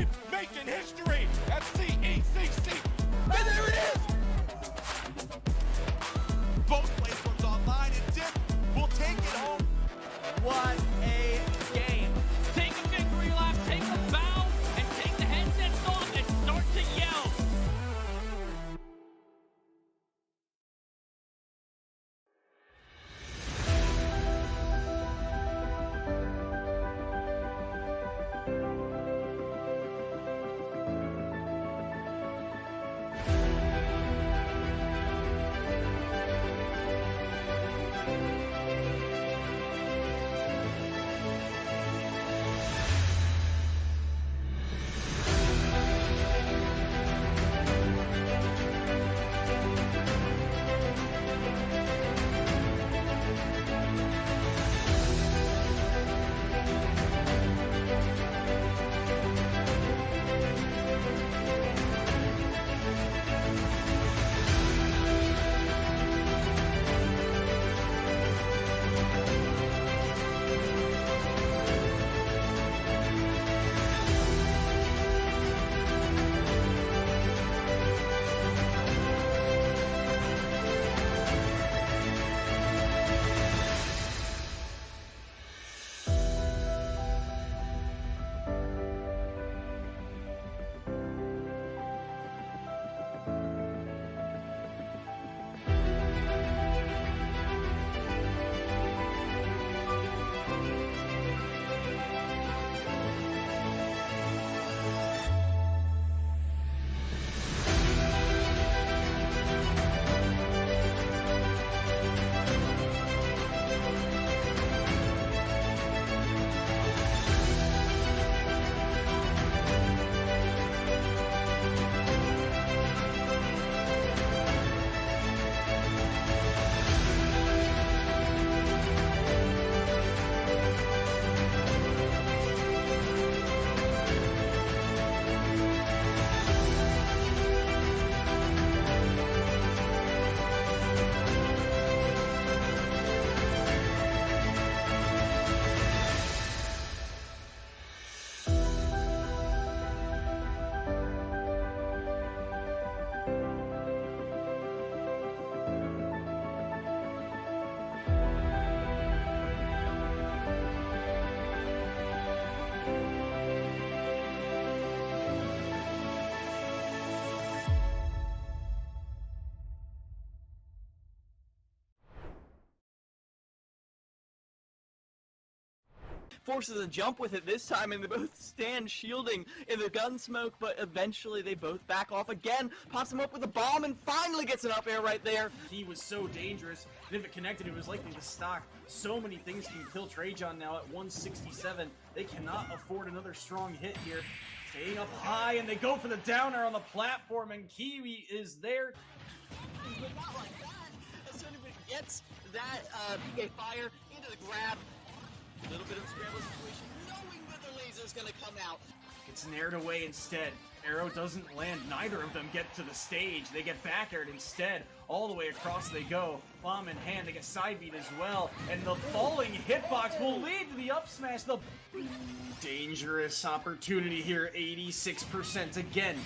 Staten making history at the ECC. And there it is! Both platforms online, and Dick will take it home. What a game. Take a victory lap, take a bow, and take the headsets off and start to yell. Forces a jump with it this time, and they both stand shielding in the gun smoke, but eventually they both back off again. Pops him up with a bomb and finally gets an up air right there. He was so dangerous, and if it connected, it was likely to stock. So many things can kill Trajan now at 167. They cannot afford another strong hit here. Staying up high, and they go for the downer on the platform, and Kiwi is there. But not like that. As soon as it gets that PK fire into the grab, a little bit of a scramble situation, knowing that the laser's gonna come out. Gets nared away instead. Arrow doesn't land. Neither of them get to the stage. They get back aired instead. All the way across they go. Bomb in hand. They get side beat as well. And the falling hitbox will lead to the up smash. The dangerous opportunity here. 86% again.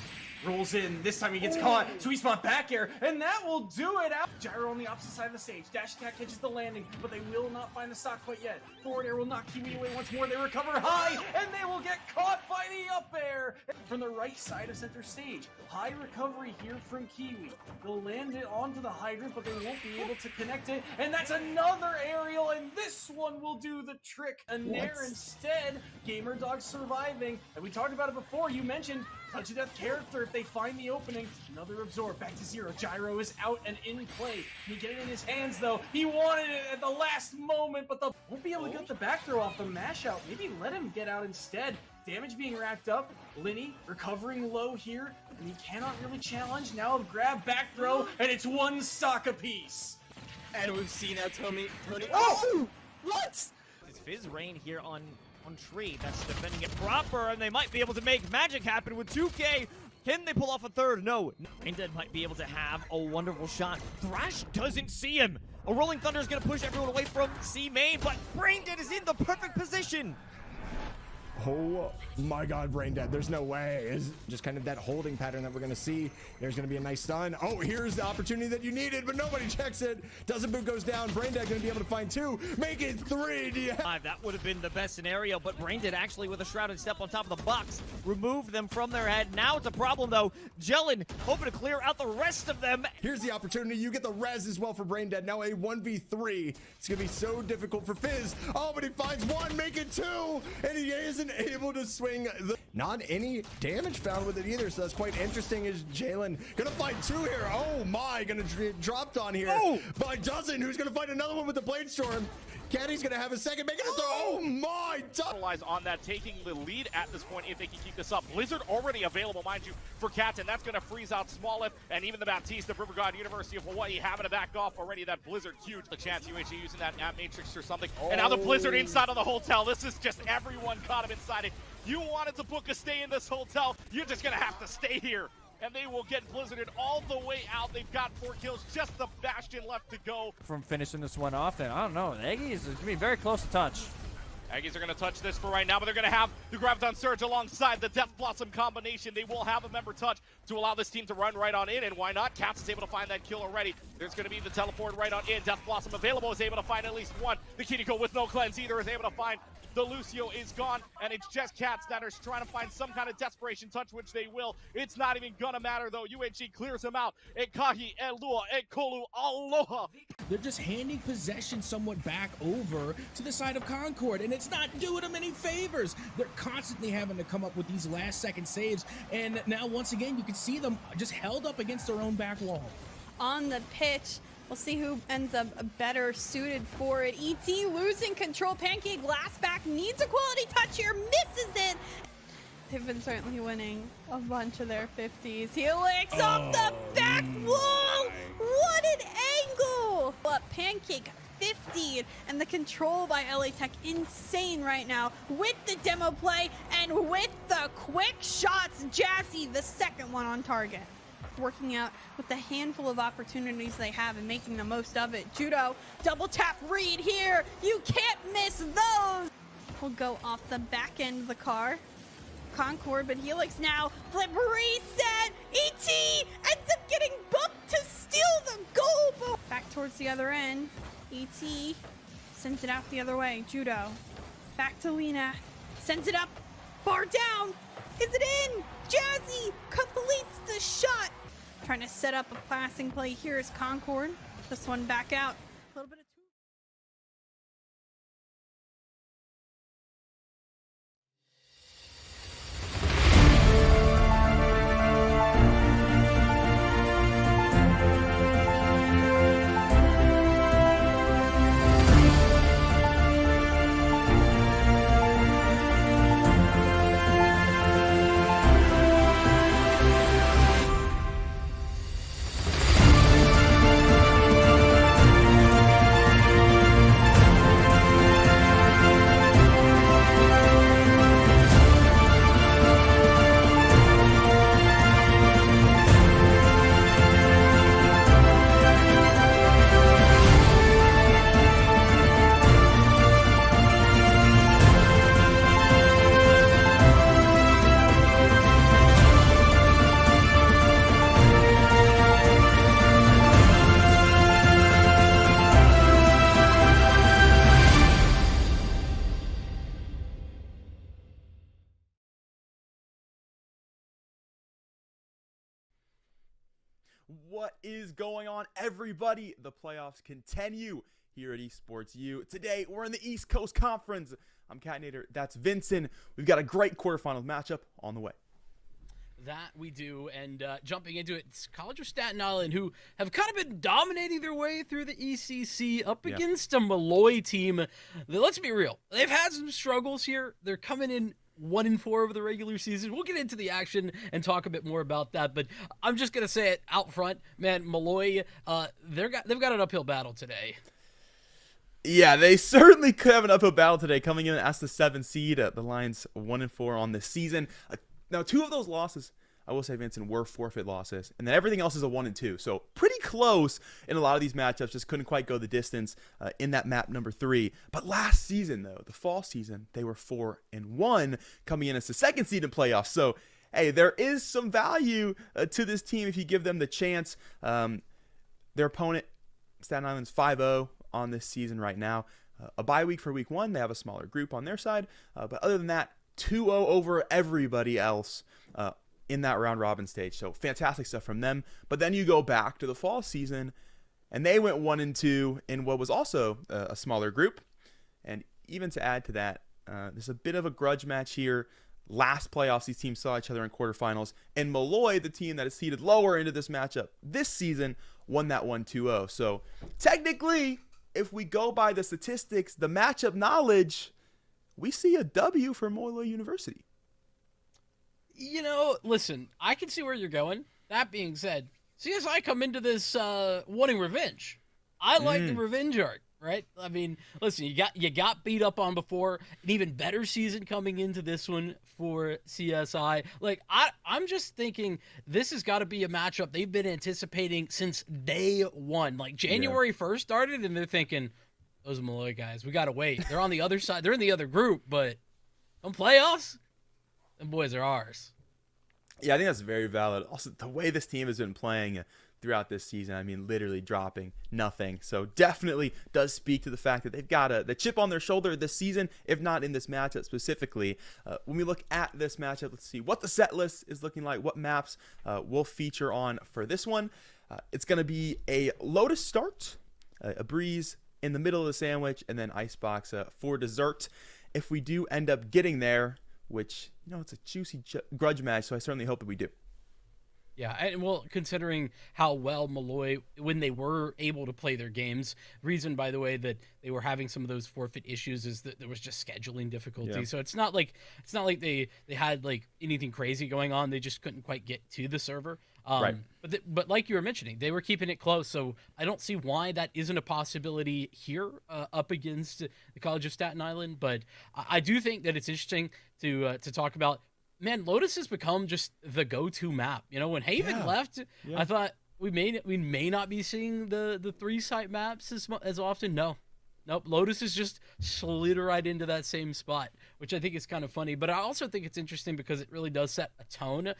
Rolls in. This time he gets caught. Sweet spot back air. And that will do it out. Gyro on the opposite side of the stage. Dash attack catches the landing. But they will not find the stock quite yet. Forward air will knock Kiwi away once more. They recover high. And they will get caught by the up air. From the right side of center stage. High recovery here from Kiwi. They'll land it onto the hydrant. But they won't be able to connect it. And that's another aerial. And this one will do the trick. A nair instead. Gamer Dog surviving. And we talked about it before. You mentioned touch of death character if they find the opening. Another absorb, back to zero. Gyro is out and in play. Can he get it in his hands though? He wanted it at the last moment, but won't be able to get the back throw off the mash out. Maybe let him get out instead. Damage being racked up. Linny recovering low here, and he cannot really challenge. Now grab back throw, and it's one stock apiece. And we've seen that Tony. Oh! What? It's Fizz Rain here on Tree. That's defending it proper, and they might be able to make magic happen with 2K. Can they pull off a third? No. Braindead might be able to have a wonderful shot. Thrash doesn't see him. A Rolling Thunder is going to push everyone away from C main, but Braindead is in the perfect position. Oh my God, brain dead. There's no way. It's just kind of that holding pattern that we're going to see. There's going to be a nice stun. Oh, here's the opportunity that you needed, but nobody checks it. Doesn't boot goes down. Brain dead going to be able to find 2. Make it 3. That would have been the best scenario, but Braindead actually with a shrouded step on top of the box removed them from their head. Now it's a problem though. Jellin hoping to clear out the rest of them. Here's the opportunity. You get the res as well for brain dead. Now a 1v3. It's going to be so difficult for Fizz. Oh, but he finds 1, make it 2, and he isn't able to swing. Not any damage found with it either, so that's quite interesting. Is Jalen going to find 2 here? Oh my, going to get dropped on here by Dozen, who's going to find another one with the Blade Storm. Caddy's going to have a second, making it throw. Oh my, Capitalize on that, taking the lead at this point if they can keep this up. Blizzard already available, mind you, for Captain. That's going to freeze out Smolif and even the Baptiste of River God University of Hawaii having to back off already. That Blizzard huge. The chance UHG using that App Matrix or something. And now the Blizzard inside of the hotel. This is just everyone caught him inside it. You wanted to book a stay in this hotel, you're just going to have to stay here. And they will get Blizzarded all the way out. They've got 4 kills, just the Bastion left to go. From finishing this one off, and I don't know, the Aggies is going to be very close to touch. Aggies are going to touch this for right now, but they're going to have the Graviton Surge alongside the Death Blossom combination. They will have a member touch to allow this team to run right on in, and why not? Cats is able to find that kill already. There's going to be the teleport right on in. Death Blossom available, is able to find at least 1. The Kiriko with no cleanse either is able to find. The Lucio is gone, and it's just Cats that are trying to find some kind of desperation touch, which they will. It's not even gonna matter though. UHG clears him out. Ekahi, Elua, Ekolu, Aloha. They're just handing possession somewhat back over to the side of Concord, and it's not doing them any favors. They're constantly having to come up with these last-second saves, and now once again you can see them just held up against their own back wall. On the pitch, we'll see who ends up better suited for it. ET losing control. Pancake last back needs a quality touch here, misses it. They've been certainly winning a bunch of their 50s. Helix off the back wall. What an angle! But Pancake 50, and the control by LA Tech insane right now with the demo play and with the quick shots. Jazzy, the second one on target. Working out with the handful of opportunities they have and making the most of it. Judo, double tap read here. You can't miss those. Will go off the back end of the car. Concord, but Helix now. Flip reset. ET ends up getting bumped to steal the goal. Back towards the other end. ET sends it out the other way. Judo. Back to Lena. Sends it up. Bar down. Is it in? Jazzy completes the shot. Trying to set up a passing play. Here is Concord. This one back out. A little bit of What is going on, everybody? The playoffs continue here at Esports U. Today, we're in the East Coast Conference. I'm Catnator. That's Vincent. We've got a great quarterfinals matchup on the way. That we do, and jumping into it, it's College of Staten Island, who have kind of been dominating their way through the ECC up against a Molloy team that, let's be real, they've had some struggles here. They're coming in 1-4 over the regular season. We'll get into the action and talk a bit more about that, but I'm just gonna say it out front, man. Molloy, they've got an uphill battle today. Yeah, they certainly could have an uphill battle today, coming in as the 7th seed. The Lions 1-4 on this season. Now, 2 of those losses I will say, Vincent, were forfeit losses. And then everything else is a 1 and 2. So pretty close in a lot of these matchups. Just couldn't quite go the distance in that map number 3. But last season, though, the fall season, they were 4 and 1, coming in as the 2nd seed in playoffs. So, hey, there is some value to this team if you give them the chance. Their opponent, Staten Island's 5-0 on this season right now. A bye week for week 1. They have a smaller group on their side. But other than that, 2-0 over everybody else in that round robin stage. So fantastic stuff from them. But then you go back to the fall season, and they went 1 and 2 in what was also a smaller group. And even to add to that, there's a bit of a grudge match here. Last playoffs, these teams saw each other in quarterfinals, and Molloy, the team that is seeded lower into this matchup this season, won that one 2-0. So technically, if we go by the statistics, the matchup knowledge, we see a W for Molloy University. You know, listen, I can see where you're going. That being said, see, as I come into this wanting revenge, I like the revenge arc, right? I mean, listen, you got beat up on before, an even better season coming into this one for CSI. Like, I'm just thinking this has got to be a matchup they've been anticipating since day one. Like, January 1st started, and they're thinking, those Molloy guys, we got to wait. They're on the other side. They're in the other group, but on playoffs, them boys are ours. Yeah, I think that's very valid. Also, the way this team has been playing throughout this season, I mean, literally dropping nothing. So definitely does speak to the fact that they've got the chip on their shoulder this season, if not in this matchup specifically. When we look at this matchup, let's see what the set list is looking like, what maps we'll feature on for this one. It's going to be a Lotus start, a Breeze in the middle of the sandwich, and then Icebox for dessert. If we do end up getting there, which, you know, it's a juicy grudge match, so I certainly hope that we do. Yeah, and well, considering how well Molloy, when they were able to play their games, reason, by the way, that they were having some of those forfeit issues is that there was just scheduling difficulty. Yeah. So it's not like they had like anything crazy going on. They just couldn't quite get to the server. Right. But like you were mentioning, they were keeping it close. So I don't see why that isn't a possibility here up against the College of Staten Island. But I do think that it's interesting to talk about. Man, Lotus has become just the go-to map. You know, when Haven left, I thought we may not be seeing the 3-site maps as often. Nope. Lotus has just slid right into that same spot, which I think is kind of funny. But I also think it's interesting because it really does set a tone.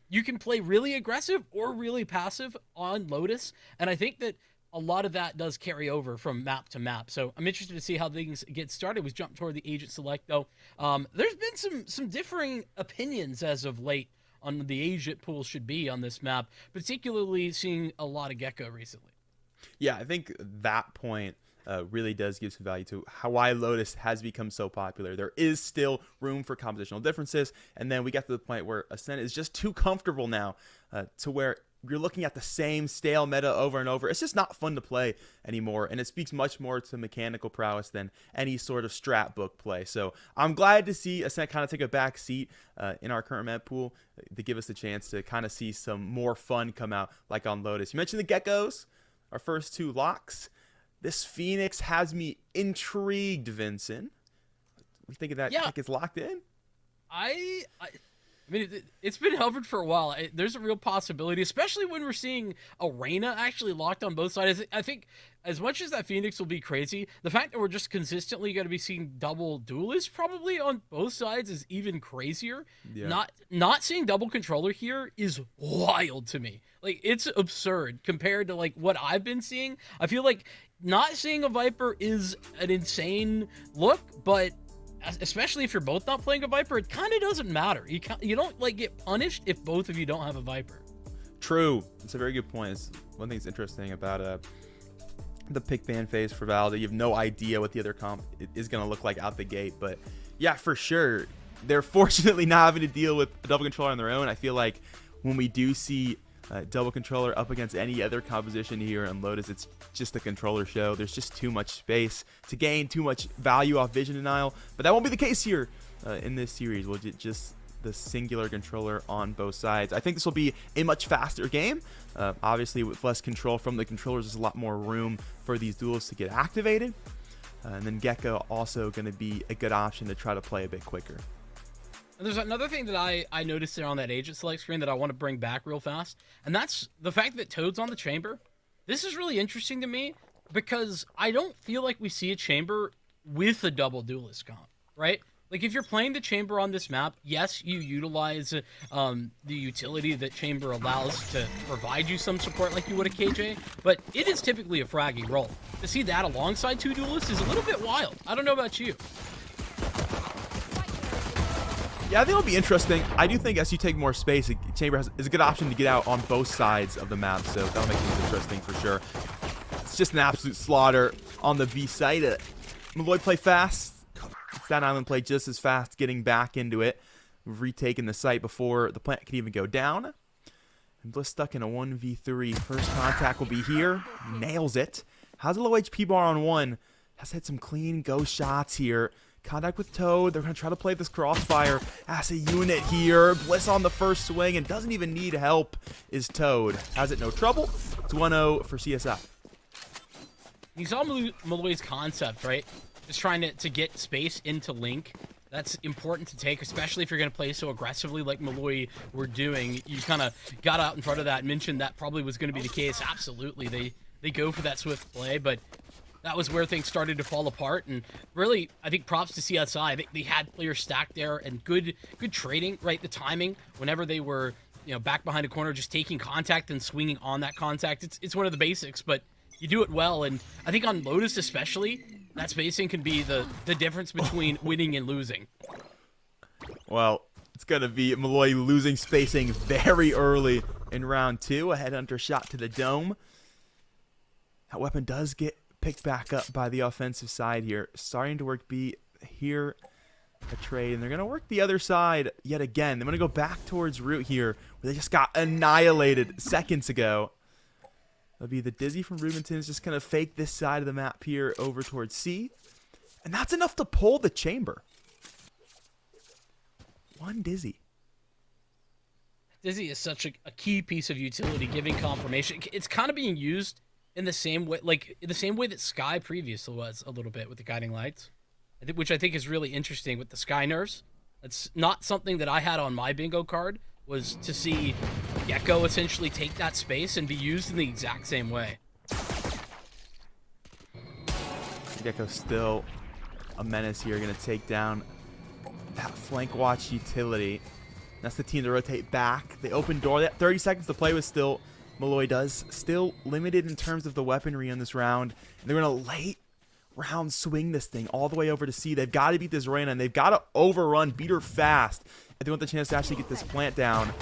You can play really aggressive or really passive on Lotus, and I think that a lot of that does carry over from map to map. So I'm interested to see how things get started. We jump toward the agent select, though. There's been some differing opinions as of late on the agent pool should be on this map, particularly seeing a lot of Gecko recently. Yeah, I think that point really does give some value to why Lotus has become so popular. There is still room for compositional differences, and then we get to the point where Ascent is just too comfortable now to where you're looking at the same stale meta over and over. It's just not fun to play anymore, and it speaks much more to mechanical prowess than any sort of strat book play. So I'm glad to see Ascent kind of take a back seat in our current map pool to give us the chance to kind of see some more fun come out like on Lotus. You mentioned the Geckos, our first 2 locks. This Phoenix has me intrigued, Vincent. We think of that like it's locked in? I mean, it's been hovered for a while. There's a real possibility, especially when we're seeing Arena actually locked on both sides. I think as much as that Phoenix will be crazy, the fact that we're just consistently going to be seeing double duelists probably on both sides is even crazier. Yeah. Not seeing double controller here is wild to me. Like, it's absurd compared to like what I've been seeing. I feel like not seeing a Viper is an insane look, but especially if you're both not playing a Viper, it kind of doesn't matter. You don't like get punished if both of you don't have a Viper. True. It's a very good point. It's one thing that's interesting about the pick ban phase for VAL, that you have no idea what the other comp is going to look like out the gate. But yeah, for sure, they're fortunately not having to deal with a double controller on their own. I feel like when we do see double controller up against any other composition here on Lotus, it's just a controller show. There's just too much space to gain, too much value off vision denial, but that won't be the case here in this series. We'll get just the singular controller on both sides. I think this will be a much faster game. Obviously, with less control from the controllers, there's a lot more room for these duels to get activated, and then Gecko also going to be a good option to try to play a bit quicker. And there's another thing that I noticed there on that agent select screen that I want to bring back real fast, and that's the fact that Toad's on the chamber. This is really interesting to me because I don't feel like we see a chamber with a double duelist comp, right? Like, if you're playing the chamber on this map, yes, you utilize the utility that chamber allows to provide you some support like you would a KJ, but it is typically a fraggy role. To see that alongside 2 duelists is a little bit wild. I don't know about you. Yeah, I think it'll be interesting. I do think as you take more space, chamber is a good option to get out on both sides of the map, so that'll make things interesting for sure. It's just an absolute slaughter on the B side. Molloy play fast. Staten Island play just as fast, getting back into it. We've retaken the site before the plant can even go down. And Bliss stuck in a 1v3. First contact will be here. Nails it. Has a low HP bar on 1. Has hit some clean ghost shots here. Contact with Toad. They're going to try to play this crossfire as a unit here. Bliss on the first swing and doesn't even need help is Toad. Has it no trouble. It's 1-0 for CSF. You saw Molloy's concept, right? Just trying to get space into Link. That's important to take, especially if you're going to play so aggressively like Molloy were doing. You kind of got out in front of that and mentioned that probably was going to be the case. Absolutely. They go for that swift play, but that was where things started to fall apart. And really, I think props to CSI. They had players stacked there and good trading, right? The timing, whenever they were, back behind a corner, just taking contact and swinging on that contact. It's one of the basics, but you do it well. And I think on Lotus especially, that spacing can be the difference between winning and losing. Well, it's going to be Molloy losing spacing very early in round 2. A headhunter shot to the dome. That weapon does get picked back up by the offensive side here. Starting to work B here. A trade, and they're going to work the other side yet again. They're going to go back towards root here, where they just got annihilated seconds ago. That'll be the Dizzy from Rubenton's just going to fake this side of the map here over towards C. And that's enough to pull the chamber. 1 Dizzy. Dizzy is such a key piece of utility, giving confirmation. It's kind of being used in the same way, that Sky previously was a little bit with the guiding lights, which I think is really interesting with the Sky nerfs. That's not something that I had on my bingo card, was to see Gecko essentially take that space and be used in the exact same way. Gecko's still a menace here, going to take down that flank watch utility. That's the team to rotate back. They open door. That 30 seconds to play with still. Molloy does still limited in terms of the weaponry on this round. And they're going to late round swing this thing all the way over to C. They've got to beat this Reyna, and they've got to overrun, beat her fast if they want the chance to actually get this plant down.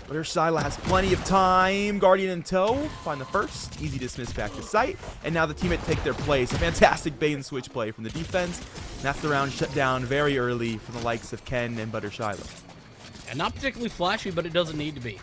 But Ursula has plenty of time. Guardian in tow. Find the first. Easy dismiss back to site. And now the teammate take their place. A fantastic bait and switch play from the defense. And that's the round shut down very early from the likes of Ken and Butter Shiloh. And not particularly flashy, but it doesn't need to be.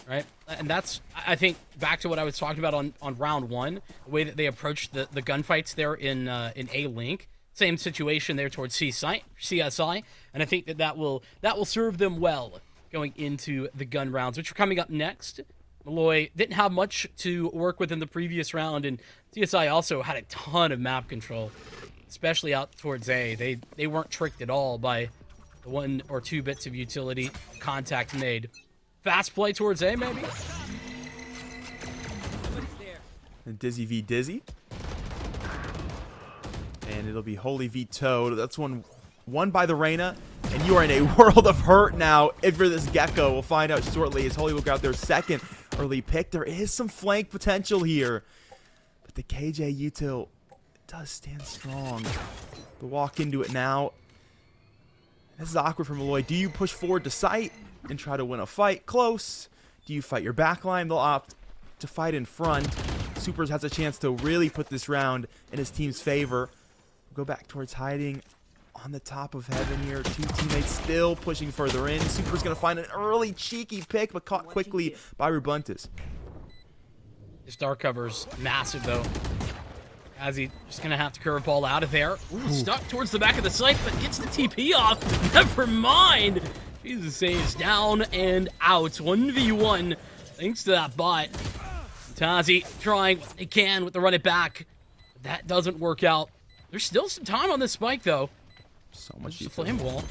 Right? And that's, I think, back to what I was talking about on round 1, the way that they approached the gunfights there in A-Link. Same situation there towards CSI, and I think that will serve them well going into the gun rounds, which are coming up next. Molloy didn't have much to work with in the previous round, and CSI also had a ton of map control, especially out towards A. They weren't tricked at all by the 1 or 2 bits of utility contact made. Fast play towards A, maybe? And Dizzy v Dizzy. And it'll be Holy v Toad. That's one won by the Reyna. And you are in a world of hurt now if you're this Gecko. We'll find out shortly as Holy will grab their second early pick. There is some flank potential here. But the KJ util does stand strong. They'll walk into it now. This is awkward for Molloy. Do you push forward to site and try to win a fight close? Do you fight your backline? They'll opt to fight in front. Supers has a chance to really put this round in his team's favor. We'll go back towards hiding on the top of heaven here. 2 teammates still pushing further in. Super's going to find an early cheeky pick, but caught quickly by Rubuntus. His dark cover's massive, though. As he's just going to have to curveball out of there. Ooh, stuck towards the back of the site, but gets the TP off. Never mind. Jesus saves down and out. 1v1 thanks to that bot. Tazi trying what they can with the run it back. That doesn't work out. There's still some time on this spike, though. So much flame wall.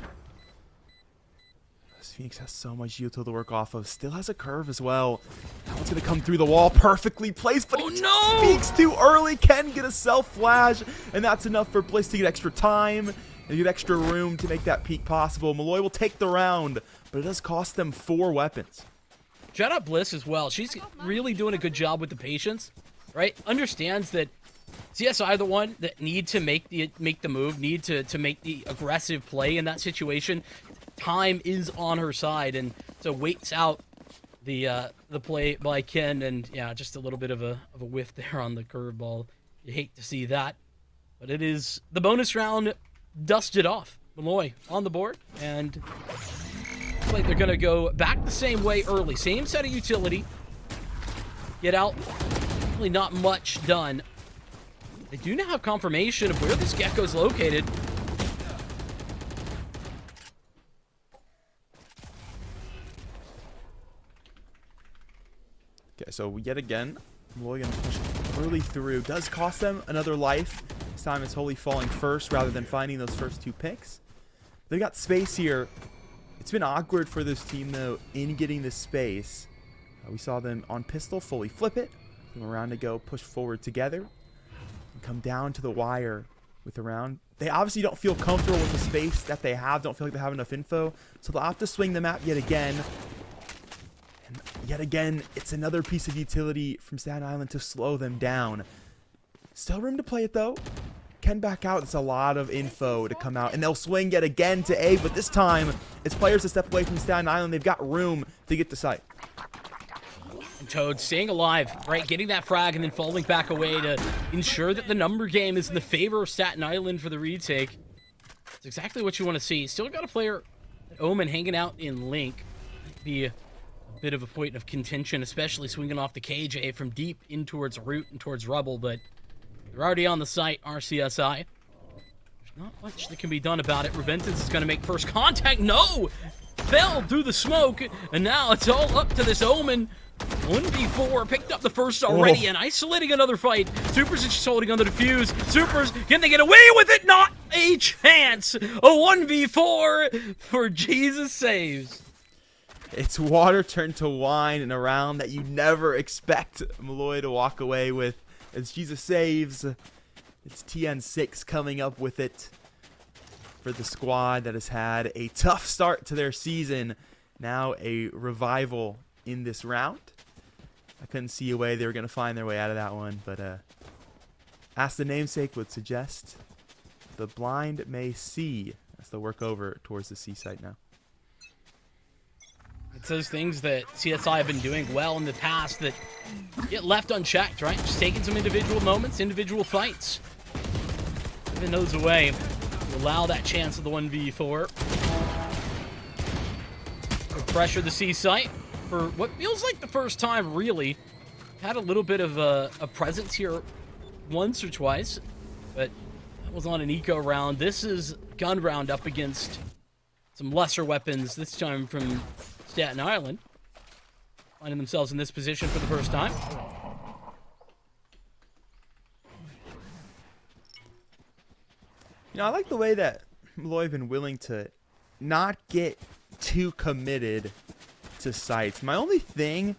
Phoenix has so much util to work off of. Still has a curve as well. That one's going to come through the wall. Perfectly placed, but he just peeks too early. Can get a self-flash, and that's enough for Bliss to get extra time and get extra room to make that peek possible. Molloy will take the round, but it does cost them 4 weapons. Shout out Bliss as well. She's really doing a good job with the patience, right? Understands that CSI are the one that need to make the move, need to make the aggressive play in that situation. Time is on her side, and so waits out the play by Ken, and yeah, just a little bit of a whiff there on the curveball. You hate to see that, but it is the bonus round dusted off. Molloy on the board, and looks like they're gonna go back the same way early. Same set of utility. Get out. Really not much done. They do now have confirmation of where this gecko's located. Okay, so yet again, Molloy gonna push early through. Does cost them another life. This time it's Holy falling first rather than finding those first 2 picks. They've got space here. It's been awkward for this team, though, in getting this space. We saw them on pistol fully flip it. Come around to go, push forward together. And come down to the wire with the round. They obviously don't feel comfortable with the space that they have. Don't feel like they have enough info. So they'll have to swing the map yet again. And yet again, it's another piece of utility from Staten Island to slow them down. Still room to play it, though. Can back out. It's a lot of info to come out. And they'll swing yet again to A, but this time it's players to step away from Staten Island. They've got room to get to site. And Toad staying alive, right? Getting that frag and then falling back away to ensure that the number game is in the favor of Staten Island for the retake. It's exactly what you want to see. Still got a player, Omen, hanging out in Link. Might be a bit of a point of contention, especially swinging off the KJ from deep in towards Root and towards Rubble, but they're already on the site, RCSI. There's not much that can be done about it. Reventance is going to make first contact. No! Fell through the smoke, and now it's all up to this Omen. 1v4, picked up the first already, and isolating another fight. Supers is just holding on the defuse. Supers, can they get away with it? Not a chance! A 1v4 for Jesus Saves. It's water turned to wine in a round that you never expect Molloy to walk away with. As Jesus Saves, it's TN6 coming up with it for the squad that has had a tough start to their season. Now a revival in this round. I couldn't see a way they were going to find their way out of that one, but as the namesake would suggest, the blind may see as they work over towards the C site now. It's those things that CSI have been doing well in the past that get left unchecked, right? Just taking some individual moments, individual fights. Giving those away to allow that chance of the 1v4. Pressure the C site for what feels like the first time, really. Had a little bit of a presence here once or twice, but that was on an eco round. This is gun round up against some lesser weapons, this time from Staten Island, finding themselves in this position for the first time. You know, I like the way that Molloy have been willing to not get too committed to sites. My only thing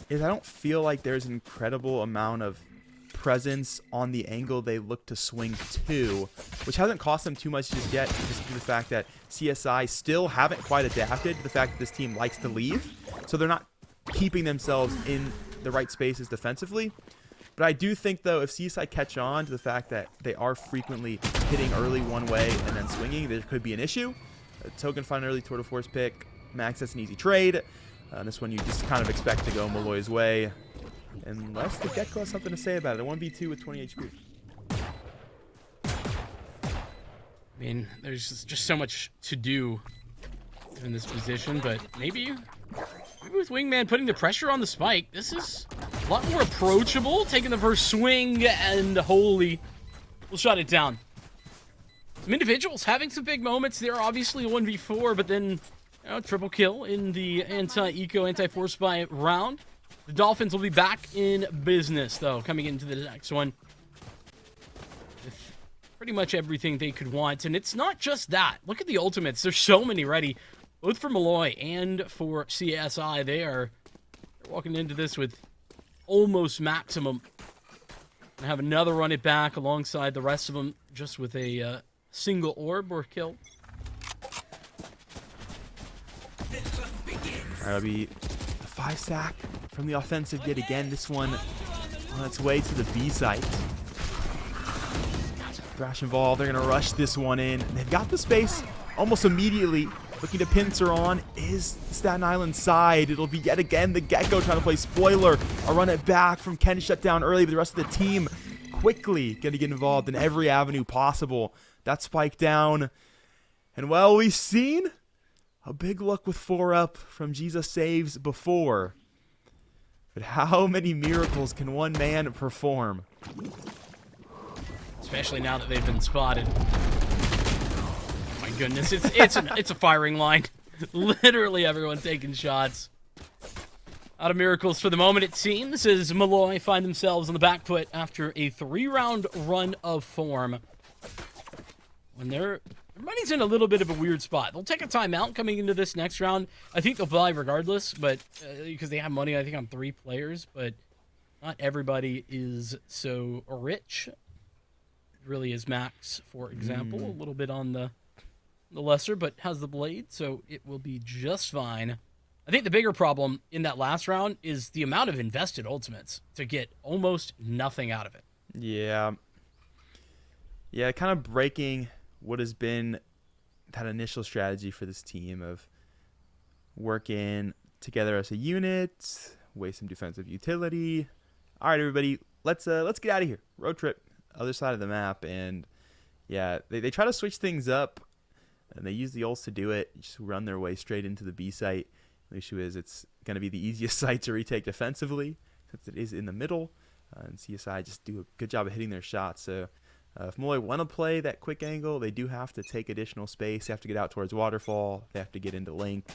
is I don't feel like there's an incredible amount of presence on the angle they look to swing to, which hasn't cost them too much just yet, just due to the fact that CSI still haven't quite adapted to the fact that this team likes to leave, so they're not keeping themselves in the right spaces defensively. But I do think, though, if CSI catch on to the fact that they are frequently hitting early one way and then swinging, there could be an issue. Token find an early Tour de Force pick. Max, that's an easy trade. This one you just kind of expect to go Molloy's way, unless the Gecko has something to say about it. A 1v2 with 20 HP. I mean, there's just so much to do in this position, but maybe with Wingman putting the pressure on the spike, this is a lot more approachable. Taking the first swing, and Holy will shut it down. Some individuals having some big moments. They're obviously a 1v4, but then triple kill in the anti-eco, anti-force buy round. The Dolphins will be back in business, though, coming into the next one with pretty much everything they could want. And it's not just that. Look at the ultimates. There's so many ready. both for Molloy and for CSI, they're walking into this with almost maximum. And have another run it back alongside the rest of them, just with a single orb or kill. That'll be a 5 sack from the offensive yet again. This one on its way to the B site. Thrash and VAL, they're going to rush this one in. They've got the space almost immediately. Looking to pincer on is the Staten Island side. It'll be yet again the Gecko trying to play spoiler. A run it back from Ken shut down early, but the rest of the team quickly going to get involved in every avenue possible. That spike down. And well, we've seen a big look with 4 up from Jesus Saves before. But how many miracles can one man perform? Especially now that they've been spotted. My goodness, it's a firing line. Literally everyone taking shots. Out of miracles for the moment, it seems, as Molloy find themselves on the back foot after a 3-round run of form. When their money's in a little bit of a weird spot. They'll take a timeout coming into this next round. I think they'll buy regardless, but because they have money, I think, on 3 players, but not everybody is so rich. It really is Max, for example, a little bit on the lesser, but has the blade, so it will be just fine. I think the bigger problem in that last round is the amount of invested ultimates to get almost nothing out of it. Yeah. Yeah, kind of breaking what has been that initial strategy for this team of working together as a unit, waste some defensive utility. All right, everybody, let's get out of here. Road trip, other side of the map, and yeah, they try to switch things up, and they use the ults to do it. Just run their way straight into the B site. The issue is it's going to be the easiest site to retake defensively since it is in the middle, and CSI just do a good job of hitting their shots. So if Molloy want to play that quick angle, they do have to take additional space. They have to get out towards Waterfall. They have to get into Link.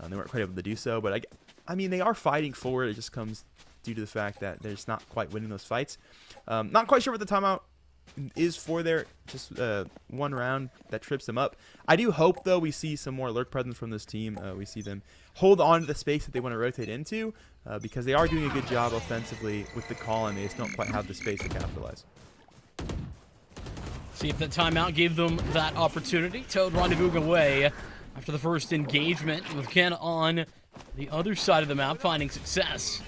They weren't quite able to do so, but I mean, they are fighting for it. It just comes due to the fact that they're just not quite winning those fights. Not quite sure what the timeout is for there. Just 1 round that trips them up. I do hope, though, we see some more lurk presence from this team. We see them hold on to the space that they want to rotate into because they are doing a good job offensively with the call-in. They just don't quite have the space to capitalize. See if that timeout gave them that opportunity. Toad rendezvousing away after the first engagement with Ken on the other side of the map, finding success.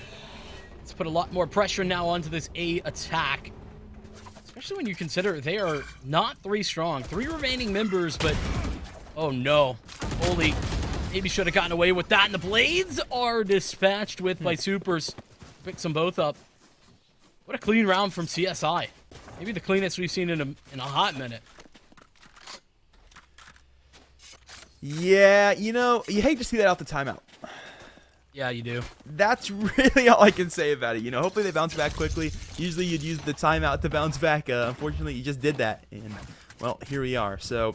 Let's put a lot more pressure now onto this A attack, especially when you consider they are not 3 strong. 3 remaining members, but oh no. Holy, maybe should have gotten away with that. And the blades are dispatched with by Supers. Picks them both up. What a clean round from CSI. Maybe the cleanest we've seen in a hot minute. Yeah, you know, you hate to see that out the timeout. Yeah, you do. That's really all I can say about it. You know, hopefully they bounce back quickly. Usually you'd use the timeout to bounce back. Unfortunately, you just did that. And, well, here we are. So,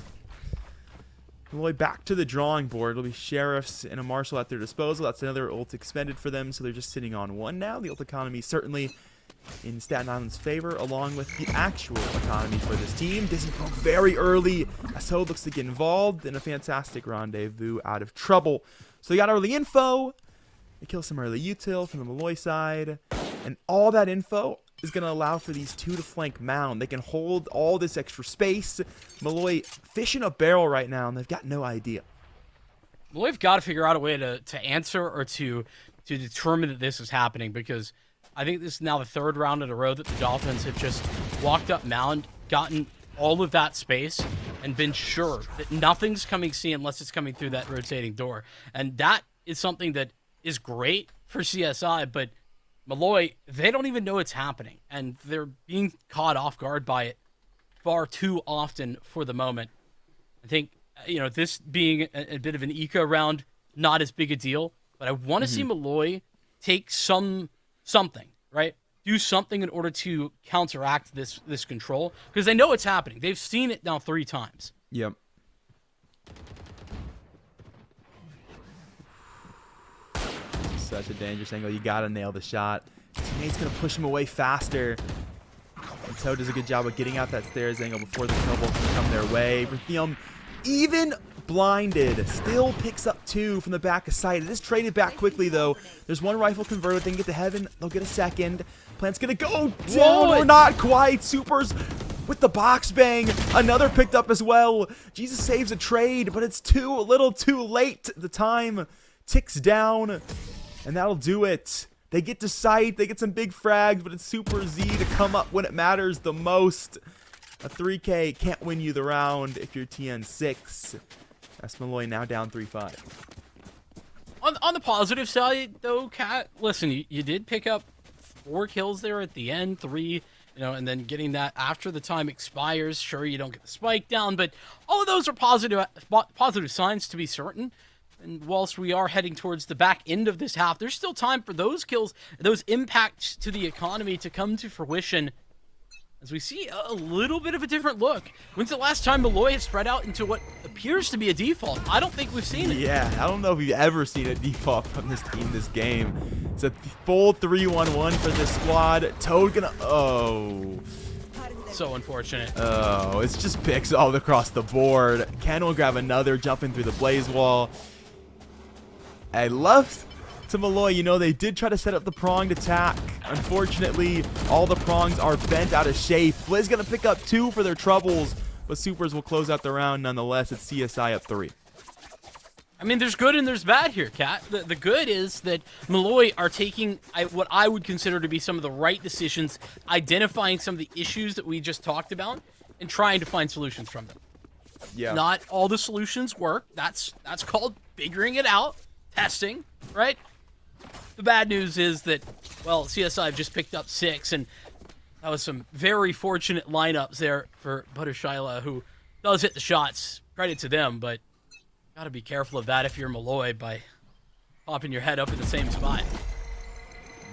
Molloy back to the drawing board. It'll be Sheriffs and a Marshal at their disposal. That's another ult expended for them, so they're just sitting on 1 now. The ult economy certainly in Staten Island's favor, along with the actual economy for this team. Disney broke very early. So looks to get involved in a fantastic rendezvous out of trouble. So they got early info. They kill some early util from the Molloy side. And all that info is going to allow for these 2 to flank Mound. They can hold all this extra space. Molloy fishing a barrel right now, and they've got no idea. Molloy've got to figure out a way to answer or to determine that this is happening, because I think this is now the 3rd round in a row that the Dolphins have just walked up Mound, gotten all of that space, and been sure that nothing's coming C unless it's coming through that rotating door. And that is something that is great for CSI, but Molloy, they don't even know it's happening, and they're being caught off guard by it far too often for the moment. I think, you know, this being a bit of an eco round, not as big a deal, but I want to see Molloy take something, right? Do something in order to counteract this control, because they know it's happening. They've seen it now 3 times. Yep. Such a dangerous angle. You got to nail the shot. Teammate's going to push him away faster. And Toad does a good job of getting out that stairs angle before the snowballs can come their way. Ruthium even blinded. Still picks up 2 from the back of sight. It is traded back quickly, though. There's 1 rifle converted. They can get to heaven. They'll get a second. Plant's going to go down. Or not quite. Supers with the box bang. Another picked up as well. Jesus saves a trade, but it's a little too late. The time ticks down, and that'll do it. They get to sight. They get some big frags, but it's Super Z to come up when it matters the most. A 3K can't win you the round if you're TN6. That's Molloy now down 3-5. On the positive side, though, Kat, listen, you did pick up 4 kills there at the end, 3, and then getting that after the time expires. Sure, you don't get the spike down, but all of those are positive signs to be certain. And whilst we are heading towards the back end of this half, there's still time for those kills, those impacts to the economy to come to fruition. As we see a little bit of a different look. When's the last time Molloy has spread out into what appears to be a default? I don't think we've seen it. Yeah, I don't know if we've ever seen a default from this team this game. It's a full 3-1-1 for this squad. Toad gonna... Oh. So unfortunate. Oh, it's just picks all across the board. Ken will grab another, jumping through the blaze wall. I love to Molloy, they did try to set up the pronged attack. Unfortunately, all the prongs are bent out of shape. Blizz gonna pick up 2 for their troubles, but Supers will close out the round nonetheless. It's CSI up 3. I mean, there's good and there's bad here, Kat. The good is that Molloy are taking what I would consider to be some of the right decisions, identifying some of the issues that we just talked about, and trying to find solutions from them. Yeah. Not all the solutions work. That's called figuring it out, testing, right? The bad news is that, well, CSI just picked up 6, and that was some very fortunate lineups there for Buttershyla, who does hit the shots. Credit to them, but gotta be careful of that if you're Molloy by popping your head up in the same spot.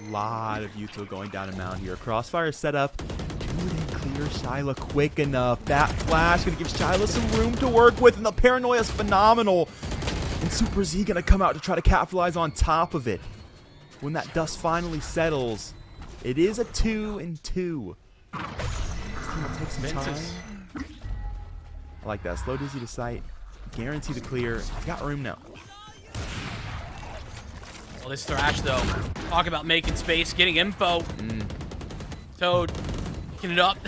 Lot of Yuto going down a mound here. Crossfire set up. Couldn't clear Shyla quick enough. That flash gonna give Shyla some room to work with, and the paranoia is phenomenal. And Super Z gonna come out to try to capitalize on top of it. When that dust finally settles, it is a 2-2. This team will take some time. I like that. Slow Dizzy to sight. Guarantee the clear. Got room now. Well, this Thrash, though, talk about making space, getting info. Toad picking it up.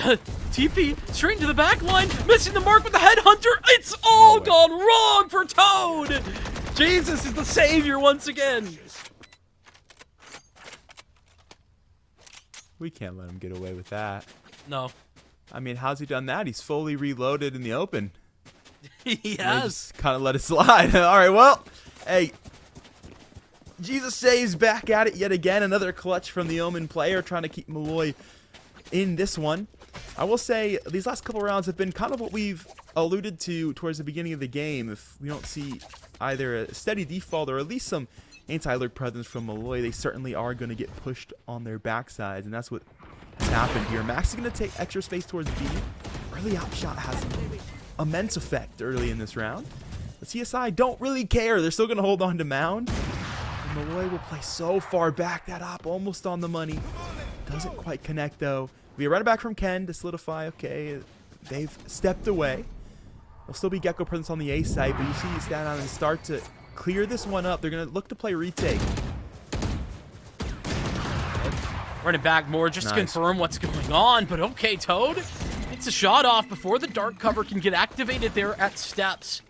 TP straight into the back line, missing the mark with the headhunter. It's all gone wrong for Toad. Jesus is the savior once again. We can't let him get away with that. No. I mean, how's he done that? He's fully reloaded in the open. He has. Just kind of let it slide. All right, well, hey. Jesus saves back at it yet again. Another clutch from the Omen player trying to keep Molloy in this one. I will say these last couple rounds have been kind of what we've alluded to towards the beginning of the game. If we don't see either a steady default or at least some anti-lurk presence from Molloy, they certainly are going to get pushed on their backsides, and that's what has happened here. Max is going to take extra space towards B. Early op shot has immense effect early in this round. The CSI don't really care. They're still going to hold on to mound. And Molloy will play so far back. That op almost on the money. Doesn't quite connect, though. We run it back from Ken to solidify. Okay, they've stepped away. There'll still be Gecko presence on the A side, but you see Staten and start to clear this one up. They're going to look to play retake. Run it back more just to confirm what's going on, but okay, Toad. It's a shot off before the dark cover can get activated there at steps.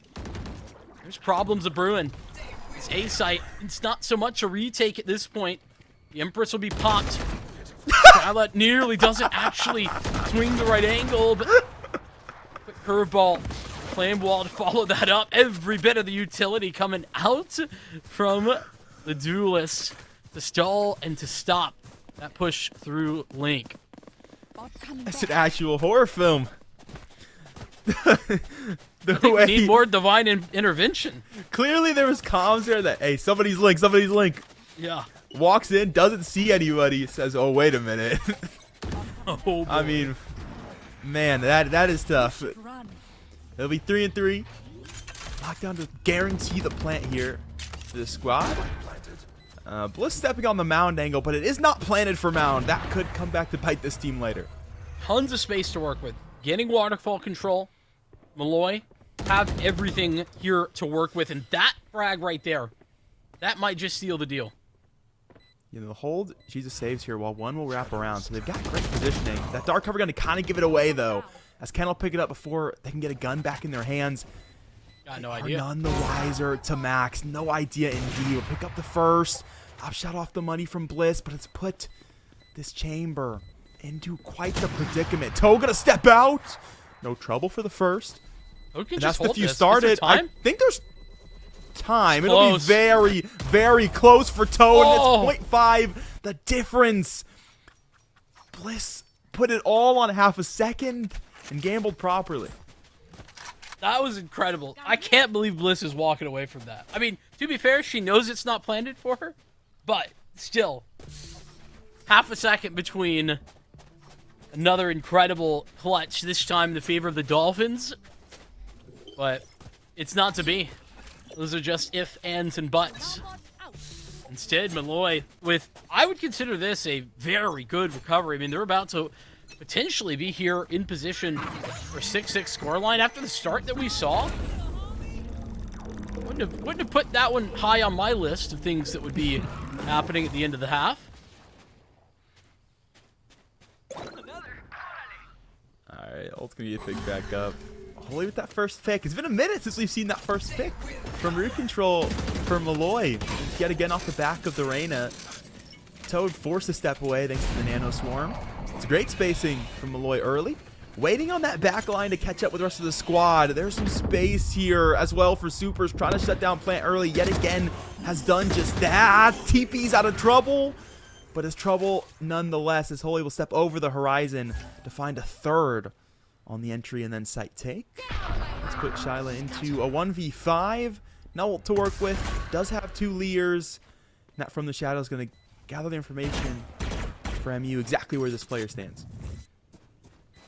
There's problems brewing. It's A site. It's not so much a retake at this point. The Empress will be popped. Skylet nearly doesn't actually swing the right angle, but quick curveball. Flame wall to follow that up. Every bit of the utility coming out from the duelist to stall and to stop that push through Link. That's an actual horror film. I think we need more divine intervention. Clearly there was comms there that, hey, somebody's Link, somebody's Link. Yeah. Walks in, doesn't see anybody, says, oh, wait a minute. Oh, boy. I mean, man, that is tough. It'll be 3-3. Lockdown to guarantee the plant here for the squad. Bliss stepping on the mound angle, but it is not planted for mound. That could come back to bite this team later. Tons of space to work with. Getting waterfall control. Molloy have everything here to work with, and that frag right there, that might just seal the deal. You know, the hold, Jesus saves here while one will wrap around. So they've got great positioning. That dark cover gun to kind of give it away, though. As Ken will pick it up before they can get a gun back in their hands. Got no Are idea. none the wiser to Max. No idea indeed. Will pick up the first. Shot off the money from Bliss, but it's put this chamber into quite the predicament. Toe gonna step out. No trouble for the first. And That's the few started. I think there's time. It'll be Close. very, very close for Toe, Oh. and it's 0.5. The difference. Bliss put it all on half a second and gambled properly. That was incredible. I can't believe Bliss is walking away from that. I mean, to be fair, she knows it's not planted for her, but still, half a second between another incredible clutch, this time in the favor of the Dolphins, but it's not to be. Those are just if, ands, and buts. Instead, Molloy with, I would consider this a very good recovery. I mean, they're about to potentially be here in position for 6-6 scoreline after the start that we saw. Wouldn't have put that one high on my list of things that would be happening at the end of the half. Alright, ult's gonna get picked back up. Holy with that first pick. It's been a minute since we've seen that first pick from root control for Molloy. Yet again off the back of the Reyna. Toad forced to step away thanks to the Nano Swarm. It's great spacing from Molloy early. Waiting on that back line to catch up with the rest of the squad. There's some space here as well for Supers. Trying to shut down Plant early yet again. Has done just that. TP's out of trouble. But it's trouble nonetheless as Holy will step over the horizon to find a third on the entry and then site take. Let's put Shyla into a 1v5. Now to work with. Does have 2 Leers. That from the shadows going to gather the information for MU exactly where this player stands.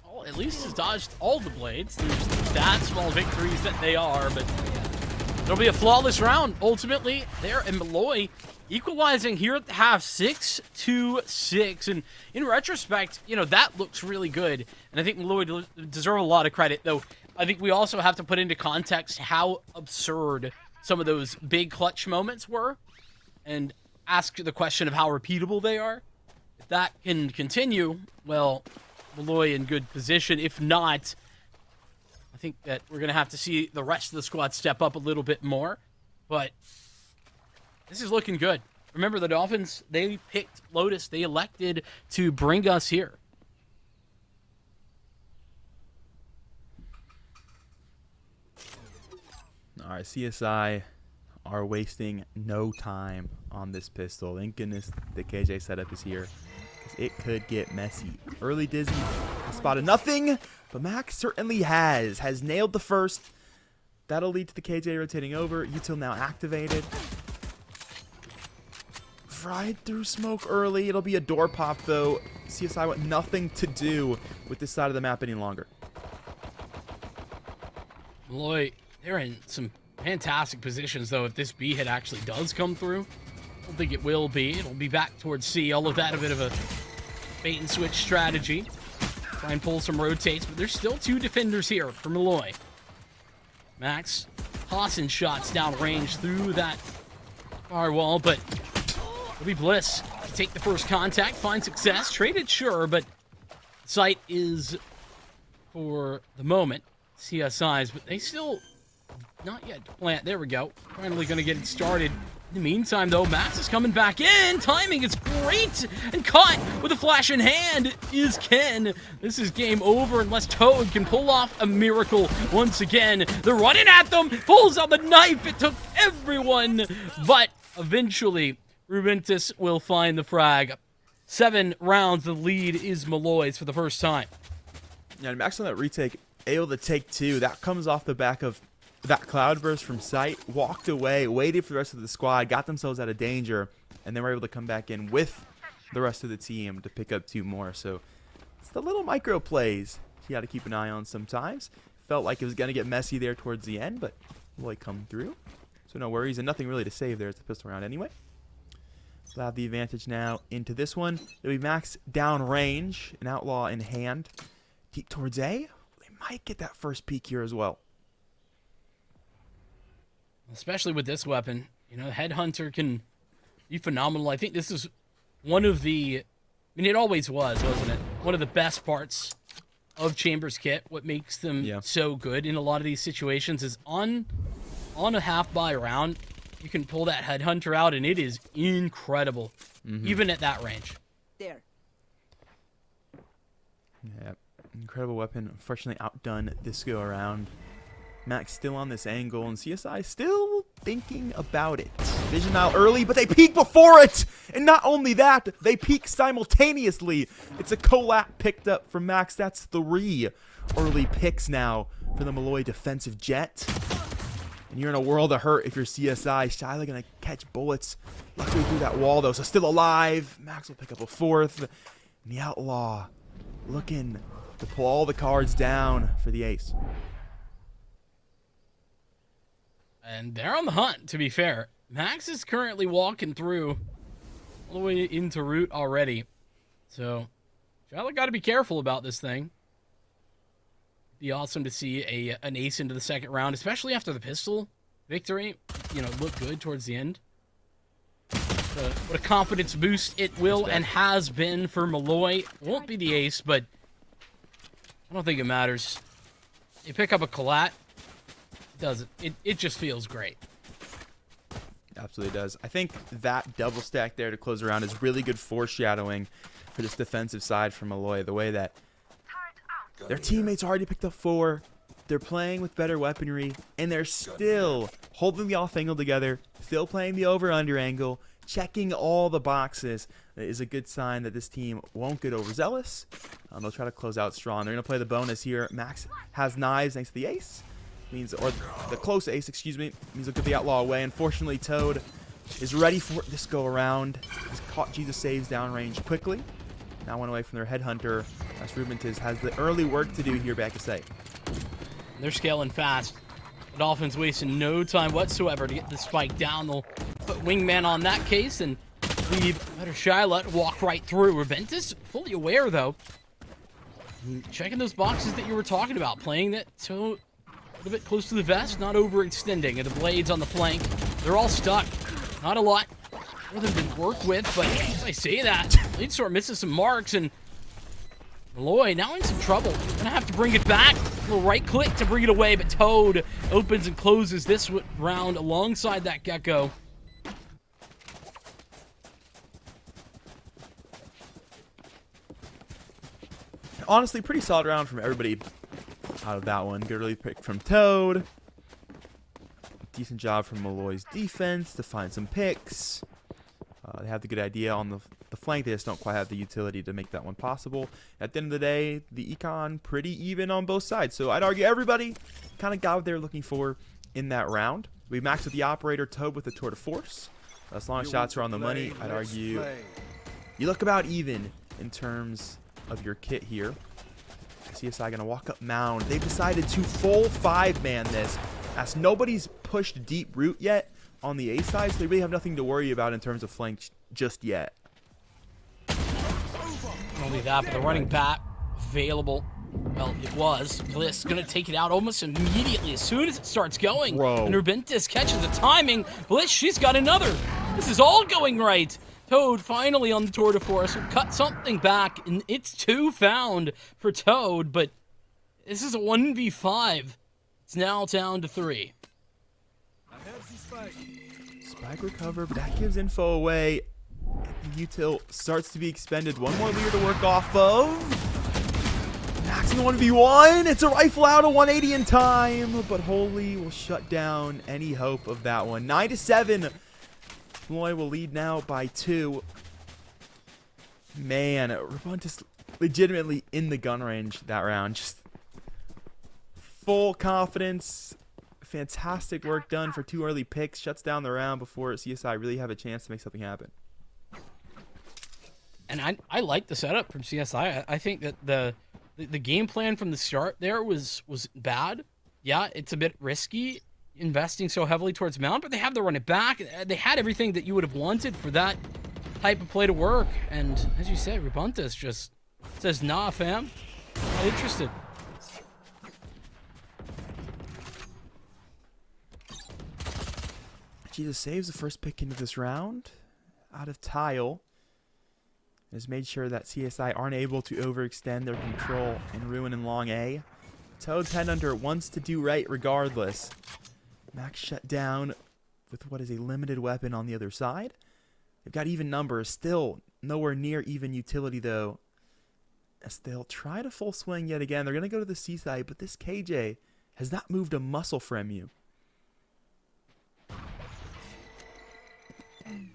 Well, at least has dodged all the blades. There's that small victories that they are, but it'll be a flawless round ultimately there, and Molloy equalizing here at the half, 6-6. And in retrospect, you know, that looks really good. And I think Molloy deserve a lot of credit, though. I think we also have to put into context how absurd some of those big clutch moments were and ask the question of how repeatable they are. If that can continue, well, Molloy in good position. If not, I think that we're going to have to see the rest of the squad step up a little bit more. But this is looking good. Remember, the Dolphins, they picked Lotus. They elected to bring us here. All right, CSI are wasting no time on this pistol. Thank goodness the KJ setup is here, because it could get messy. Early Dizzy spotted nothing, but Max certainly has nailed the first. That'll lead to the KJ rotating over. Util now activated. Fried through smoke early. It'll be a door pop, though. CSI want nothing to do with this side of the map any longer. Molloy, they're in some fantastic positions, though, if this B hit actually does come through. I don't think it will be. It'll be back towards C. All of that a bit of a bait and switch strategy. Try and pull some rotates, but there's still 2 defenders here for Molloy. Max tossing shots downrange through that firewall, but it'll be Bliss to take the first contact, find success. Traded, sure, but sight is, for the moment, CSI's, but they still not yet plant. There we go. Finally going to get it started. In the meantime, though, Max is coming back in. Timing is great. And caught with a flash in hand is Ken. This is game over unless Toad can pull off a miracle once again. They're running at them. Pulls out the knife. It took everyone. But eventually, Rubentus will find the frag. 7 rounds. The lead is Molloy's for the first time. Yeah, and Max on that retake, able to take 2. That comes off the back of that cloudburst from sight. Walked away, waited for the rest of the squad, got themselves out of danger, and then were able to come back in with the rest of the team to pick up 2 more. So it's the little micro plays you got to keep an eye on sometimes. Felt like it was going to get messy there towards the end, but will come through. So no worries, and nothing really to save there. It's a pistol round anyway. We'll have the advantage now into this one. It'll be Max down range, an outlaw in hand. Deep towards A. They might get that first peek here as well. especially with this weapon. You know, Headhunter can be phenomenal. I think this is one of the, I mean, it always was, wasn't it? One of the best parts of Chambers' kit. What makes them so good in a lot of these situations is on a half-buy round, you can pull that Headhunter out, and it is incredible, even at that range. There. Yeah, incredible weapon. Unfortunately outdone this go around. Max still on this angle, and CSI still thinking about it. Vision out early, but they peek before it! And not only that, they peek simultaneously. It's a collab picked up from Max. That's 3 early picks now for the Molloy defensive jet. And you're in a world of hurt if you're CSI. Shyla gonna catch bullets. Luckily through that wall, though, so still alive. Max will pick up a 4th. And the Outlaw looking to pull all the cards down for the ace. And they're on the hunt, to be fair. Max is currently walking through all the way into route already. So, Shyla got to be careful about this thing. Be awesome to see an ace into the second round, especially after the pistol victory. You know, look good towards the end. What a confidence boost it will and has been for Molloy. Won't be the ace, but I don't think it matters. You pick up a collat. It just feels great. Absolutely does. I think that double stack there to close around is really good foreshadowing for this defensive side from Molloy. The way that their teammates already picked up 4, they're playing with better weaponry, and they're still holding the off angle together, still playing the over-under angle, checking all the boxes. That is a good sign that this team won't get overzealous. They'll try to close out strong. They're going to play the bonus here. Max has knives thanks to the ace. Means, or the close ace, excuse me, means they'll get the Outlaw away. Unfortunately, Toad is ready for this go around. He's caught Jesus Saves downrange quickly. Now one away from their Headhunter. As Rubentis has the early work to do here back to say. They're scaling fast. The Dolphins wasting no time whatsoever to get the spike down. They'll put Wingman on that case and leave better Shyla walk right through. Rubentis fully aware, though. Checking those boxes that you were talking about. Playing that so a little bit close to the vest, not overextending. And the blades on the flank, they're all stuck. Not a lot for them to work with, but as I say that, Blade Sword misses some marks, and Molloy now in some trouble. Gonna have to bring it back. A little right click to bring it away, but Toad opens and closes this round alongside that Gecko. Honestly, pretty solid round from everybody out of that one. Good early pick from Toad. Decent job from Molloy's defense to find some picks. They have the good idea on the flank. They just don't quite have the utility to make that one possible. At the end of the day, the econ pretty even on both sides. So I'd argue everybody kind of got what they were looking for in that round. We maxed with the operator, Toad with the tour de force. As long as shots are on the money, I'd argue you look about even in terms of your kit here. CSI going to walk up mound. They've decided to full 5-man this, as nobody's pushed deep root yet on the A side, so they really have nothing to worry about in terms of flank just yet. Not only that, but the running back available. Well, it was. Bliss going to take it out almost immediately as soon as it starts going. Whoa. And Rubentis catches the timing. Bliss, she's got another. This is all going right. Toad finally on the tour de force will cut something back, and it's 2 found for Toad, but this is a 1v5. It's now down to 3. Spike recover, but that gives info away. The util starts to be expended. One more leader to work off of. Max in the 1v1. It's a rifle out of 180 in time, but Holy will shut down any hope of that one. 9-7. Molloy will lead now by 2. Man, Rabuntis legitimately in the gun range that round. Just full confidence. Fantastic work done for 2 early picks. Shuts down the round before CSI really have a chance to make something happen. And I like the setup from CSI. I think that the game plan from the start there was bad. Yeah, it's a bit risky investing so heavily towards Mount, but they have to run it back. They had everything that you would have wanted for that type of play to work. And as you said, Rabuntis just says, nah, fam, not interested. Jesus saves the first pick into this round out of tile. Has made sure that CSI aren't able to overextend their control and ruin in long A. Toad's Headhunter wants to do right regardless. Max shut down with what is a limited weapon on the other side. They've got even numbers, still nowhere near even utility though. As they'll try to full swing yet again. They're going to go to the C side, but this KJ has not moved a muscle from you.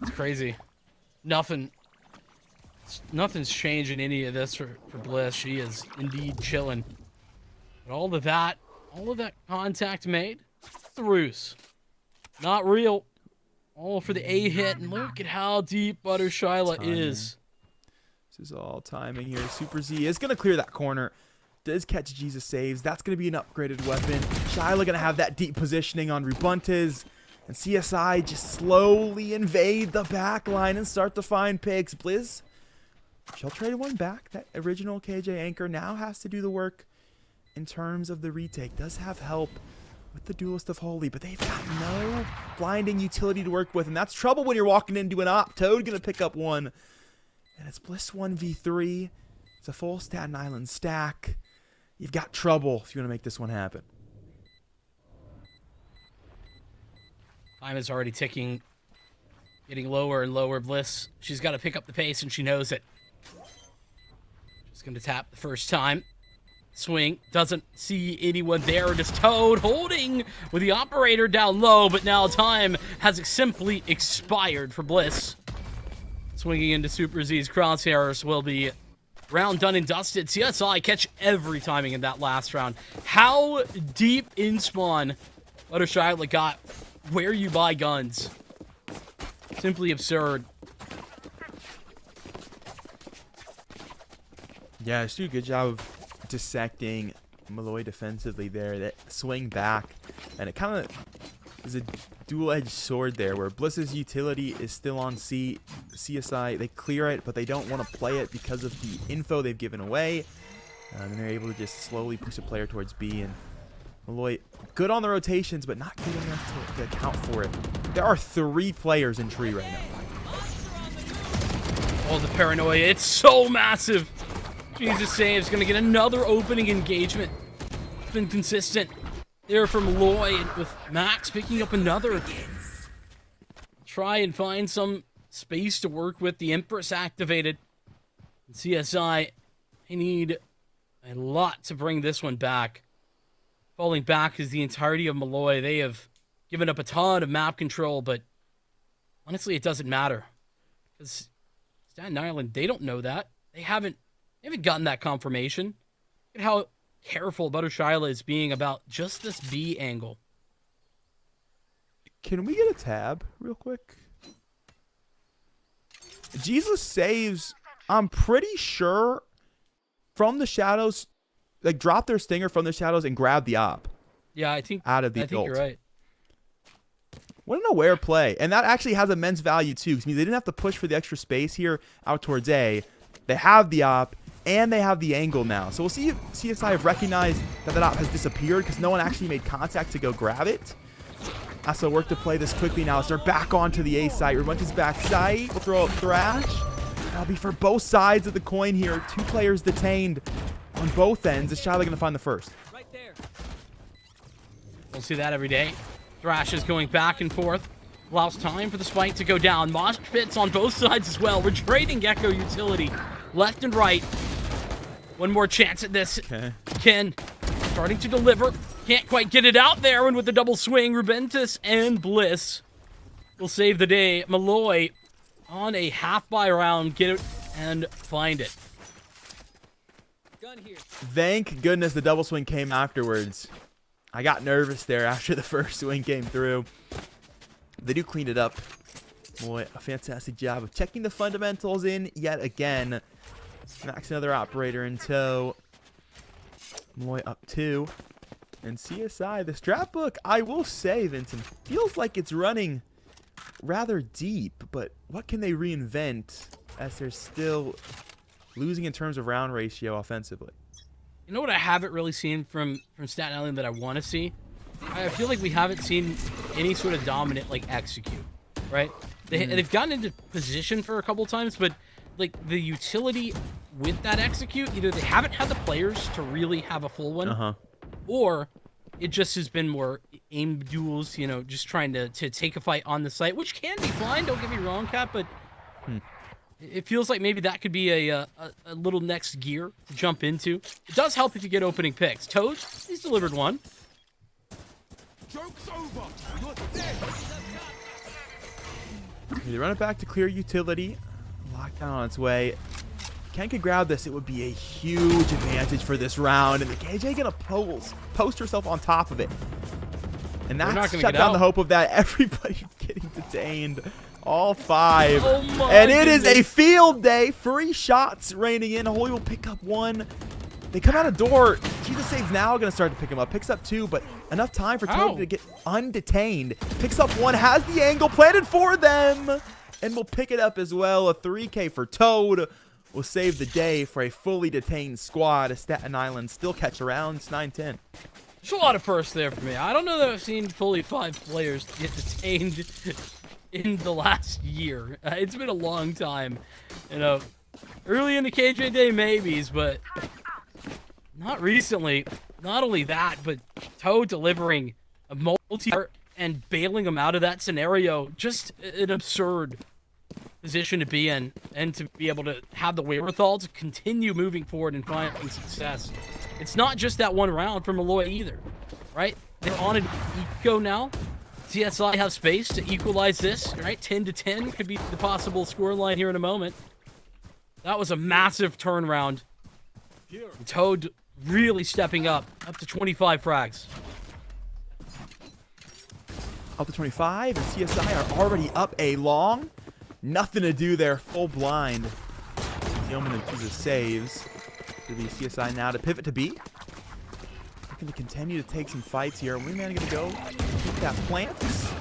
It's crazy. Nothing's changed in any of this for Bliss. She is indeed chilling. But all of that contact made, throughs. Not real. All for the A hit, and look at how deep Buttershyla is. This is all timing here. Super Z is going to clear that corner. Does catch Jesus saves. That's going to be an upgraded weapon. Shyla going to have that deep positioning on Rubuntes. And CSI just slowly invade the back line and start to find picks. Blizz, she'll trade one back. That original KJ anchor now has to do the work in terms of the retake. Does have help with the Duelist of Holy, but they've got no blinding utility to work with. And that's trouble when you're walking into an op. Toad going to pick up one. And it's Bliss 1v3. It's a full Staten Island stack. You've got trouble if you want to make this one happen. Time is already ticking, getting lower and lower. Bliss, she's got to pick up the pace, and she knows it. Just going to tap the first time. Swing, doesn't see anyone there. Just Toad holding with the operator down low, but now time has simply expired for Bliss. Swinging into Super Z's crosshairs will be round done and dusted. CSI catch every timing in that last round. How deep in spawn Buttershyla got where you buy guns. Simply absurd. Yeah, just do a good job of dissecting Molloy defensively there. That swing back, and it kind of is a dual-edged sword there, where Bliss's utility is still on C. CSI, they clear it, but they don't want to play it because of the info they've given away. And they're able to just slowly push a player towards B. And Molloy, good on the rotations, but not good enough to account for it. There are 3 players in tree right now. Oh, the paranoia. It's so massive. Jesus saves. Going to get another opening engagement. It's been consistent there from Molloy, with Max picking up another. Try and find some space to work with. The Empress activated. And CSI, they need a lot to bring this one back. Falling back is the entirety of Molloy. They have given up a ton of map control, but honestly, it doesn't matter. Because Staten Island, they don't know that. They haven't gotten that confirmation. Look at how careful Buttershyla is being about just this B angle. Can we get a tab real quick? Jesus saves, I'm pretty sure, from the shadows, like drop their stinger from the shadows and grab the op. Yeah, I think out of the I think you're right. What an aware play. And that actually has immense value too, because they didn't have to push for the extra space here out towards A. They have the op, and they have the angle now. So we'll see if CSI have recognized that op has disappeared, because no one actually made contact to go grab it. Has to work to play this quickly now as they're back onto the A site. Rubunte's back site. We'll throw up Thrash. That'll be for both sides of the coin here. 2 players detained on both ends. Is Shyla going to find the first? Right there. We'll see that every day. Thrash is going back and forth. Allows time for the spike to go down. Mosh pits on both sides as well. We're trading Gecko utility left and right. One more chance at this. Okay. Ken starting to deliver. Can't quite get it out there. And with the double swing, Rubuntes and Bliss will save the day. Molloy on a half-buy round. Get it and find it. Gun here. Thank goodness the double swing came afterwards. I got nervous there after the first swing came through. They do clean it up. Boy, a fantastic job of checking the fundamentals in yet again. Max another operator in tow. Molloy up 2. And CSI, the strat book, I will say, Vincent, feels like it's running rather deep. But what can they reinvent as they're still losing in terms of round ratio offensively? You know what I haven't really seen from Staten Island that I want to see? I feel like we haven't seen any sort of dominant like execute, right? They've gotten into position for a couple times, but like the utility with that execute, either they haven't had the players to really have a full one, or it just has been more aim duels, you know, just trying to take a fight on the site, which can be fine, don't get me wrong, Kat, but it feels like maybe that could be a little next gear to jump into. It does help if you get opening picks. Toad, he's delivered one. Joke's over. You're dead. They run it back to clear utility. Lockdown on its way. Ken could grab this. It would be a huge advantage for this round. And the KJ gonna post herself on top of it. And that's shut down the hope of that. Everybody getting detained. All 5. Oh and it is a field day. Free shots raining in. Holy will pick up 1. They come out of door. Jesus Save's now going to start to pick him up. Picks up 2, but enough time for Toad to get undetained. Picks up 1, has the angle planted for them, and will pick it up as well. A 3K for Toad will save the day for a fully detained squad as Staten Island still catch around. It's 9-10. There's a lot of firsts there for me. I don't know that I've seen fully 5 players get detained in the last year. It's been a long time. You know, early in the KJ day maybes, but not recently. Not only that, but Toad delivering a multi and bailing him out of that scenario. Just an absurd position to be in, and to be able to have the wherewithal to continue moving forward and finding success. It's not just that one round for Molloy either, right? They're on an eco now. CSI have space to equalize this, right? 10-10 could be the possible scoreline here in a moment. That was a massive turnaround. Toad really stepping up to 25 frags. Up to 25, and CSI are already up a long. Nothing to do there, full blind. Yeoman and Jesus saves. To the CSI now to pivot to B. Looking to continue to take some fights here. Wingman gonna go keep that plant.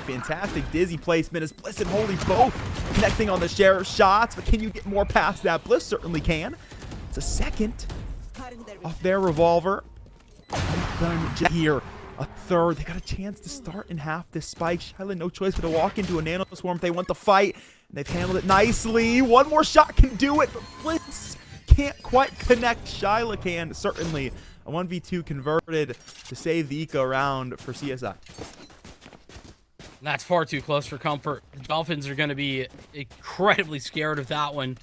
Fantastic dizzy placement as Bliss and Holy both connecting on the share of shots, but can you get more past that? Bliss certainly can. It's a second off their revolver. Done here. A third. They got a chance to start in half this spike. Shyla no choice but to walk into a nano swarm if they want the fight. And they've handled it nicely. One more shot can do it, but Blitz can't quite connect. Shyla can, certainly. A 1v2 converted to save the eco round for CSI. That's far too close for comfort. The Dolphins are going to be incredibly scared of that one.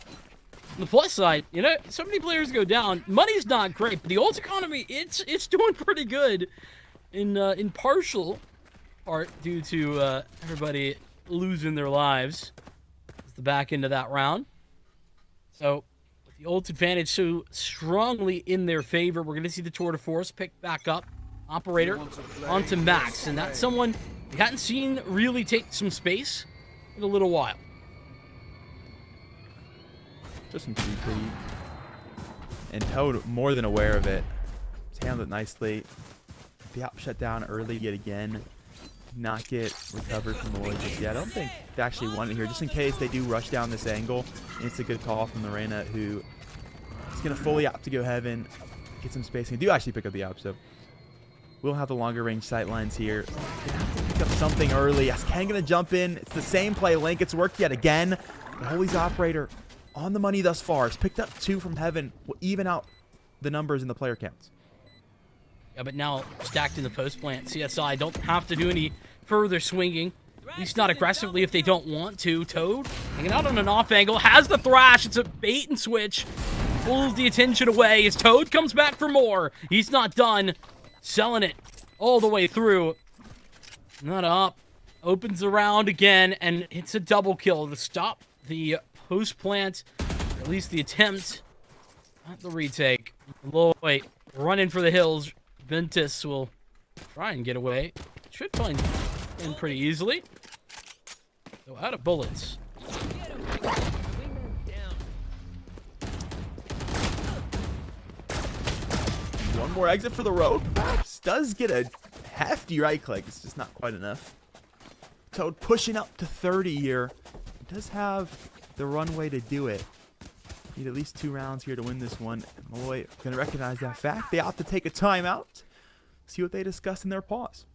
On the plus side, you know, so many players go down. Money's not great, but the ult economy, it's doing pretty good in partial part due to everybody losing their lives. It's the back end of that round. So the ult advantage so strongly in their favor. We're going to see the tour de force pick back up. Operator onto Max, and that's someone we hadn't seen really take some space in a little while. Just some creep. And Toad more than aware of it. He's handled it nicely. The op shut down early yet again. Did not get recovered from Molloy just yet. I don't think they actually want it here. Just in case they do rush down this angle. And it's a good call from Lorena, who is going to fully opt to go heaven. Get some spacing. They do actually pick up the op, so we'll have the longer range sight lines here. Gonna have to pick up something early. Yes, Ken gonna jump in. It's the same play. Link. It's worked yet again. The Holy's operator on the money thus far. Has picked up 2 from heaven. Will even out the numbers in the player counts. Yeah, but now stacked in the post plant. CSI don't have to do any further swinging. At least not aggressively if they don't want to. Toad hanging out on an off angle. Has the thrash. It's a bait and switch. Pulls the attention away as Toad comes back for more. He's not done. Selling it all the way through. Not up. Opens around again, and it's a double kill to stop the post plant. Or at least the attempt. Not the retake. Molloy running for the hills. Ventus will try and get away. Should find in pretty easily. So out of bullets. One more exit for the road. Perhaps does get a hefty right click. It's just not quite enough. Toad pushing up to 30 here. Does have the runway to do it. Need at least 2 rounds here to win this one. Molloy going to recognize that fact. They opt to take a timeout. See what they discuss in their pause.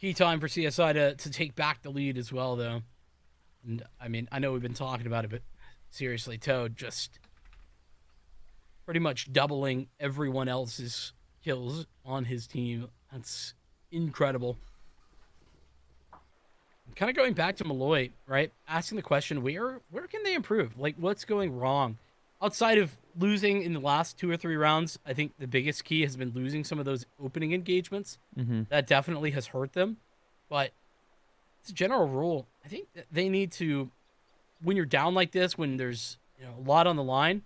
Key time for CSI to take back the lead as well, though. And, I mean, I know we've been talking about it, but seriously, Toad just pretty much doubling everyone else's kills on his team. That's incredible. Kind of going back to Molloy, right? Asking the question, where can they improve? Like, what's going wrong? Outside of losing in the last 2 or 3 rounds, I think the biggest key has been losing some of those opening engagements. That definitely has hurt them. But it's a general rule. I think that they need to, when you're down like this, when there's a lot on the line,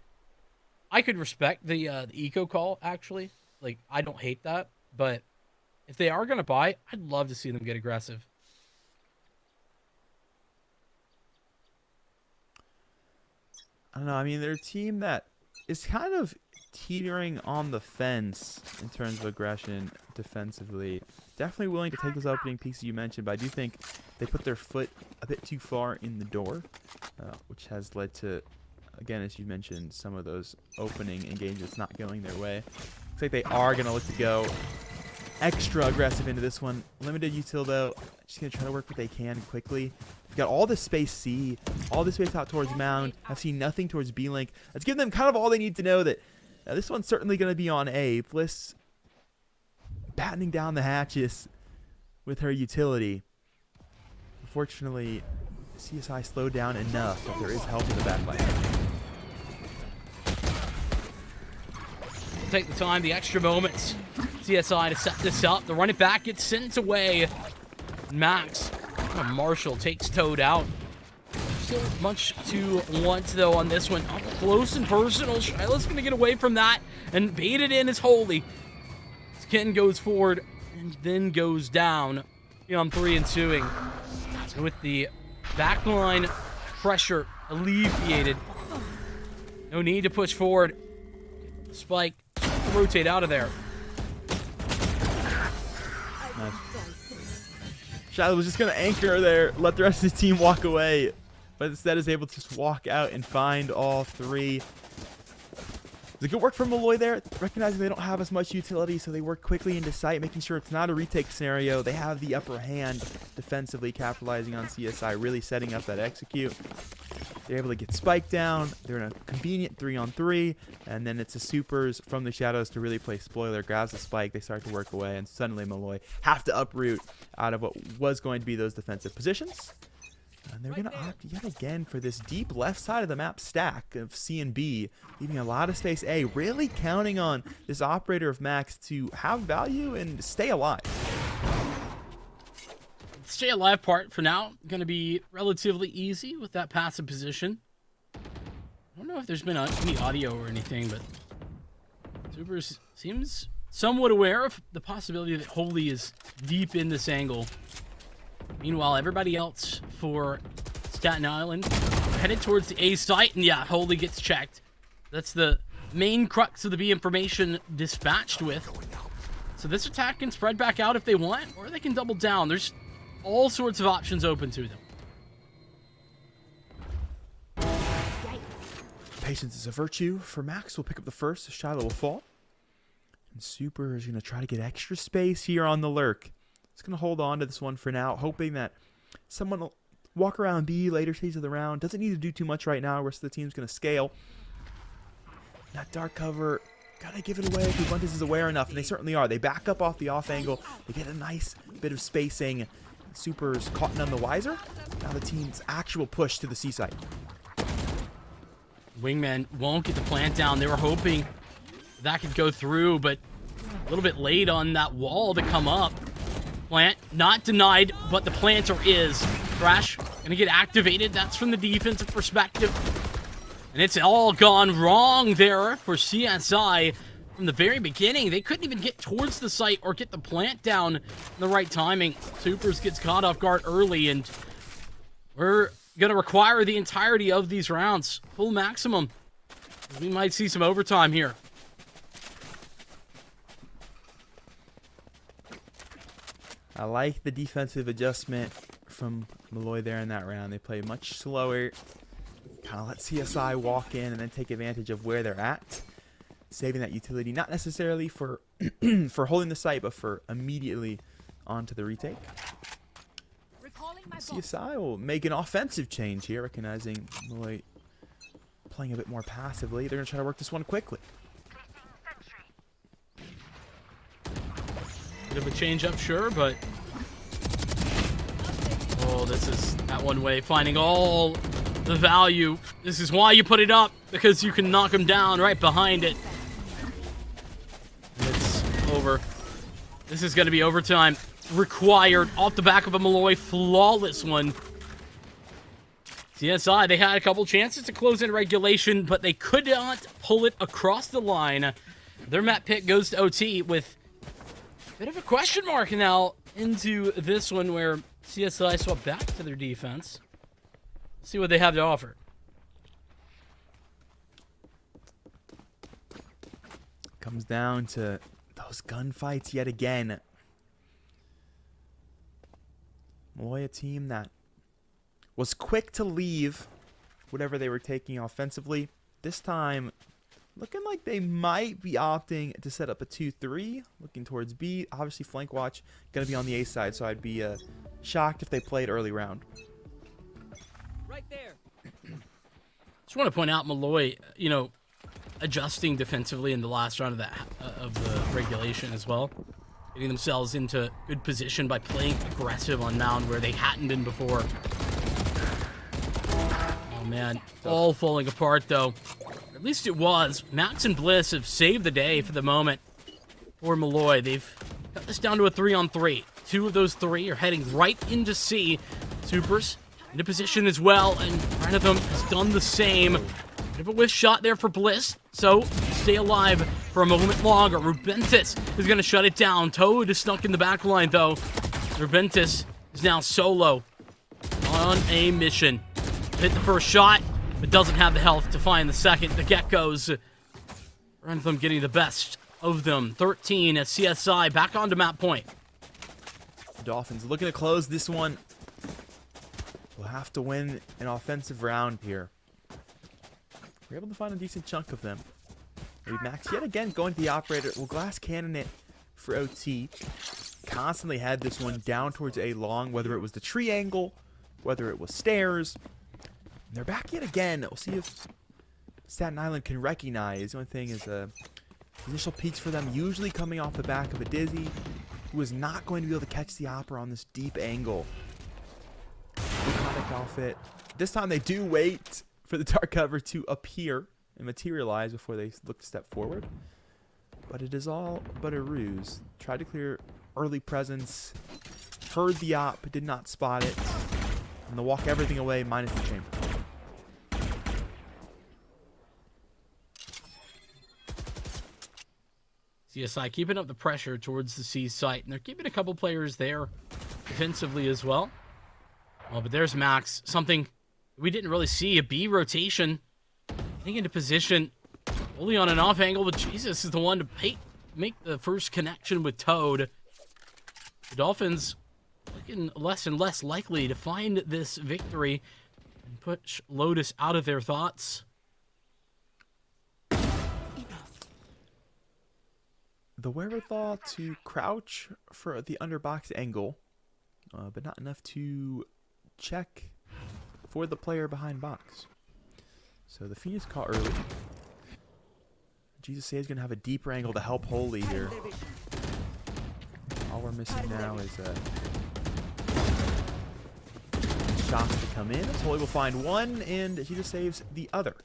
I could respect the eco call, actually. Like, I don't hate that. But if they are going to buy, I'd love to see them get aggressive. I don't know. I mean, they're a team that is kind of teetering on the fence in terms of aggression defensively. Definitely willing to take those opening pieces you mentioned, but I do think they put their foot a bit too far in the door, which has led to, again, as you mentioned, some of those opening engagements not going their way. Looks like they are going to look to go extra aggressive into this one. Limited util, though. Just going to try to work what they can quickly. We've got all this space C, all this space out towards Mound. I've seen nothing towards B-Link. Let's give them kind of all they need to know that this one's certainly going to be on A. Bliss battening down the hatches with her utility. Unfortunately, CSI slowed down enough that there is help in the backline. Take the time, the extra moments. CSI to set this up. The run it back gets sent away. Max Marshall takes Toad out. Still much to want, though, on this one. Up close and personal. Shiloh's going to get away from that and bait it in as Holy. Ken goes forward and then goes down. On 3 ensuing. And with the backline pressure alleviated. No need to push forward. Spike, rotate out of there. Nice. Shiloh was just going to anchor there, let the rest of the team walk away, but instead is able to just walk out and find all 3. It's a good work from Molloy there, recognizing they don't have as much utility, so they work quickly into sight, making sure it's not a retake scenario. They have the upper hand defensively, capitalizing on CSI, really setting up that execute. They're able to get Spike down. They're in a convenient 3-on-3, and then it's the supers from the shadows to really play spoiler. Grabs the Spike, they start to work away, and suddenly Molloy have to uproot out of what was going to be those defensive positions. And they're going to opt yet again for this deep left side of the map stack of C and B, leaving a lot of space A, really counting on this operator of Max to have value and stay alive. Stay alive part for now going to be relatively easy with that passive position. I don't know if there's been any audio or anything, but Supers seems somewhat aware of the possibility that Holy is deep in this angle. Meanwhile, everybody else for Staten Island headed towards the A site, and yeah, Holy gets checked. That's the main crux of the B information dispatched with. So this attack can spread back out if they want, or they can double down. There's all sorts of options open to them. Patience is a virtue for Max. We'll pick up the first. Shiloh will fall. And Super is going to try to get extra space here on the lurk. It's going to hold on to this one for now, hoping that someone will walk around B later stage of the round. Doesn't need to do too much right now. The rest of the team's going to scale. That dark cover, got to give it away if Ubuntu is aware enough, and they certainly are. They back up off the off angle. They get a nice bit of spacing. Super's caught none the wiser. Now the team's actual push to the C site. Wingman won't get the plant down. They were hoping that could go through, but a little bit late on that wall to come up. Plant not denied, but the planter is. Thrash gonna get activated. That's from the defensive perspective. And it's all gone wrong there for CSI. From the very beginning, they couldn't even get towards the site or get the plant down in the right timing. Supers gets caught off guard early, and we're going to require the entirety of these rounds. Full maximum. We might see some overtime here. I like the defensive adjustment from Molloy there in that round. They play much slower. Kind of let CSI walk in and then take advantage of where they're at. Saving that utility, not necessarily for for holding the site, but for immediately onto the retake. CSI will make an offensive change here, recognizing Molloy playing a bit more passively. They're going to try to work this one quickly. Bit of a change up, sure, but oh, this is that one way, finding all the value. This is why you put it up, because you can knock them down right behind it. It's over. This is going to be overtime required off the back of a Molloy flawless one. CSI, they had a couple chances to close in regulation, but they could not pull it across the line. Their map pick goes to OT with a bit of a question mark now into this one, where CSI swap back to their defense. See what they have to offer. Comes down to those gunfights yet again. Molloy, a team that was quick to leave whatever they were taking offensively. This time, looking like they might be opting to set up a 2-3, looking towards B. Obviously, flank watch going to be on the A side, so I'd be shocked if they played early round. Right there. Just want to point out Molloy, you know, adjusting defensively in the last round of the regulation as well. Getting themselves into good position by playing aggressive on mound where they hadn't been before. Oh man, all falling apart though. At least it was. Max and Bliss have saved the day for the moment for Molloy. They've cut this down to a 3-on-3. 2 of those 3 are heading right into C. Supers into position as well, and one of them has done the same. Bit of a whiff shot there for Bliss, so stay alive for a moment longer. Rubentis is going to shut it down. Toad is stuck in the back line, though. Rubentis is now solo on a mission. Hit the first shot, but doesn't have the health to find the second. The Geckos, one of them getting the best of them. 13 at CSI, back onto map point. The Dolphins looking to close this one. We'll have to win an offensive round here. We're able to find a decent chunk of them. Maybe Max yet again going to the operator. Will glass cannon it for OT. Constantly had this one down towards A long, whether it was the tree angle, whether it was stairs. And they're back yet again. We'll see if Staten Island can recognize. The only thing is initial peaks for them usually coming off the back of a Dizzy, who is not going to be able to catch the Opera on this deep angle. Iconic outfit. This time they do wait for the dark cover to appear and materialize before they look to step forward. But it is all but a ruse. Tried to clear early presence, heard the op, did not spot it, and they'll walk everything away minus the chamber. CSI keeping up the pressure towards the C site, and they're keeping a couple players there defensively as well. Oh, but there's Max. Something we didn't really see. A B rotation. Getting into position. Only on an off angle, but Jesus is the one to make the first connection with Toad. The Dolphins looking less and less likely to find this victory and push Lotus out of their thoughts. The wherewithal to crouch for the underbox angle, but not enough to check for the player behind box. So the Phoenix caught early. Jesus Say is going to have a deeper angle to help Holy here. All we're missing now is shots to come in. So Holy will find one, and Jesus saves the other.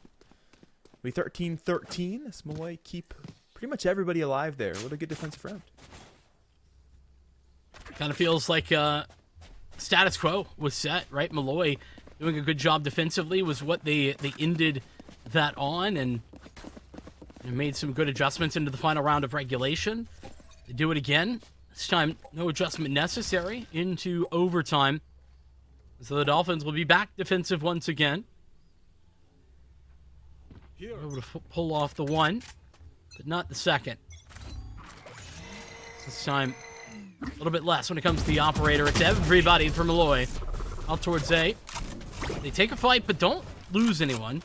We 13-13. Molloy keep pretty much everybody alive there. What a good defensive round. Kind of feels like status quo was set, right? Molloy doing a good job defensively was what they ended that on, and made some good adjustments into the final round of regulation. They do it again. This time, no adjustment necessary into overtime. So the Dolphins will be back defensive once again. Able to pull off the one, but not the second. This time, a little bit less when it comes to the operator. It's everybody from Molloy out towards A. They take a fight, but don't lose anyone.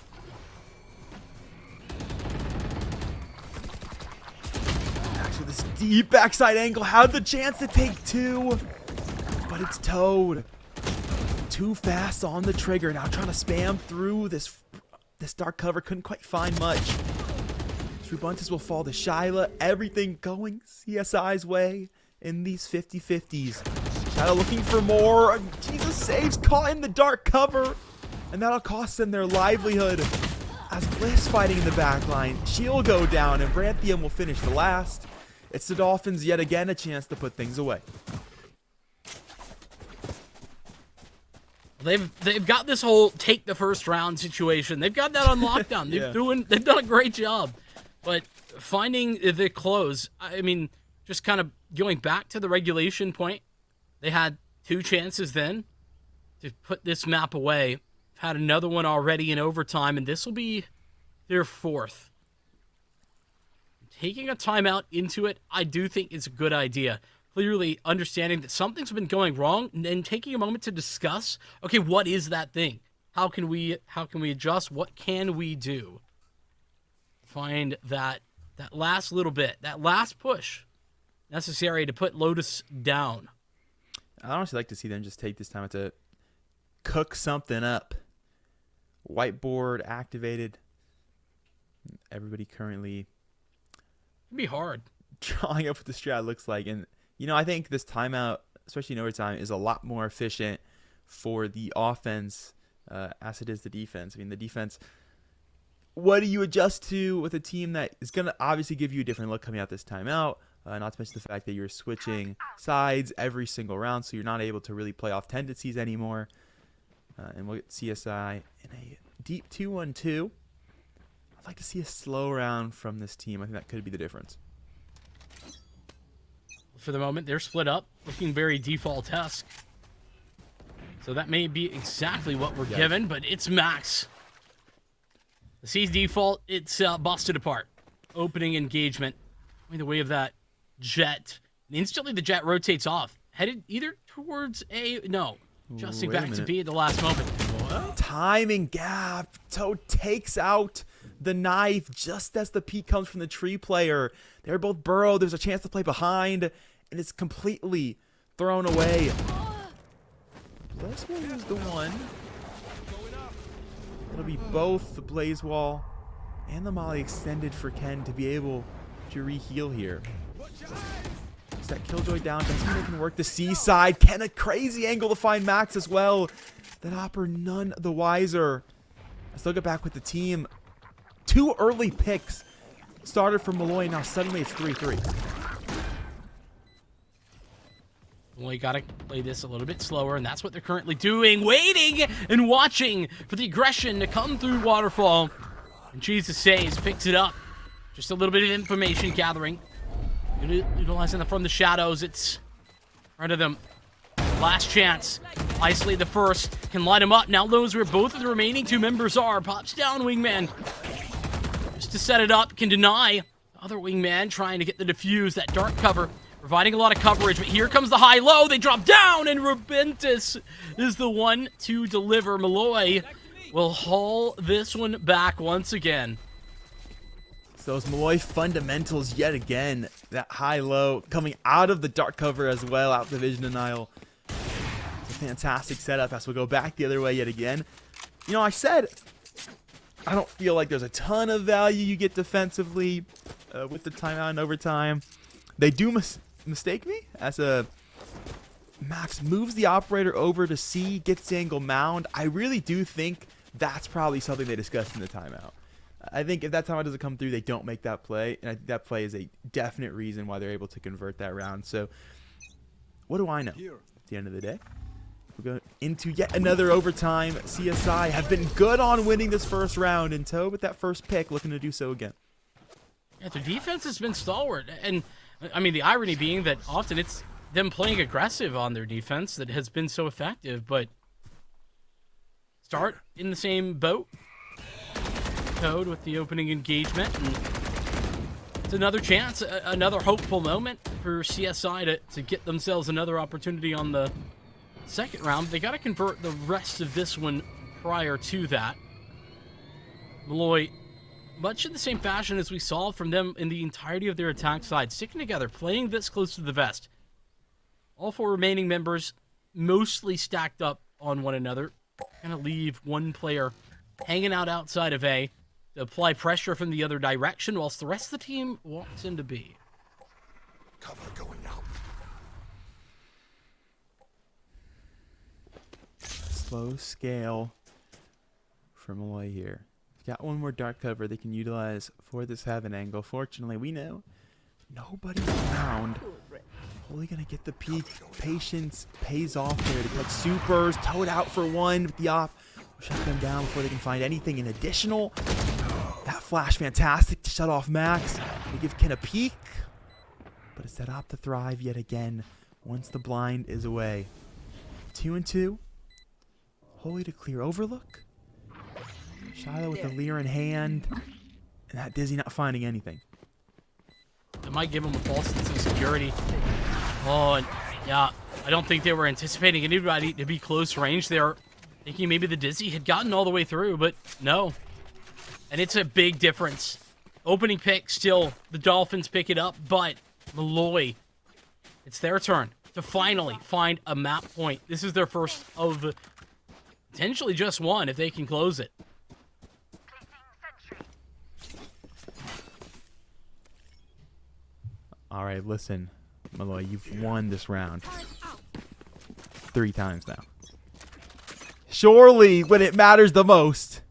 Actually, this deep backside angle had the chance to take 2, but it's Toad. too fast on the trigger. Now trying to spam through this dark cover. Couldn't quite find much. Trubuntis will fall to Shyla. Everything going CSI's way in these 50-50s. Shyla looking for more. Jesus saves, caught in the dark cover. And that'll cost them their livelihood. As Bliss fighting in the back line, she'll go down and Branthium will finish the last. It's the Dolphins yet again a chance to put things away. They've got this whole take the first round situation. They've got that on lockdown. They've done a great job. But finding the close, I mean, just kind of going back to the regulation point, they had 2 chances then to put this map away. Had another one already in overtime, and this will be their 4th. Taking a timeout into it, I do think is a good idea. Clearly understanding that something's been going wrong, and then taking a moment to discuss, okay, what is that thing? How can we adjust? What can we do? Find that last little bit, that last push necessary to put Lotus down. I'd honestly like to see them just take this time to cook something up. Whiteboard activated. Everybody currently It'd be hard. drawing up what the strat looks like. And, you know, I think this timeout, especially in overtime, is a lot more efficient for the offense as it is the defense. I mean, the defense, what do you adjust to with a team that is going to obviously give you a different look coming out this timeout? Not to mention the fact that you're switching sides every single round, so you're not able to really play off tendencies anymore. And we'll get CSI in a deep 2-1-2. I'd like to see a slow round from this team. I think that could be the difference. For the moment, they're split up, looking very default-esque. So that may be exactly what we're given, but it's Max. The C's default, it's busted apart. Opening engagement. In the way of that jet. And instantly the jet rotates off. Headed either towards A... No. Adjusting back to B at the last moment. What? Timing gap. Toad takes out the knife just as the peek comes from the tree player. They're both burrowed. There's a chance to play behind, and it's completely thrown away. This one is the one. It'll be both the Blaze Wall and the Molly extended for Ken to be able to re-heal here. Is that Killjoy down? Doesn't mean it can work the C side. Ken, a crazy angle to find Max as well. That Hopper none the wiser. Let's look back with the team. 2 early picks started from Molloy. Now suddenly it's 3-3. Well, you gotta play this a little bit slower, and that's what they're currently doing. Waiting and watching for the aggression to come through Waterfall. And Jesus Saves picks it up. Just a little bit of information gathering. Utilizing them from the shadows. It's in front of them. Last chance. Isolate the first. Can light him up. Now knows where both of the remaining 2 members are. Pops down Wingman. Just to set it up. Can deny. Other Wingman trying to get the defuse. That dark cover. Providing a lot of coverage. But here comes the high-low. They drop down. And Rubentus is the one to deliver. Molloy will haul this one back once again. Those Molloy fundamentals yet again. That high-low coming out of the dark cover as well. Out the vision denial. It's a fantastic setup as we go back the other way yet again. You know, I said I don't feel like there's a ton of value you get defensively with the timeout and overtime. They do mistake me as Max moves the operator over to C, gets the angle mound. I really do think that's probably something they discussed in the timeout. I think if that timeout doesn't come through, they don't make that play. And I think that play is a definite reason why they're able to convert that round. So what do I know? At the end of the day, we're going into yet another overtime. CSI have been good on winning this first round. And Toe with that first pick looking to do so again. Yeah, their defense has been stalwart. And, I mean, the irony being that often it's them playing aggressive on their defense that has been so effective. But start in the same boat. Toad with the opening engagement, and it's another chance, another hopeful moment for CSI to get themselves another opportunity on the second round. They got to convert the rest of this one prior to that. Molloy, much in the same fashion as we saw from them in the entirety of their attack side, sticking together, playing this close to the vest. All 4 remaining members mostly stacked up on one another. Gonna leave one player hanging out outside of A to apply pressure from the other direction, whilst the rest of the team walks into B. Cover going out. Slow scale from Molloy here. Got one more dark cover they can utilize for this heaven angle. Fortunately, we know nobody's around. Only gonna get the peak. Patience pays off there to catch supers. Toad out for one with the off. We'll shut them down before they can find anything in additional. That flash, fantastic to shut off Max. They give Ken a peek, but it's set up to thrive yet again once the blind is away. 2 and 2. Holy to clear overlook. Shiloh with the leer in hand, and that Dizzy not finding anything. It might give him a false sense of security. Oh, and yeah, I don't think they were anticipating anybody to be close range. They're thinking maybe the Dizzy had gotten all the way through, but no. And it's a big difference. Opening pick, still, the Dolphins pick it up, but Molloy, it's their turn to finally find a map point. This is their first of potentially just one if they can close it. All right, listen, Molloy, you've won this round 3 times now. Surely, when it matters the most,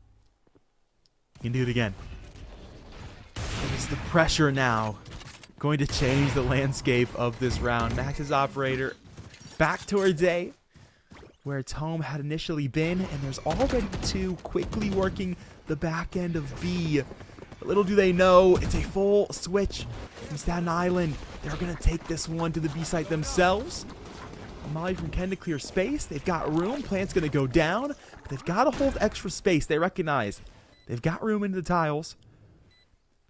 you can do it again. It's the pressure now going to change the landscape of this round. Max's operator back towards A, where its home had initially been, and there's already 2 quickly working the back end of B. But little do they know, it's a full switch from Staten Island. They're going to take this one to the B site themselves. Molly from Ken to clear space. They've got room. Plant's going to go down, but they've got to hold extra space. They recognize they've got room into the tiles.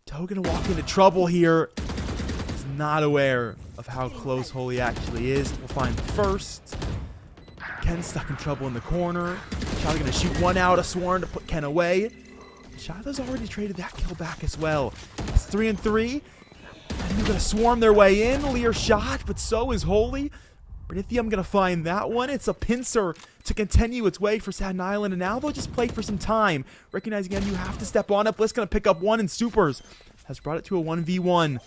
Toe going to walk into trouble here. He's not aware of how close Holy actually is. We'll find first. Ken's stuck in trouble in the corner. Shiloh's going to shoot one out, a swarm to put Ken away. Shiloh's already traded that kill back as well. It's 3 and 3. And they're going to swarm their way in. Lear shot, but so is Holy. Bernithium going to find that one. It's a pincer to continue its way for Staten Island, and now they'll just play for some time. Recognizing again, you have to step on it. Bliss going to pick up one, and Supers has brought it to a 1v1.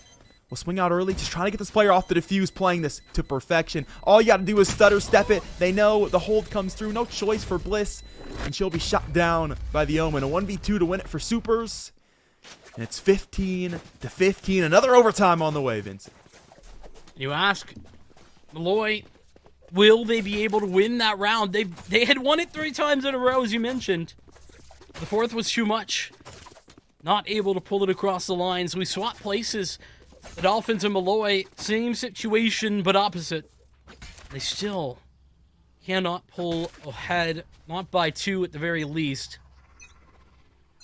We'll swing out early, just trying to get this player off the defuse, playing this to perfection. All you got to do is stutter step it. They know the hold comes through. No choice for Bliss, and she'll be shot down by the Omen. A 1v2 to win it for Supers, and it's 15-15. Another overtime on the way, Vincent. You ask, Molloy, will they be able to win that round? They had won it 3 times in a row, as you mentioned. The 4th was too much. Not able to pull it across the lines. We swap places. The Dolphins and Molloy, same situation, but opposite. They still cannot pull ahead, not by 2 at the very least.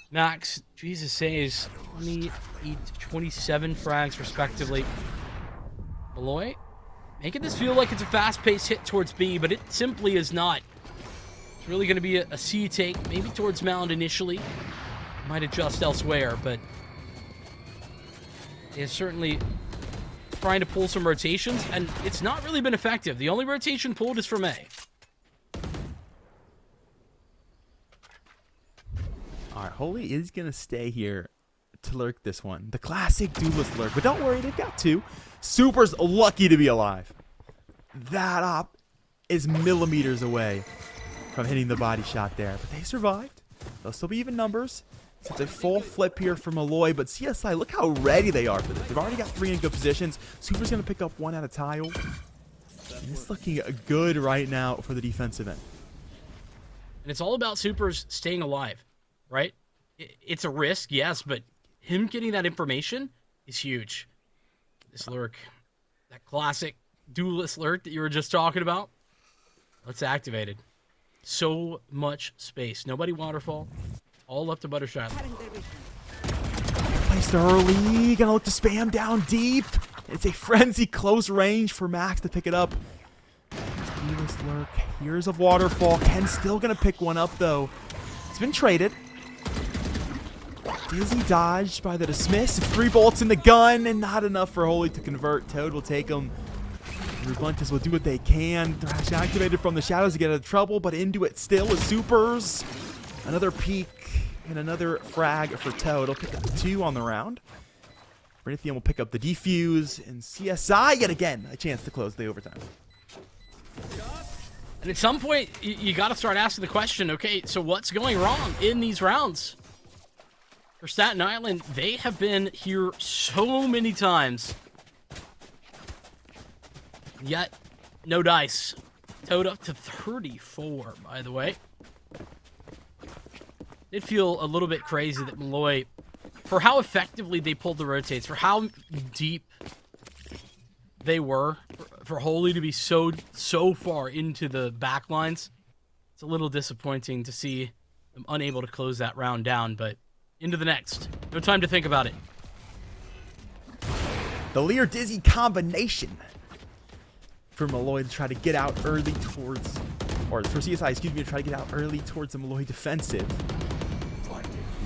Max, Jesus saves 28, 27 frags respectively. Molloy making this feel like it's a fast-paced hit towards B, but it simply is not. It's really going to be a C take, maybe towards Mound initially. Might adjust elsewhere, but they're certainly trying to pull some rotations, and it's not really been effective. The only rotation pulled is from A. All right, Holy is going to stay here to lurk this one. The classic duelist lurk, but don't worry, they've got 2. Super's lucky to be alive. That op is millimeters away from hitting the body shot there, but they survived. They'll still be even numbers. So it's a full flip here for Molloy, but CSI, look how ready they are for this. They've already got 3 in good positions. Super's going to pick up 1 out of tile. And it's looking good right now for the defensive end. And it's all about Supers staying alive, right? It's a risk, yes, but him getting that information is huge. This lurk, that classic duelist lurk that you were just talking about, let's activate it. So much space. Nobody waterfall. All up to Buttershot. Placed early. Gonna look to spam down deep. It's a frenzy close range for Max to pick it up. Duelist lurk. Here's a waterfall. Ken's still gonna pick one up though. It's been traded. Dizzy dodged by the dismiss. 3 bolts in the gun and not enough for Holy to convert. Toad will take him. Rubuntus will do what they can. Thrash activated from the shadows to get out of trouble, but into it still with supers. Another peek and another frag for Toad. It'll pick up the 2 on the round. Brinithium will pick up the defuse, and CSI yet again a chance to close the overtime. And at some point, you got to start asking the question, okay, so what's going wrong in these rounds? For Staten Island, they have been here so many times. Yet, no dice. Toad up to 34, by the way. Did feel a little bit crazy that Molloy, for how effectively they pulled the rotates, for how deep they were, for Holy to be so far into the back lines, it's a little disappointing to see them unable to close that round down, but into the next. No time to think about it. The Lear Dizzy combination for Molloy to try to get out early towards, or for CSI, excuse me, to try to get out early towards the Molloy defensive.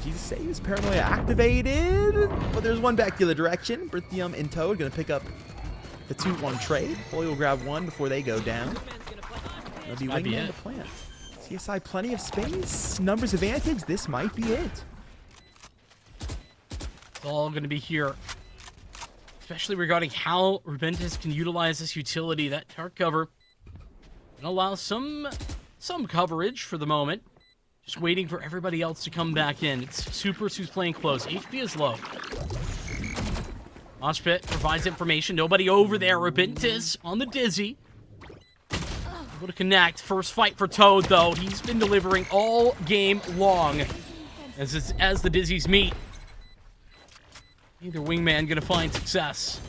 Jesus saves, Paranoia activated, but there's one back the other direction. Brithium and Toad gonna pick up the 2-1 trade. Molloy will grab one before they go down. They'll be wingman to plant. CSI plenty of space, numbers advantage. This might be it. It's all gonna be here. Especially regarding how Rubentis can utilize this utility, that dark cover, and allow some coverage for the moment. Just waiting for everybody else to come back in. It's Supers who's playing close. HP is low. Moshpit provides information. Nobody over there. Rubentis on the Dizzy. Able to connect. First fight for Toad, though. He's been delivering all game long as the Dizzies meet. Either wingman gonna find success.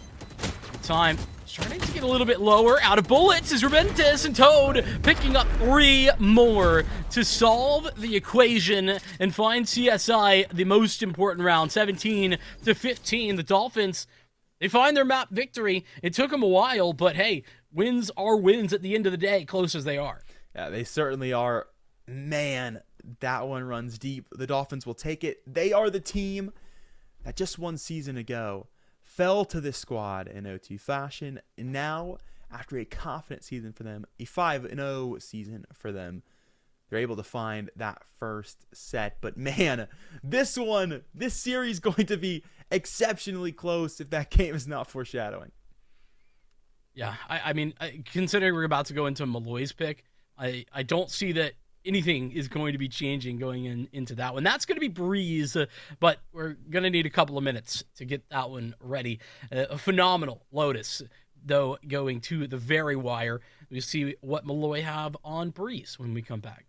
Time starting to get a little bit lower. Out of bullets is Rubentis, and Toad picking up 3 more to solve the equation and find CSI the most important round. 17-15. The Dolphins, they find their map victory. It took them a while, but hey, wins are wins at the end of the day, close as they are. Yeah, they certainly are. Man, that one runs deep. The Dolphins will take it. They are the team that just 1 season ago fell to this squad in O2 fashion, and now, after a confident season for them, a 5-0 season for them, they're able to find that first set. But man, this series is going to be exceptionally close if that game is not foreshadowing. Yeah, I mean, considering we're about to go into Molloy's pick, I don't see that anything is going to be changing going into that one. That's going to be Breeze, but we're going to need a couple of minutes to get that one ready. A phenomenal Lotus, though, going to the very wire. We'll see what Molloy have on Breeze when we come back.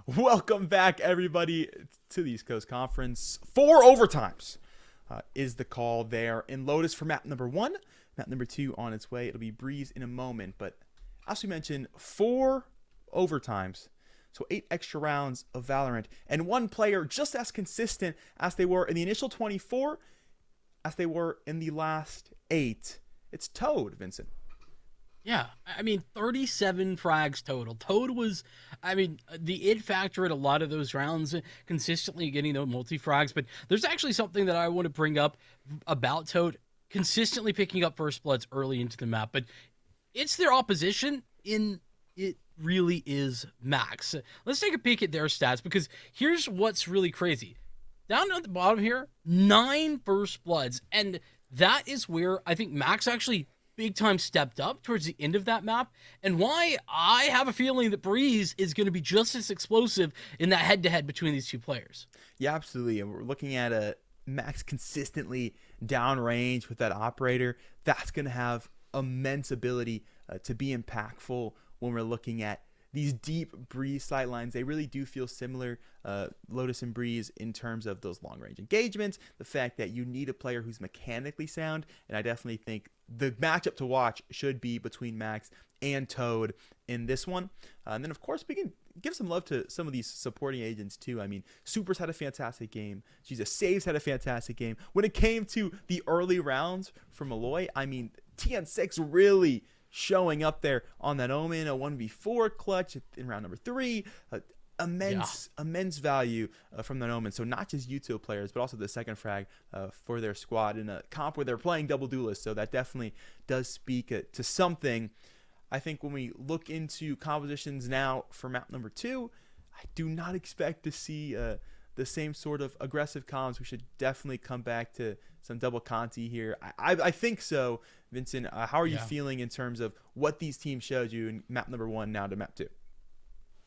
Welcome back, everybody, to the East Coast Conference. 4 overtimes is the call there in Lotus for map number 1. Map number 2 on its way. It'll be Breeze in a moment. But as we mentioned, 4 overtimes. So 8 extra rounds of Valorant. And one player just as consistent as they were in the initial 24, as they were in the last 8. It's Toad, Vincent. Yeah, I mean, 37 frags total. Toad was, I mean, the it factor in a lot of those rounds, consistently getting those multi-frags. But there's actually something that I want to bring up about Toad, consistently picking up first bloods early into the map. But it's their opposition in it really is Max. Let's take a peek at their stats, because here's what's really crazy. Down at the bottom here, 9 first bloods. And that is where I think Max actually big time stepped up towards the end of that map, and why I have a feeling that Breeze is going to be just as explosive in that head-to-head between these two players. Yeah, absolutely. And we're looking at a Max consistently downrange with that operator. That's going to have immense ability to be impactful when we're looking at these deep Breeze sight lines. They really do feel similar, Lotus and Breeze, in terms of those long-range engagements, the fact that you need a player who's mechanically sound, and I definitely think the matchup to watch should be between Max and Toad in this one. And then, of course, we can give some love to some of these supporting agents, too. I mean, Super's had a fantastic game. Jesus, Saves had a fantastic game. When it came to the early rounds for Molloy, I mean, TN6 really showing up there on that Omen, a 1v4 clutch in round number 3. Immense value from that Omen. So not just util players, but also the second frag for their squad in a comp where they're playing double duelists. So that definitely does speak to something. I think when we look into compositions now for map number 2, I do not expect to see the same sort of aggressive comms. We should definitely come back to some double Conti here. I think so. Vincent, how are you feeling in terms of what these teams showed you in map number 1 now to map 2?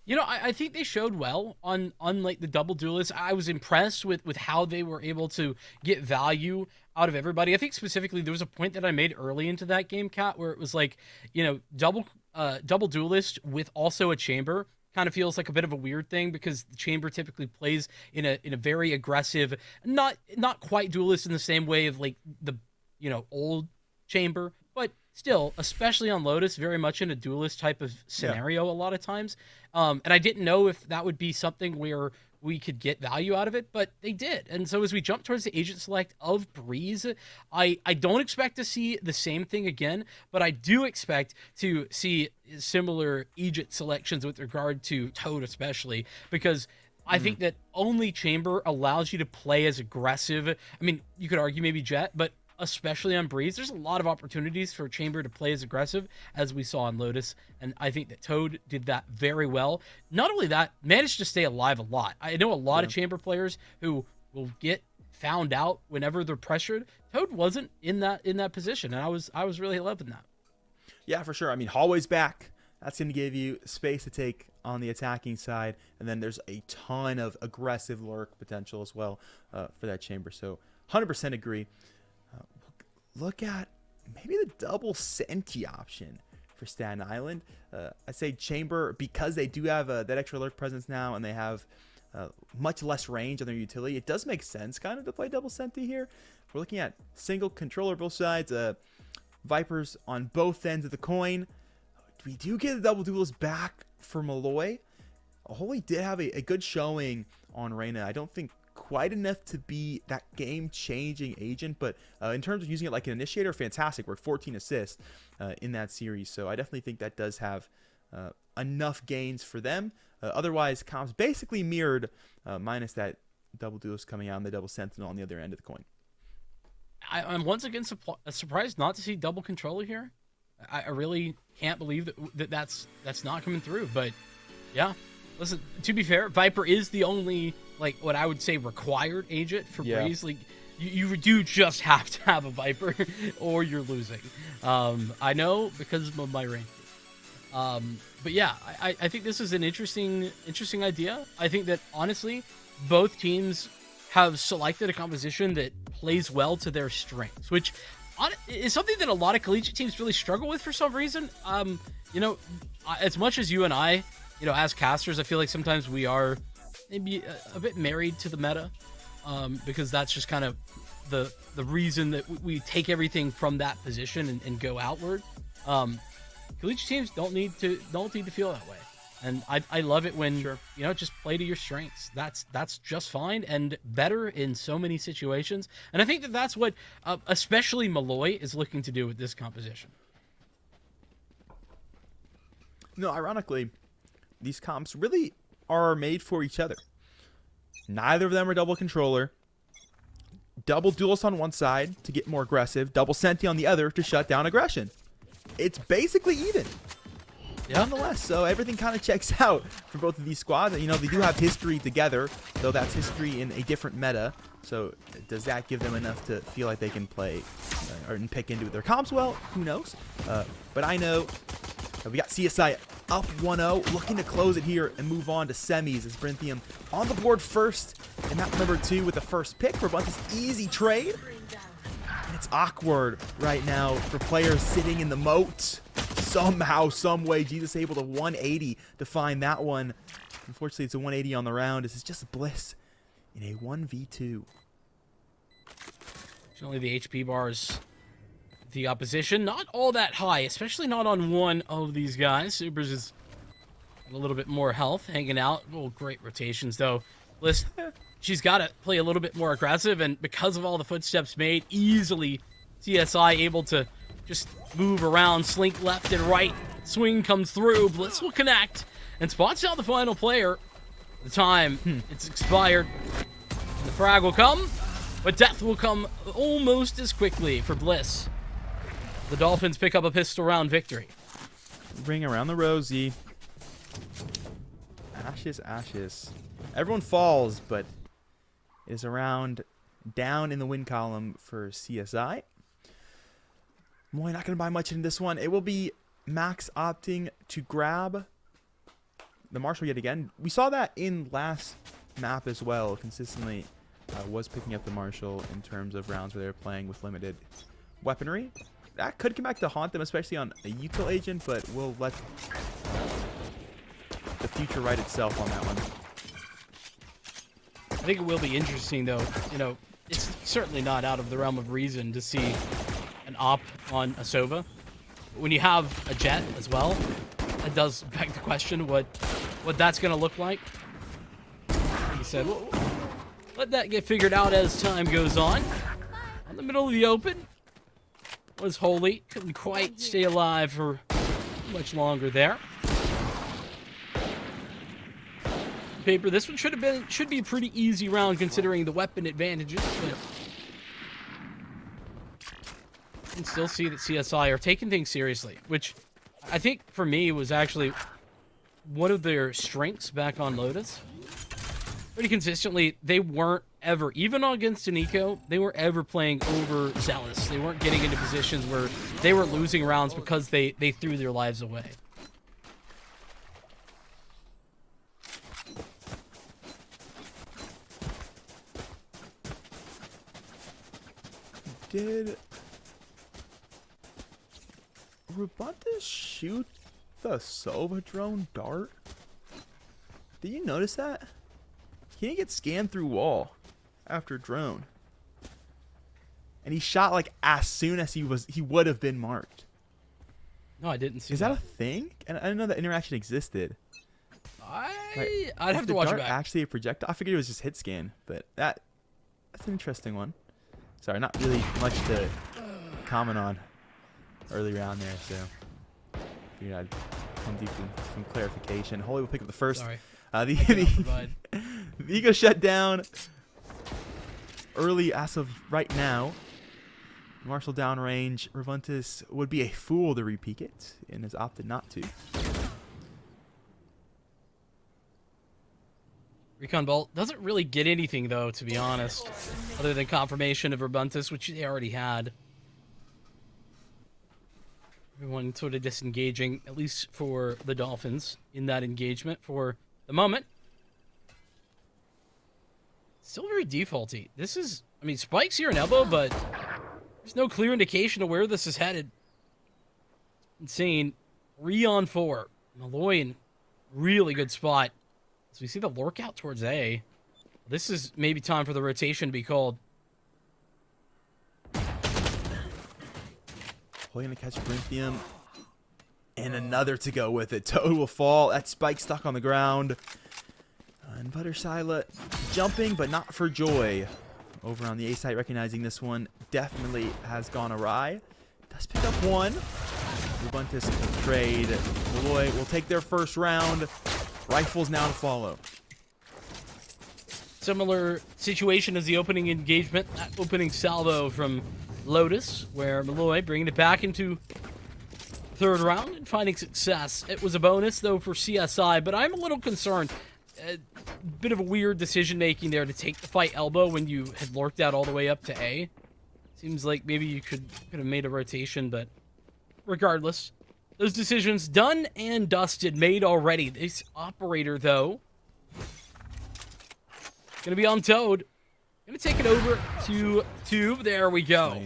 You know, I think they showed well on like the double duelists. I was impressed with how they were able to get value out of everybody. I think specifically there was a point that I made early into that game, Kat, where it was like, you know, double duelist with also a chamber kind of feels like a bit of a weird thing, because the chamber typically plays in a very aggressive, not quite duelist in the same way of like the, you know, old chamber, but still, especially on Lotus, very much in a duelist type of scenario a lot of times. And I didn't know if that would be something where we could get value out of it, but they did. And so as we jump towards the agent select of Breeze, I don't expect to see the same thing again, but I do expect to see similar agent selections with regard to Toad especially, because I think that only chamber allows you to play as aggressive. I mean, you could argue maybe Jet, but especially on Breeze, there's a lot of opportunities for chamber to play as aggressive as we saw on Lotus, and I think that Toad did that very well. Not only that, managed to stay alive a lot. I know a lot of chamber players who will get found out whenever they're pressured. Toad wasn't in that position, and I was really loving that. Yeah, for sure. I mean, Hallway's back. That's going to give you space to take on the attacking side, and then there's a ton of aggressive lurk potential as well for that chamber. So 100% agree. Look at maybe the double Senti option for Staten Island. I say chamber because they do have that extra lurk presence now, and they have much less range on their utility. It does make sense kind of to play double Senti here. We're looking at single controller both sides, Vipers on both ends of the coin. We do get the double duelist back for Molloy. Holy did have a good showing on Reyna. I don't think quite enough to be that game-changing agent, but in terms of using it like an initiator, fantastic work. 14 assists in that series, so I definitely think that does have enough gains for them. Otherwise, comms basically mirrored, minus that double duelist coming out and the double sentinel on the other end of the coin. I'm once again surprised not to see double controller here. I really can't believe that's not coming through, but yeah. Listen, to be fair, Viper is the only, like, what I would say required agent for Breeze. Like, you do just have to have a Viper or you're losing. I know because of my range. But yeah, I think this is an interesting idea. I think that, honestly, both teams have selected a composition that plays well to their strengths, which is something that a lot of collegiate teams really struggle with for some reason. You know, as much as you and I you know, as casters, I feel like sometimes we are maybe a bit married to the meta, because that's just kind of the reason that we take everything from that position and go outward. Collegiate teams don't need to feel that way, and I love it when you know, just play to your strengths. That's just fine and better in so many situations. And I think that that's what especially Molloy is looking to do with this composition. No, ironically, these comps really are made for each other. Neither of them are double controller. Double duelist on one side to get more aggressive. Double senti on the other to shut down aggression. It's basically even. Yeah. Nonetheless, so everything kind of checks out for both of these squads. You know, they do have history together, though that's history in a different meta. So does that give them enough to feel like they can play or pick into their comps well? Who knows? But I know we got CSI up 1-0, looking to close it here and move on to semis as Brynthium on the board first in map number 2 with the first pick for this easy trade. And it's awkward right now for players sitting in the moat. Somehow, some way, Jesus able to 180 to find that one. Unfortunately, it's a 180 on the round. This is just Bliss in a 1v2. Only the HP bars, the opposition, not all that high, especially not on one of these guys. Supers is a little bit more health, hanging out. Oh, great rotations, though. Bliss, she's got to play a little bit more aggressive, and because of all the footsteps made, easily CSI able to just move around, slink left and right. Swing comes through. Bliss will connect and spots out the final player. The time, it's expired. The frag will come, but death will come almost as quickly for Bliss. The Dolphins pick up a pistol round victory. Bring around the rosy. Ashes, ashes. Everyone falls, but it is around down in the win column for CSI. Molloy not going to buy much in this one. It will be Max opting to grab the Marshal yet again. We saw that in last map as well. Consistently was picking up the Marshal in terms of rounds where they were playing with limited weaponry. That could come back to haunt them, especially on a util agent, but we'll let the future write itself on that one. I think it will be interesting, though. You know, it's certainly not out of the realm of reason to see an op on a Sova. When you have a Jet as well, that does beg the question what that's going to look like. Like you said, we'll let that get figured out as time goes on. On the middle of the open was Holy. Couldn't quite stay alive for much longer there. Paper, this one should be a pretty easy round considering the weapon advantages, but you can still see that CSI are taking things seriously, which I think for me was actually one of their strengths back on Lotus. Pretty consistently, they weren't ever, even against an eco, they weren't ever playing overzealous. They weren't getting into positions where they were losing rounds because they threw their lives away. Did Rabunta shoot the Sova drone dart? Did you notice that? He didn't get scanned through wall after drone. And he shot like as soon as he would have been marked. No, I didn't see Is that a thing? And I didn't know that interaction existed. I'd have to watch it back. Actually a projectile? I figured it was just hit scan, but that's an interesting one. Sorry, not really much to comment on early round there, so figured I'd come deep with some clarification. Holy will pick up the first. Sorry. The Ego shut down early as of right now. Marshal downrange. Revuntus would be a fool to repeak it and has opted not to. Recon Bolt doesn't really get anything, though, to be honest, other than confirmation of Rabuntus, which they already had. Everyone sort of disengaging, at least for the Dolphins, in that engagement for the moment. Still very defaulty. This is, I mean, Spike's here in elbow, but there's no clear indication of where this is headed. Insane. 3-on-4. Molloy and really good spot. So we see the lurk out towards A. This is maybe time for the rotation to be called. Pulling to catch Brinithium. And another to go with it. Toad will fall. That spike stuck on the ground. And Buttersila jumping, but not for joy. Over on the A site, recognizing this one definitely has gone awry. Does pick up one. Ubuntus will trade. Molloy will take their first round. Rifles now to follow. Similar situation as the opening engagement, that opening salvo from Lotus, where Molloy bringing it back into third round and finding success. It was a bonus, though, for CSI, but I'm a little concerned. A bit of a weird decision-making there to take the fight elbow when you had lurked out all the way up to A. Seems like maybe you could have made a rotation, but regardless, those decisions done and dusted, made already. This operator, though, going to be on Toad. Going to take it over to Tube. There we go.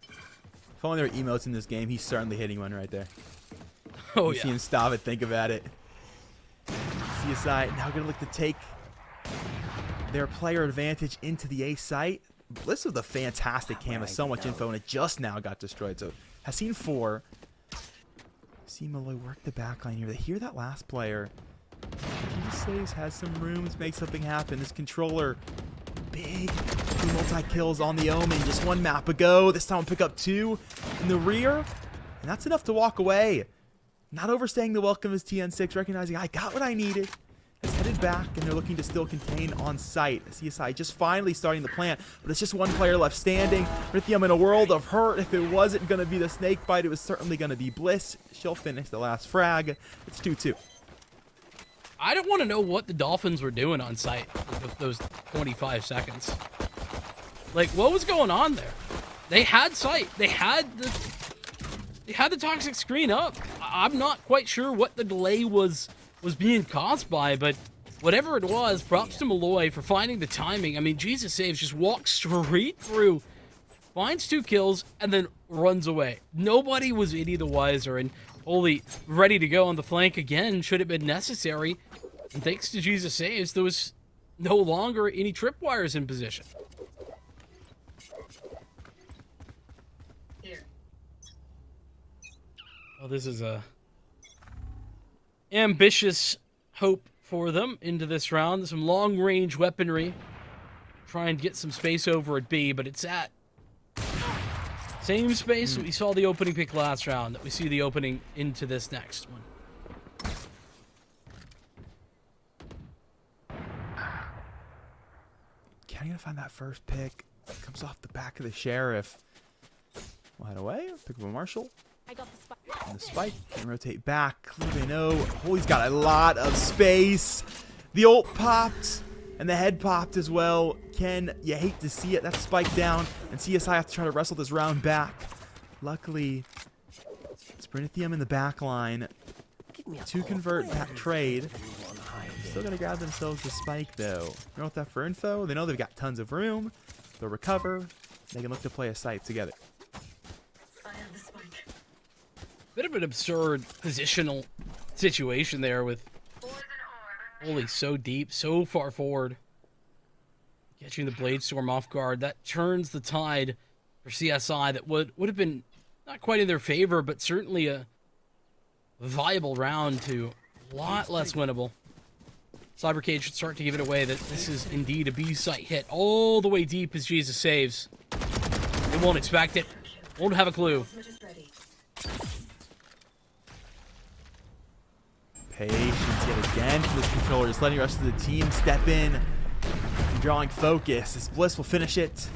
If only there were emotes in this game, he's certainly hitting one right there. Oh, you yeah. see him stop it, think about it. CSI now going to look to take their player advantage into the A site. Bliss with a fantastic cam with so much info, and it just now got destroyed. So has seen 4. See Molloy work the backline here. They hear that last player. He just saves, has some rooms, make something happen. This controller, big 2 multi-kills on the Omen. Just 1 map ago. This time we'll pick up 2 in the rear. And that's enough to walk away. Not overstaying the welcome as TN6, recognizing I got what I needed. Has headed back, and they're looking to still contain on site. CSI just finally starting the plant, but it's just 1 player left standing. Brinithium in a world of hurt. If it wasn't going to be the snake bite, it was certainly going to be Bliss. She'll finish the last frag. It's 2-2. I don't want to know what the Dolphins were doing on site with those 25 seconds. Like, what was going on there? They had sight. They had the toxic screen up. I'm not quite sure what the delay was being caused by, but whatever it was, props to Molloy for finding the timing. I mean, Jesus Saves just walks straight through, finds 2 kills, and then runs away. Nobody was any the wiser, and Holy ready to go on the flank again should it been necessary. And thanks to Jesus Saves, there was no longer any tripwires in position. Well, this is a ambitious hope for them into this round. Some long-range weaponry. Try and get some space over at B, but it's at same space we saw the opening pick last round that we see the opening into this next one. Can you find that first pick? Comes off the back of the Sheriff. Right away. Pick up a Marshall. I got the spike. And the spike can rotate back. Clearly no. Holy's got a lot of space. The ult popped. And the head popped as well. Ken, you hate to see it. That's spike down. And CSI have to try to wrestle this round back. Luckily, it's Brinithium in the back line to convert that trade. Still going to grab themselves the spike, though. You know what that for info? They know they've got tons of room. They'll recover. They can look to play a site together. Bit of an absurd positional situation there with Holy so deep, so far forward. Catching the Blade Storm off guard. That turns the tide for CSI that would have been not quite in their favor, but certainly a viable round to a lot less winnable. Cybercade should start to give it away that this is indeed a B-site hit all the way deep as Jesus Saves. They won't expect it. Won't have a clue. Patience yet again from this controller, just letting the rest of the team step in and drawing focus. As Bliss will finish it.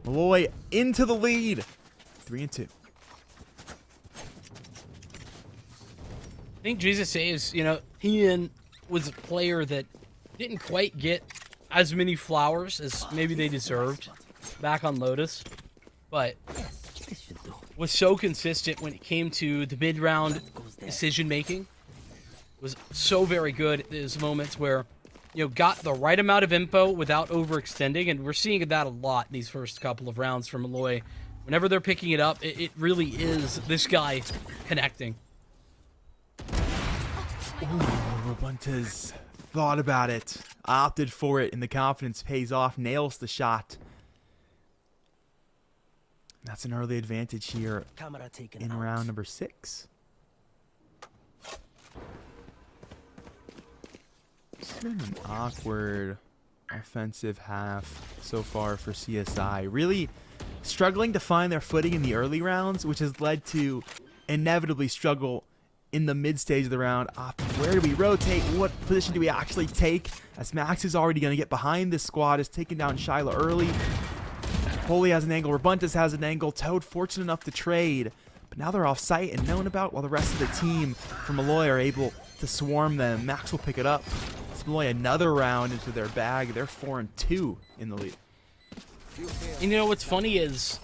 Molloy into the lead. 3-2. I think Jesus Saves, you know, he was a player that didn't quite get as many flowers as maybe they deserved back on Lotus, but was so consistent when it came to the mid-round decision-making. Was so very good at those moments where, you know, got the right amount of info without overextending, and we're seeing that a lot in these first couple of rounds from Molloy. Whenever they're picking it up, it really is this guy connecting. Rabunta's thought about it, opted for it, and the confidence pays off, nails the shot. That's an early advantage here in round number 6. It's been an awkward offensive half so far for CSI. Really struggling to find their footing in the early rounds, which has led to inevitably struggle in the mid stage of the round. Where do we rotate? What position do we actually take? As Max is already going to get behind this squad, is taking down Shiloh early. Holy has an angle. Rabuntas has an angle. Toad fortunate enough to trade, but now they're off site and known about, while the rest of the team from Molloy are able to swarm them. Max will pick it up. It's Molloy another round into their bag. They're 4-2 in the lead. And you know what's funny is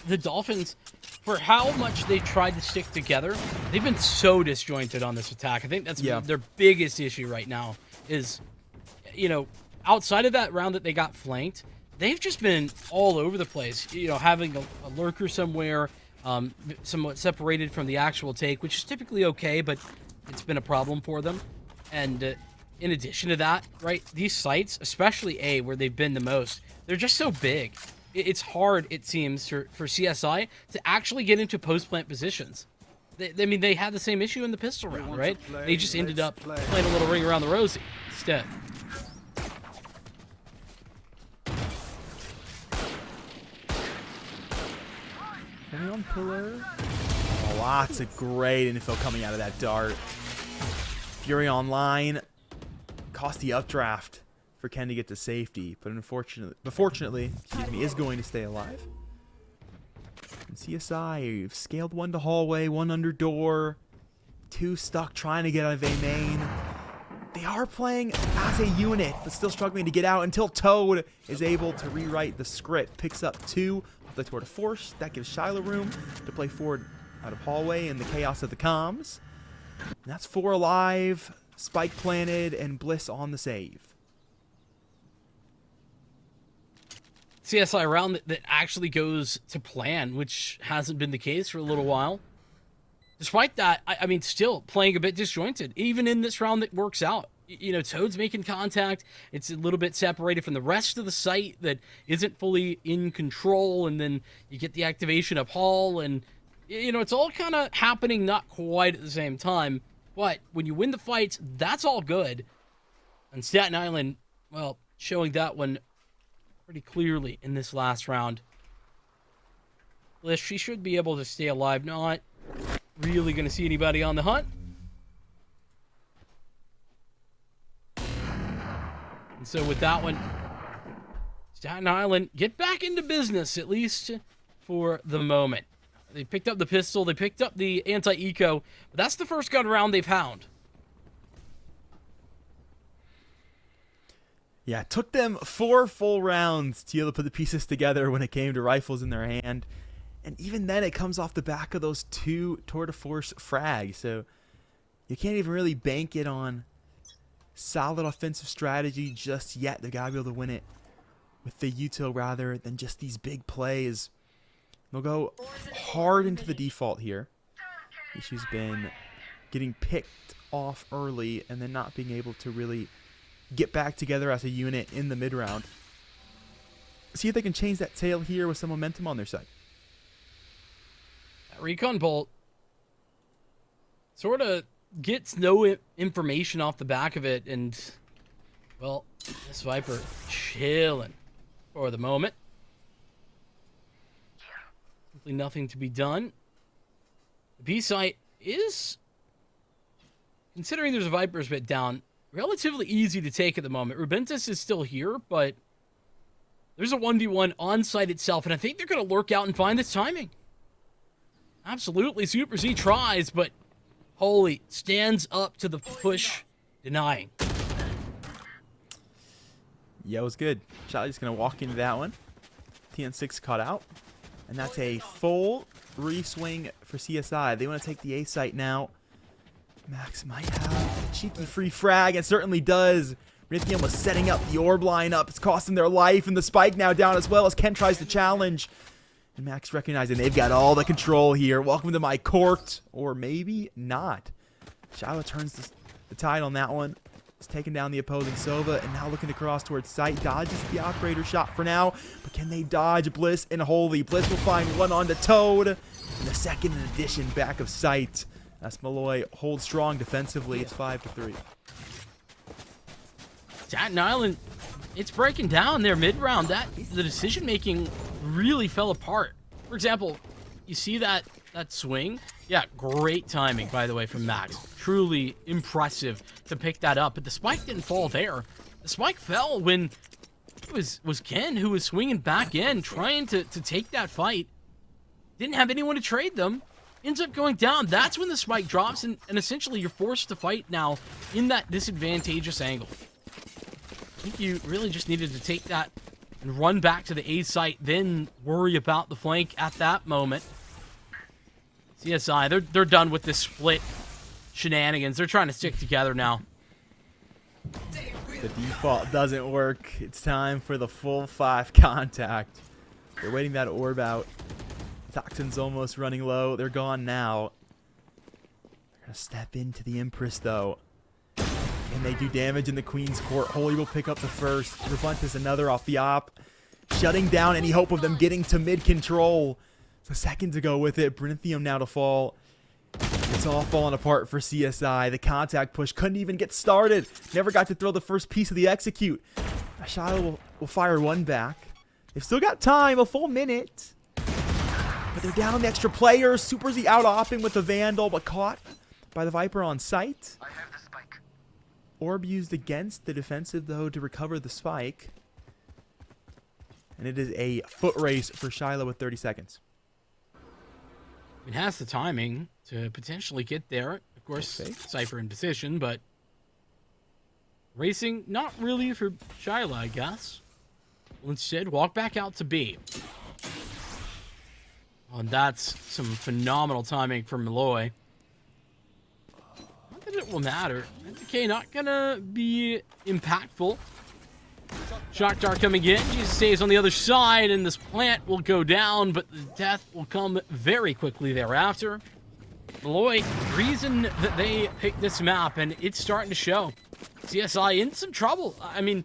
the Dolphins, for how much they tried to stick together, they've been so disjointed on this attack. I think that's their biggest issue right now is, you know, outside of that round that they got flanked, they've just been all over the place, you know, having a lurker somewhere, somewhat separated from the actual take, which is typically okay, but it's been a problem for them. And in addition to that, right, these sites, especially A, where they've been the most, they're just so big. It's hard, it seems, for CSI to actually get into post-plant positions. I mean, they had the same issue in the pistol round, right? They just ended up playing a little ring around the rosy instead. On pillar. Oh, lots of great info coming out of that dart. Fury online. Cost the updraft for Ken to get to safety, but fortunately, excuse me, is going to stay alive. And CSI scaled 1 to hallway, 1 under door, 2 stuck trying to get out of A main. They are playing as a unit, but still struggling to get out until Toad is able to rewrite the script. Picks up 2 off the tour de force. That gives Shiloh room to play forward out of hallway in the chaos of the comms. And that's 4 alive, Spike planted, and Bliss on the save. CSI round that actually goes to plan, which hasn't been the case for a little while. Despite that, I mean, still playing a bit disjointed. Even in this round that works out. You know, Toad's making contact. It's a little bit separated from the rest of the site that isn't fully in control. And then you get the activation of Hall. And, you know, it's all kind of happening not quite at the same time. But when you win the fights, that's all good. And Staten Island, well, showing that one pretty clearly in this last round. Bliss, she should be able to stay alive. Not really going to see anybody on the hunt. And so with that one, Staten Island get back into business, at least for the moment. They picked up the pistol, they picked up the anti-eco, but that's the first gun round they've found. Yeah, it took them 4 full rounds to be able to put the pieces together when it came to rifles in their hand. And even then, it comes off the back of those 2 tour de force frags. So you can't even really bank it on solid offensive strategy just yet. They got to be able to win it with the util rather than just these big plays. They'll go hard into the default here. She's been getting picked off early and then not being able to really get back together as a unit in the mid-round. See if they can change that tail here with some momentum on their side. That recon bolt sort of gets no information off the back of it, and, well, this Viper chilling for the moment. Simply nothing to be done. The B site is, considering there's a Viper's bit down, relatively easy to take at the moment. Rubentus is still here, but there's a 1v1 on site itself, and I think they're going to lurk out and find this timing. Absolutely, Super Z tries, but Holy stands up to the push, denying. Yeah, it was good. Charlie's going to walk into that one. TN6 caught out. And that's a full re-swing for CSI. They want to take the A site now. Max might have a cheeky free frag. It certainly does. Rhythium was setting up the orb lineup. It's costing their life. And the spike now down as well as Ken tries to challenge. And Max recognizing they've got all the control here. Welcome to my court. Or maybe not. Shiloh turns the the tide on that one. He's taking down the opposing Sova and now looking to cross towards site. Dodges the operator shot for now, but can they dodge Bliss and Holy? Bliss will find one on the Toad, and the second addition back of sight. As Molloy holds strong defensively, it's 5-3. Staten Island, it's breaking down their mid-round. The decision-making really fell apart. For example, you see that swing? Yeah, great timing, by the way, from Max. Truly impressive to pick that up, but the spike didn't fall there. The spike fell when it was Ken who was swinging back in, trying to take that fight. Didn't have anyone to trade them. Ends up going down. That's when the spike drops, and essentially you're forced to fight now in that disadvantageous angle. I think you really just needed to take that and run back to the A site, then worry about the flank at that moment. CSI, they're done with this split shenanigans. They're trying to stick together now. The default doesn't work. It's time for the full 5 contact. They're waiting that orb out. Toxin's almost running low. They're gone now. They're going to step into the Empress, though. And they do damage in the Queen's Court. Holy will pick up the first. Reventus another off the op. Shutting down any hope of them getting to mid-control. So seconds ago with it. Brinithium now to fall. It's all falling apart for CSI. The contact push couldn't even get started. Never got to throw the first piece of the execute. Shiloh will fire one back. They've still got time, a full minute. But they're down the extra players. Super Z out-opping with the Vandal, but caught by the Viper on site. I have the spike. Orb used against the defensive, though, to recover the spike. And it is a foot race for Shiloh with 30 seconds. It has the timing to potentially get there. Of course, Cypher in position, but racing not really for Shiloh, I guess. Will instead walk back out to B. Oh, and that's some phenomenal timing from Molloy. Not that it will matter. Okay, not gonna be impactful. Shock Dart coming in. Jesus stays on the other side, and this plant will go down, but the death will come very quickly thereafter. Molloy, reason that they picked this map, and it's starting to show. CSI in some trouble. I mean,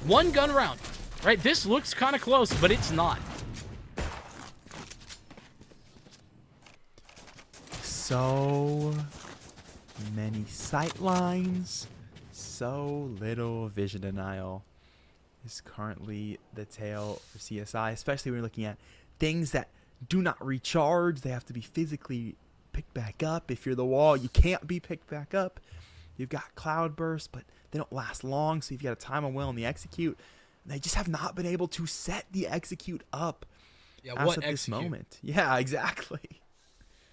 one gun round, right? This looks kind of close, but it's not. So many sight lines, so little vision denial is currently the tale for CSI, especially when you're looking at things that do not recharge. They have to be physically picked back up. If you're the wall, you can't be picked back up. You've got cloud bursts, but they don't last long, so you've got a time on will on the execute. They just have not been able to set the execute up as of this moment. Yeah, exactly.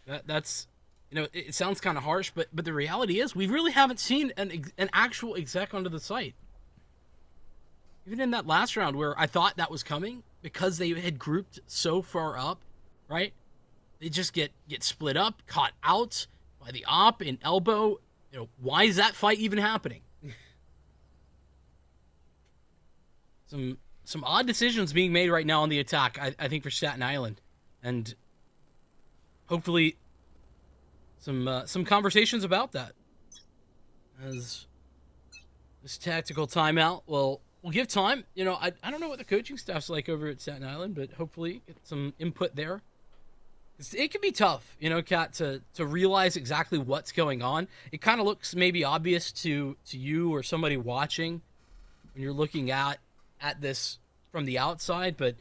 That's, you know, it sounds kind of harsh, but the reality is we really haven't seen an actual exec onto the site. Even in that last round where I thought that was coming, because they had grouped so far up, right? They just get split up, caught out by the op and elbow. You know, why is that fight even happening? Some odd decisions being made right now on the attack, I think, for Staten Island. And hopefully some conversations about that. As this tactical timeout will give time. You know, I don't know what the coaching staff's like over at Staten Island, but hopefully get some input there. It can be tough, you know, Kat, to realize exactly what's going on. It kind of looks maybe obvious to you or somebody watching when you're looking at this from the outside, but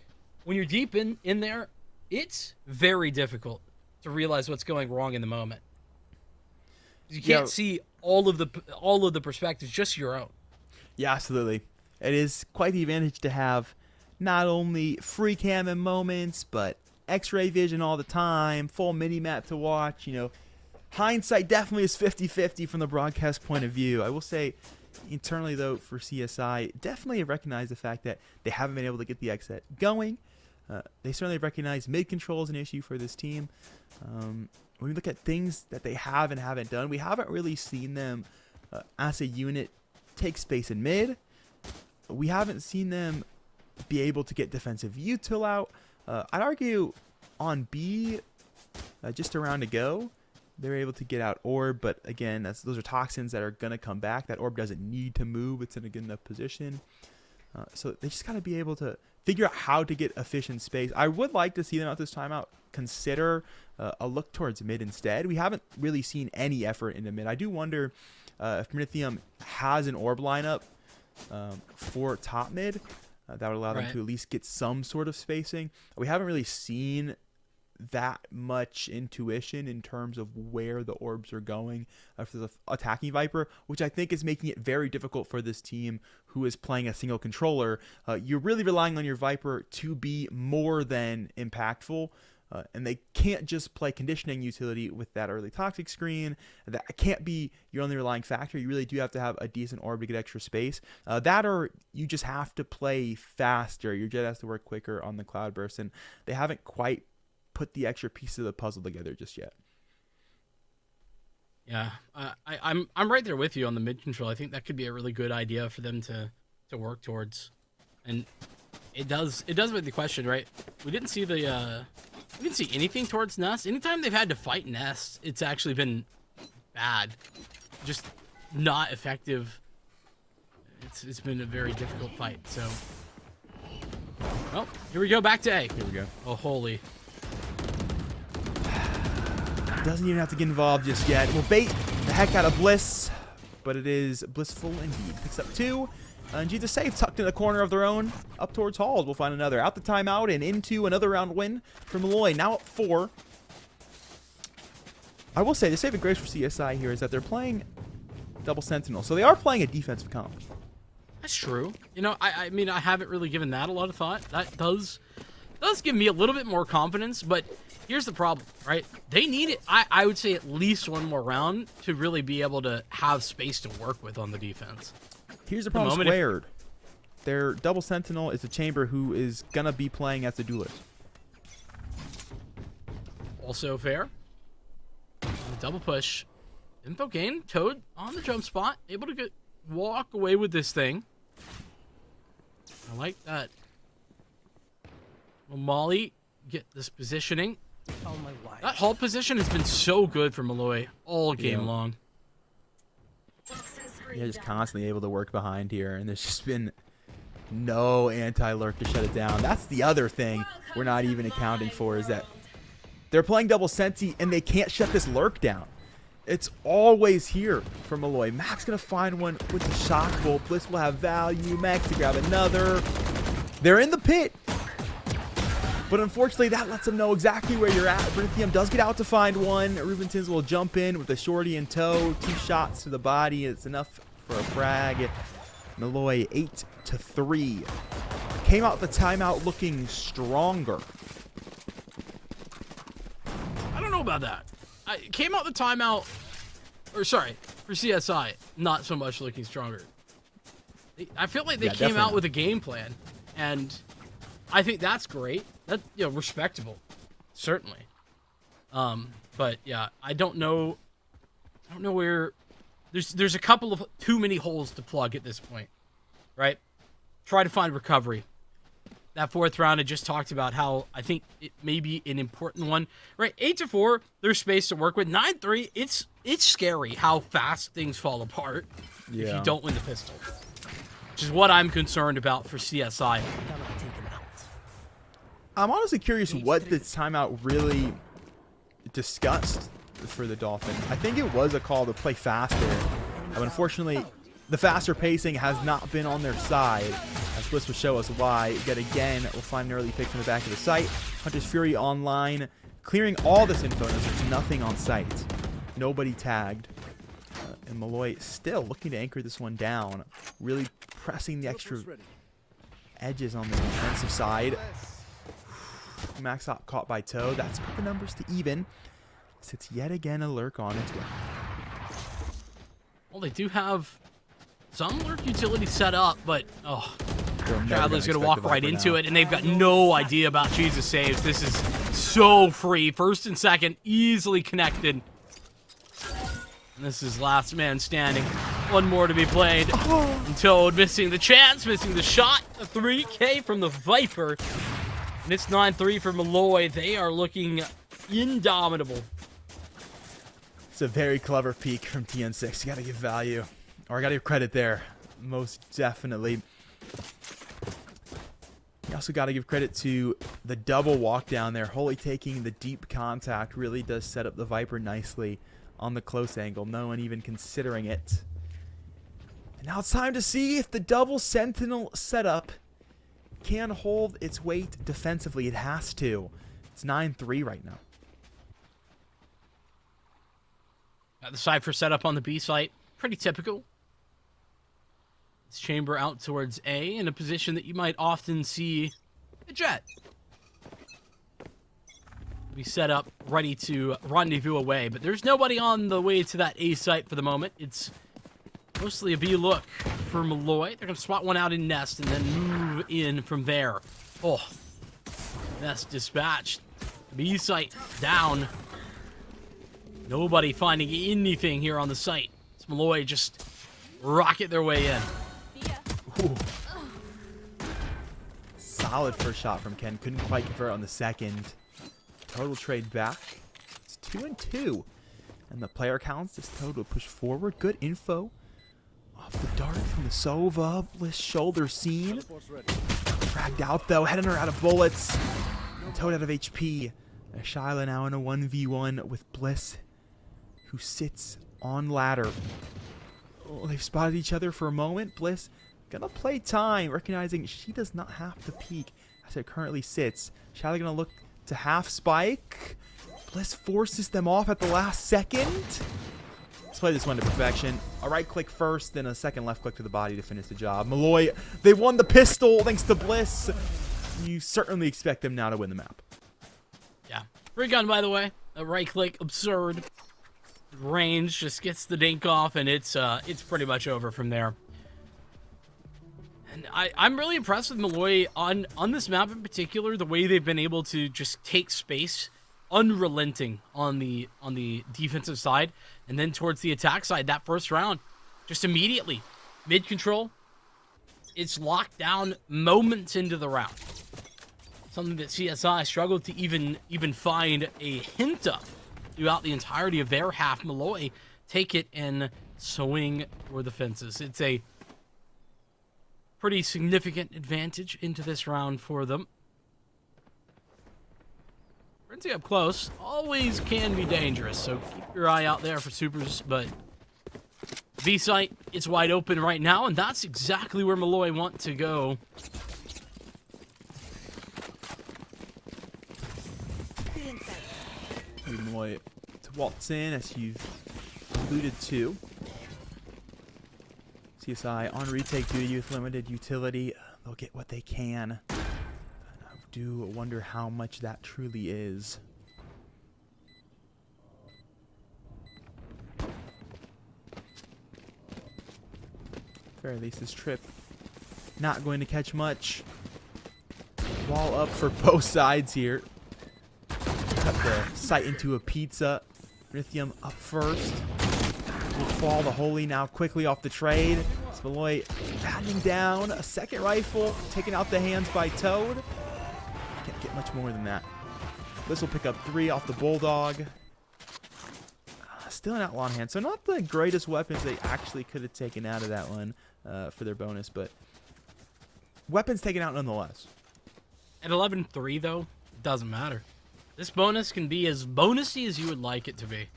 when you're deep in there, it's very difficult to realize what's going wrong in the moment. You can't see all of the perspectives, just your own. Yeah, absolutely. It is quite the advantage to have not only free cam in moments, but X-ray vision all the time, full mini-map to watch. You know, hindsight definitely is 50-50 from the broadcast point of view. I will say, internally, though, for CSI, definitely recognize the fact that they haven't been able to get the exit going. They certainly recognize mid-control is an issue for this team. When we look at things that they have and haven't done, we haven't really seen them, as a unit, take space in mid. We haven't seen them be able to get defensive util out. I'd argue on B, just a round to go, they're able to get out orb, but again, those are toxins that are going to come back. That orb doesn't need to move. It's in a good enough position. So they just got to be able to figure out how to get efficient space. I would like to see them out this timeout consider a look towards mid instead. We haven't really seen any effort into mid. I do wonder if Prometheum has an orb lineup for top mid that would allow them to at least get some sort of spacing. We haven't really seen that much intuition in terms of where the orbs are going for the attacking Viper, which I think is making it very difficult for this team who is playing a single controller. You're really relying on your Viper to be more than impactful, and they can't just play conditioning utility with that early toxic screen. That can't be your only relying factor. You really do have to have a decent orb to get extra space. That or you just have to play faster. Your Jet has to work quicker on the Cloudburst, and they haven't quite put the extra piece of the puzzle together just yet. Yeah, I'm right there with you on the mid control. I think that could be a really good idea for them to work towards, and it does with the question, right? We didn't see anything towards Nest. Anytime they've had to fight Nest, it's actually been bad, just not effective. It's been a very difficult fight. So, well, here we go, back to A. Here we go. Oh, holy. Doesn't even have to get involved just yet. We'll bait the heck out of Bliss, but it is blissful indeed. Picks up 2. And G's safe, tucked in a corner of their own. Up towards Halls, we'll find another. Out the timeout and into another round win for Molloy. Now at 4. I will say, the saving grace for CSI here is that they're playing double Sentinel. So they are playing a defensive comp. That's true. You know, I mean, I haven't really given that a lot of thought. That does give me a little bit more confidence, but here's the problem, right? They need it. I would say at least one more round to really be able to have space to work with on the defense. Here's the problem squared. Their double Sentinel is a Chamber who is going to be playing as a duelist. Also fair. Double push. Info gain. Toad on the jump spot. Able to walk away with this thing. I like that. Will Molly get this positioning? Oh my life. That hold position has been so good for Molloy all game long. Yeah, just constantly able to work behind here, and there's just been no anti-lurk to shut it down. That's the other thing we're not even accounting for, is that they're playing double Senti, and they can't shut this lurk down. It's always here for Molloy. Max gonna find one with the shock bolt. Bliss will have value. Max to grab another. They're in the pit. But unfortunately, that lets them know exactly where you're at. Prometheum does get out to find one. Rubentons will jump in with a shorty in tow. 2 shots to the body. It's enough for a frag. Molloy 8-3. Came out the timeout looking stronger. I don't know about that. I came out the timeout, or sorry, for CSI, not so much looking stronger. I feel like they came out with a game plan, and I think that's great. That's, you know, respectable, certainly. But yeah, I don't know where. There's a couple of too many holes to plug at this point, right? Try to find recovery. That 4th round, I just talked about how I think it may be an important one, right? 8-4, there's space to work with. 9-3, it's scary how fast things fall apart if you don't win the pistol, which is what I'm concerned about for CSI. I'm honestly curious what this timeout really discussed for the Dolphins. I think it was a call to play faster. But unfortunately, the faster pacing has not been on their side. As Bliss will show us why. Yet again, we'll find an early pick from the back of the site. Hunter's Fury online, clearing all this info. There's nothing on site. Nobody tagged. And Molloy still looking to anchor this one down. Really pressing the extra edges on the defensive side. Max caught by Toe. That's put the numbers to even. Sits yet again a lurk on its way. Well, they do have some lurk utility set up, but Traveler's going to walk right into it, and they've got no idea about Jesus saves. This is so free. 1st and 2nd, easily connected. And this is last man standing. One more to be played. And Toad missing the chance, missing the shot. A 3K from the Viper. And it's 9-3 for Molloy. They are looking indomitable. It's a very clever peek from TN6. You gotta give value. Or I gotta give credit there. Most definitely. You also gotta give credit to the double walk down there. Holy taking the deep contact really does set up the Viper nicely on the close angle. No one even considering it. And now it's time to see if the double Sentinel setup can hold its weight defensively. It has to. It's 9-3 right now. Got the Cypher setup on the B site. Pretty typical. It's chamber out towards A in a position that you might often see a Jet be set up, ready to rendezvous away. But there's nobody on the way to that A site for the moment. It's mostly a B look for Molloy. They're going to spot one out in Nest and then move in from there. Oh, Nest dispatched. B site down. Nobody finding anything here on the site. It's Molloy just rocket their way in. Ooh. Solid first shot from Ken. Couldn't quite convert on the second. Toad will trade back. It's 2-2. And the player counts. This Toad will push forward. Good info. Off the dart from the Sova. Bliss shoulder seen. Fragged out though. Heading her out of bullets. And Toad out of HP. Shyla now in a 1v1 with Bliss, who sits on ladder. Oh, they've spotted each other for a moment. Bliss gonna play time, recognizing she does not have to peek as it currently sits. Shyla gonna look to half spike. Bliss forces them off at the last second. Let's play this one to perfection. A right click first, then a second left click to the body to finish the job. Molloy, they won the pistol thanks to Bliss. You certainly expect them now to win the map. Yeah. Free gun, by the way. A right click, absurd. Range just gets the dink off, and it's pretty much over from there. And I'm really impressed with Molloy on this map in particular, the way they've been able to just take space, unrelenting on the defensive side, and then towards the attack side, that first round, just immediately, mid-control, it's locked down moments into the round. Something that CSI struggled to even find a hint of throughout the entirety of their half. Molloy take it and swing for the fences. It's a pretty significant advantage into this round for them. Frenzy up close always can be dangerous, so keep your eye out there for supers, but B site is wide open right now, and that's exactly where Molloy want to go. Molloy to waltz in, as you've alluded to. CSI on retake duty with limited utility. They'll get what they can. I do wonder how much that truly is. At the very least, this trip not going to catch much. Wall up for both sides here. Cut the sight into a pizza. Rithium up first. Will fall the Holy now quickly off the trade. Molloy batting down. A second rifle taken out the hands by Toad. Can't get much more than that. This will pick up 3 off the Bulldog. Still an outlaw in hand. So not the greatest weapons they actually could have taken out of that one for their bonus, but weapons taken out nonetheless. At 11-3 though, it doesn't matter. This bonus can be as bonusy as you would like it to be.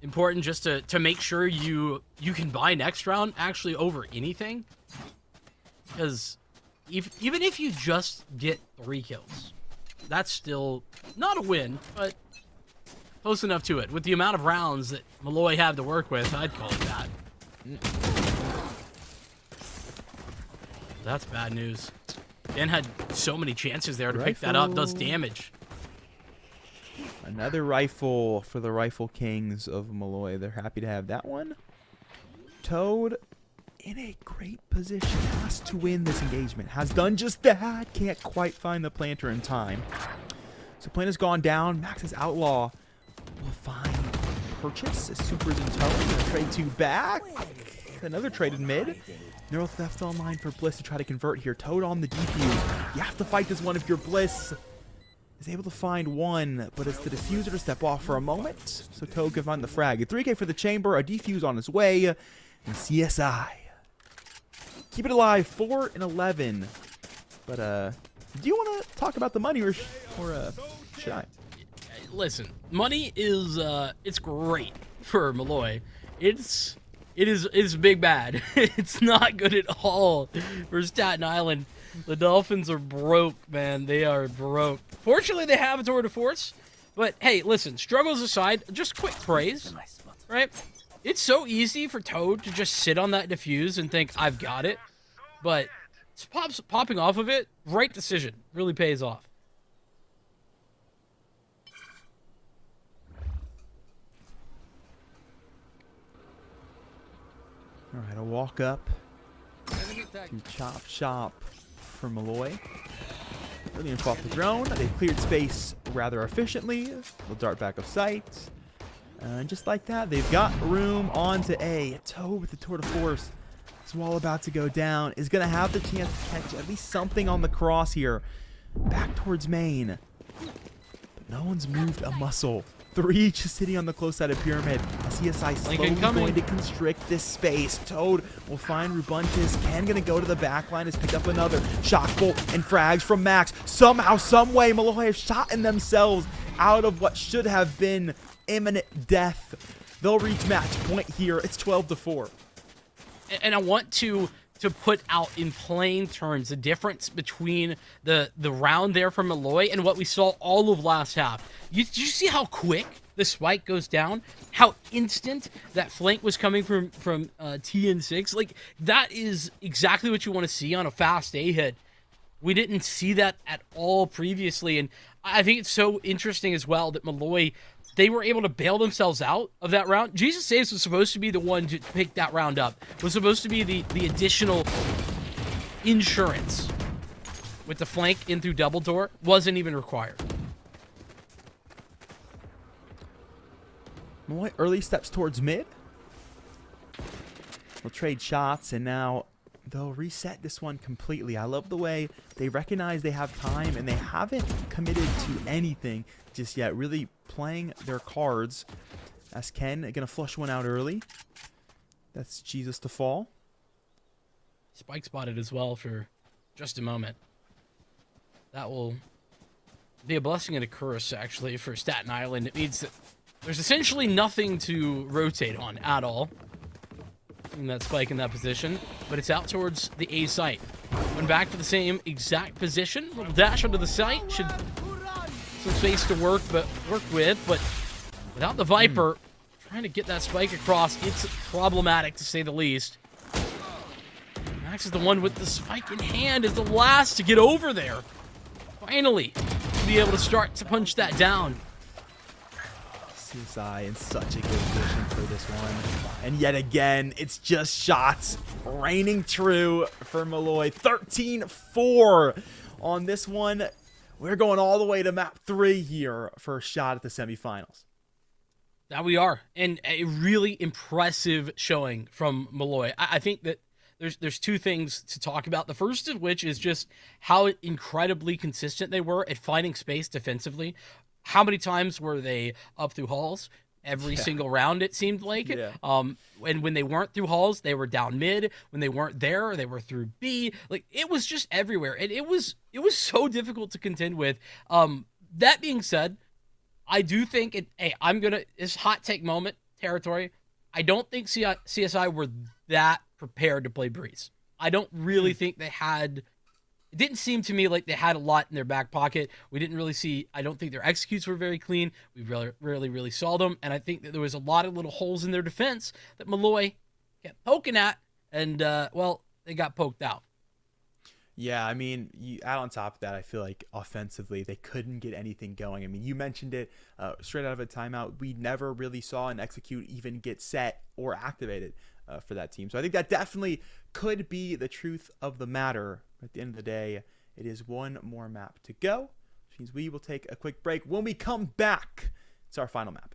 Important just to make sure you can buy next round actually over anything. Because even if you just get 3 kills, that's still not a win, but close enough to it. With the amount of rounds that Molloy have to work with, I'd call it that. That's bad news. Dan had so many chances there to pick that up. Does damage. Another rifle for the Rifle Kings of Molloy. They're happy to have that one. Toad in a great position. Has to win this engagement. Has done just that. Can't quite find the planter in time. So Planter's gone down. Max's Outlaw will find purchase. As Super's in tow. Gonna trade 2 back. Another trade in mid. Neural Theft online for Bliss to try to convert here. Toad on the DP. You have to fight this one if you're Bliss. is able to find one, but it's the diffuser to step off for a moment, so Toad can find the frag. A 3K for the chamber, a defuse on his way, and CSI keep it alive, 4-11. But do you want to talk about the money, or should I? Listen, money is it's great for Molloy. It is big bad. It's not good at all for Staten Island. The Dolphins are broke, man. They are broke. Fortunately, they have a tour de force. But hey, listen, struggles aside, just quick praise, right? It's so easy for Toad to just sit on that diffuse and think, I've got it. But popping off of it, right decision. Really pays off. All right, a walk up to chop shop for Molloy. Brilliant off the drone. They've cleared space rather efficiently. They'll dart back of sight. And just like that, they've got room onto A. Toad with the tour de force. This wall about to go down is going to have the chance to catch at least something on the cross here. Back towards main. But no one's moved a muscle. 3 just sitting on the close side of pyramid. CSI slowly going to constrict this space. Toad will find Rubuntis. Ken going to go to the back line. Has picked up another shock bolt and frags from Max. Somehow, some way, Molloy have shot in themselves out of what should have been imminent death. They'll reach match point here. It's 12-4. And I want to put out in plain terms the difference between the round there from Molloy and what we saw all of last half. Did you see how quick the spike goes down? How instant that flank was coming from TN6? Like, that is exactly what you want to see on a fast A hit. We didn't see that at all previously, and I think it's so interesting as well that Molloy, they were able to bail themselves out of that round. Jesus Saves was supposed to be the one to pick that round up. Was supposed to be the additional insurance with the flank in through double door. Wasn't even required. Molloy early steps towards mid. They'll trade shots, and now they'll reset this one completely. I love the way they recognize they have time, and they haven't committed to anything just yet. Really playing their cards. As Ken gonna flush one out early. That's Jesus to fall. Spike spotted as well for just a moment. That will be a blessing and a curse, actually, for Staten Island. It means that there's essentially nothing to rotate on at all. And that spike in that position, but it's out towards the A site. Went back to the same exact position. Little dash onto the site. Should some space to work with, but without the Viper trying to get that spike across, it's problematic to say the least. Max is the one with the spike in hand, is the last to get over there. Finally, to be able to start to punch that down. CSI in such a good position for this one. And yet again, it's just shots raining true for Molloy. 13-4 on this one. We're going all the way to map 3 here for a shot at the semifinals. That we are. And a really impressive showing from Molloy. I think that there's 2 things to talk about. The first of which is just how incredibly consistent they were at finding space defensively. How many times were they up through halls? Every single round, it seemed like. Yeah. And when they weren't through halls, they were down mid. When they weren't there, they were through B. Like, it was just everywhere. And it was so difficult to contend with. That being said, I do think it's hot take moment territory. I don't think CSI were that prepared to play Breeze. I don't really think they had. It didn't seem to me like they had a lot in their back pocket. We didn't really see. I don't think their executes were very clean. We really saw them, and I think that there was a lot of little holes in their defense that Molloy kept poking at, and well, they got poked out. Yeah, I mean, you add on top of that, I feel like offensively they couldn't get anything going. I mean, you mentioned it straight out of a timeout. We never really saw an execute even get set or activated for that team. So I think that definitely could be the truth of the matter. At the end of the day, it is one more map to go, which means we will take a quick break. When we come back, it's our final map.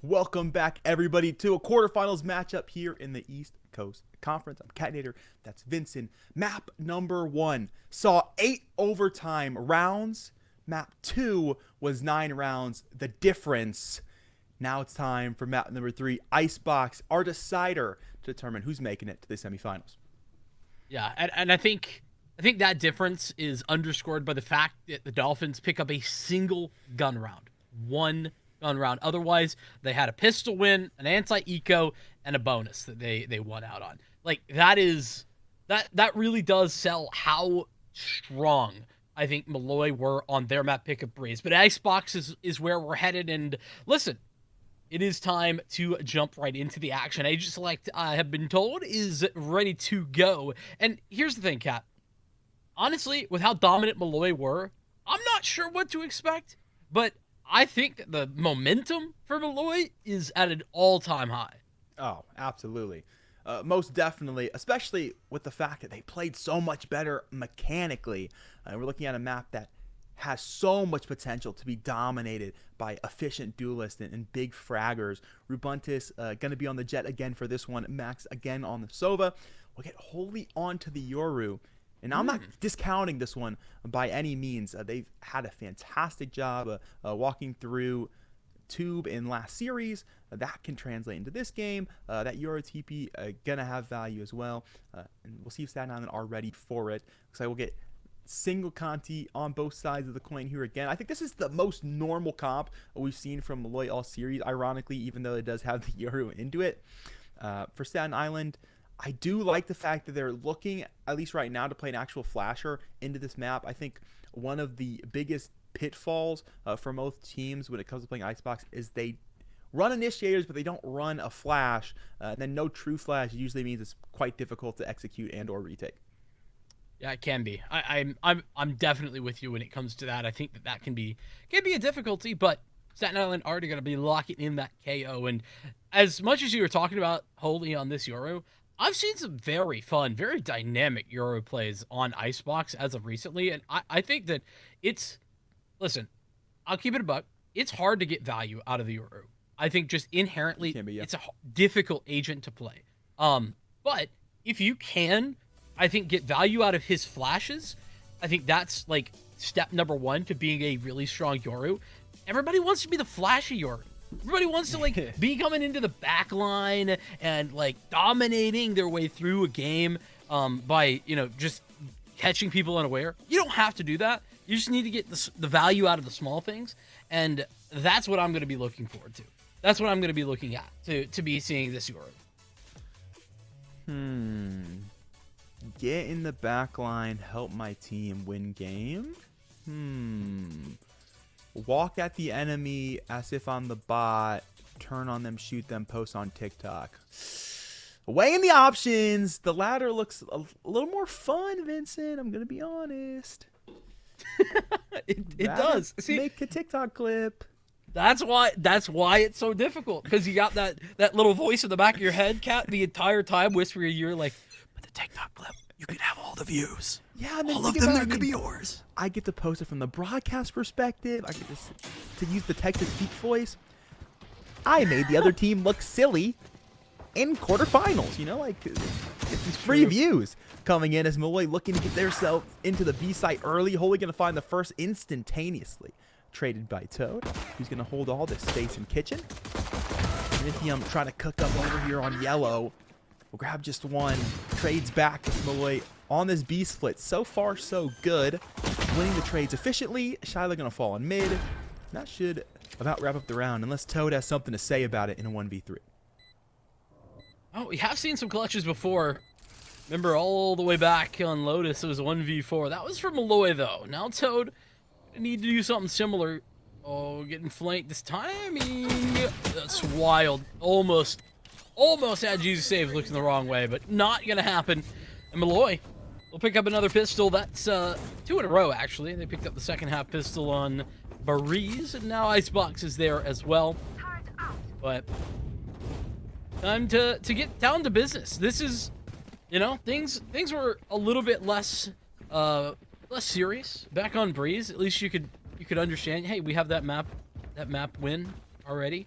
Welcome back, everybody, to a quarterfinals matchup here in the East Coast Conference. I'm Catnator. That's Vincent. Map number 1 saw 8 overtime rounds. Map 2 was 9 rounds. The difference. Now it's time for map number 3, Icebox, our decider to determine who's making it to the semifinals. Yeah, and I think that difference is underscored by the fact that the Dolphins pick up a single gun round. One gun round. Otherwise, they had a pistol win, an anti-eco, and a bonus that they won out on. Like, that really does sell how strong I think Molloy were on their map pickup Breeze. But Icebox is where we're headed, and listen, it is time to jump right into the action. Agent Select, I have been told, is ready to go. And here's the thing, Kat. Honestly, with how dominant Molloy were, I'm not sure what to expect, but I think that the momentum for Molloy is at an all-time high. Oh, absolutely. Most definitely, especially with the fact that they played so much better mechanically. We're looking at a map that has so much potential to be dominated by efficient duelists and big fraggers. Rubuntis going to be on the Jet again for this one. Max again on the Sova. We'll get wholly onto the Yoru. And I'm not discounting this one by any means. They've had a fantastic job walking through Tube in last series. That can translate into this game. That Euro TP gonna have value as well. And we'll see if Staten Island are ready for it. Looks like we'll get single Conti on both sides of the coin here again. I think this is the most normal comp we've seen from Molloy all series, ironically, even though it does have the Euro into it. For Staten Island, I do like the fact that they're looking, at least right now, to play an actual flasher into this map. I think one of the biggest pitfalls for most teams when it comes to playing Icebox is they run initiators, but they don't run a flash. And then no true flash usually means it's quite difficult to execute and or retake. Yeah, it can be. I'm definitely with you when it comes to that. I think that can be a difficulty, but Staten Island are going to be locking in that KO. And as much as you were talking about wholly on this Euro, I've seen some very fun, very dynamic Euro plays on Icebox as of recently, and I think that listen, I'll keep it a buck. It's hard to get value out of the Euro. I think just inherently, it's a difficult agent to play. But if you can, I think, get value out of his flashes, I think that's like step number 1 to being a really strong Yoru. Everybody wants to be the flashy Yoru. Everybody wants to like be coming into the back line and like dominating their way through a game by, just catching people unaware. You don't have to do that. You just need to get the value out of the small things, and that's what I'm going to be looking forward to. That's what I'm going to be looking at to be seeing this Euro. Get in the back line, help my team win game. Walk at the enemy as if I'm the bot, turn on them, shoot them, post on TikTok. Weighing the options, the latter looks a little more fun, Vincent. I'm going to be honest. It does. See, make a TikTok clip. That's why it's so difficult, because you got that little voice in the back of your head, Kat, the entire time whispering you're like, but the TikTok clip, you can have all the views. Yeah, and then all of them, could be yours. I get to post it from the broadcast perspective. I get to use the Texas Geek voice. I made the other team look silly in quarterfinals. It's free views coming in as Molloy looking to get themselves into the B site early. Holy going to find the first instantaneously. Traded by Toad, who's going to hold all this space in kitchen. Lithium trying to cook up over here on yellow. We'll grab just one. Trades back with Molloy on this B split. So far, so good. Winning the trades efficiently. Shiloh going to fall on mid. That should about wrap up the round, unless Toad has something to say about it in a 1v3. Oh, we have seen some clutches before. Remember all the way back on Lotus, it was a 1v4. That was for Molloy, though. Now Toad need to do something similar. Oh, getting flanked this timing. That's wild. Almost had Jesus save looking the wrong way, but not going to happen. And Molloy will pick up another pistol. That's 2 in a row, actually. They picked up the second half pistol on Breeze, and now Icebox is there as well. But time to get down to business. This is, things were a little bit less serious back on Breeze. At least you could understand, hey, we have that map win already.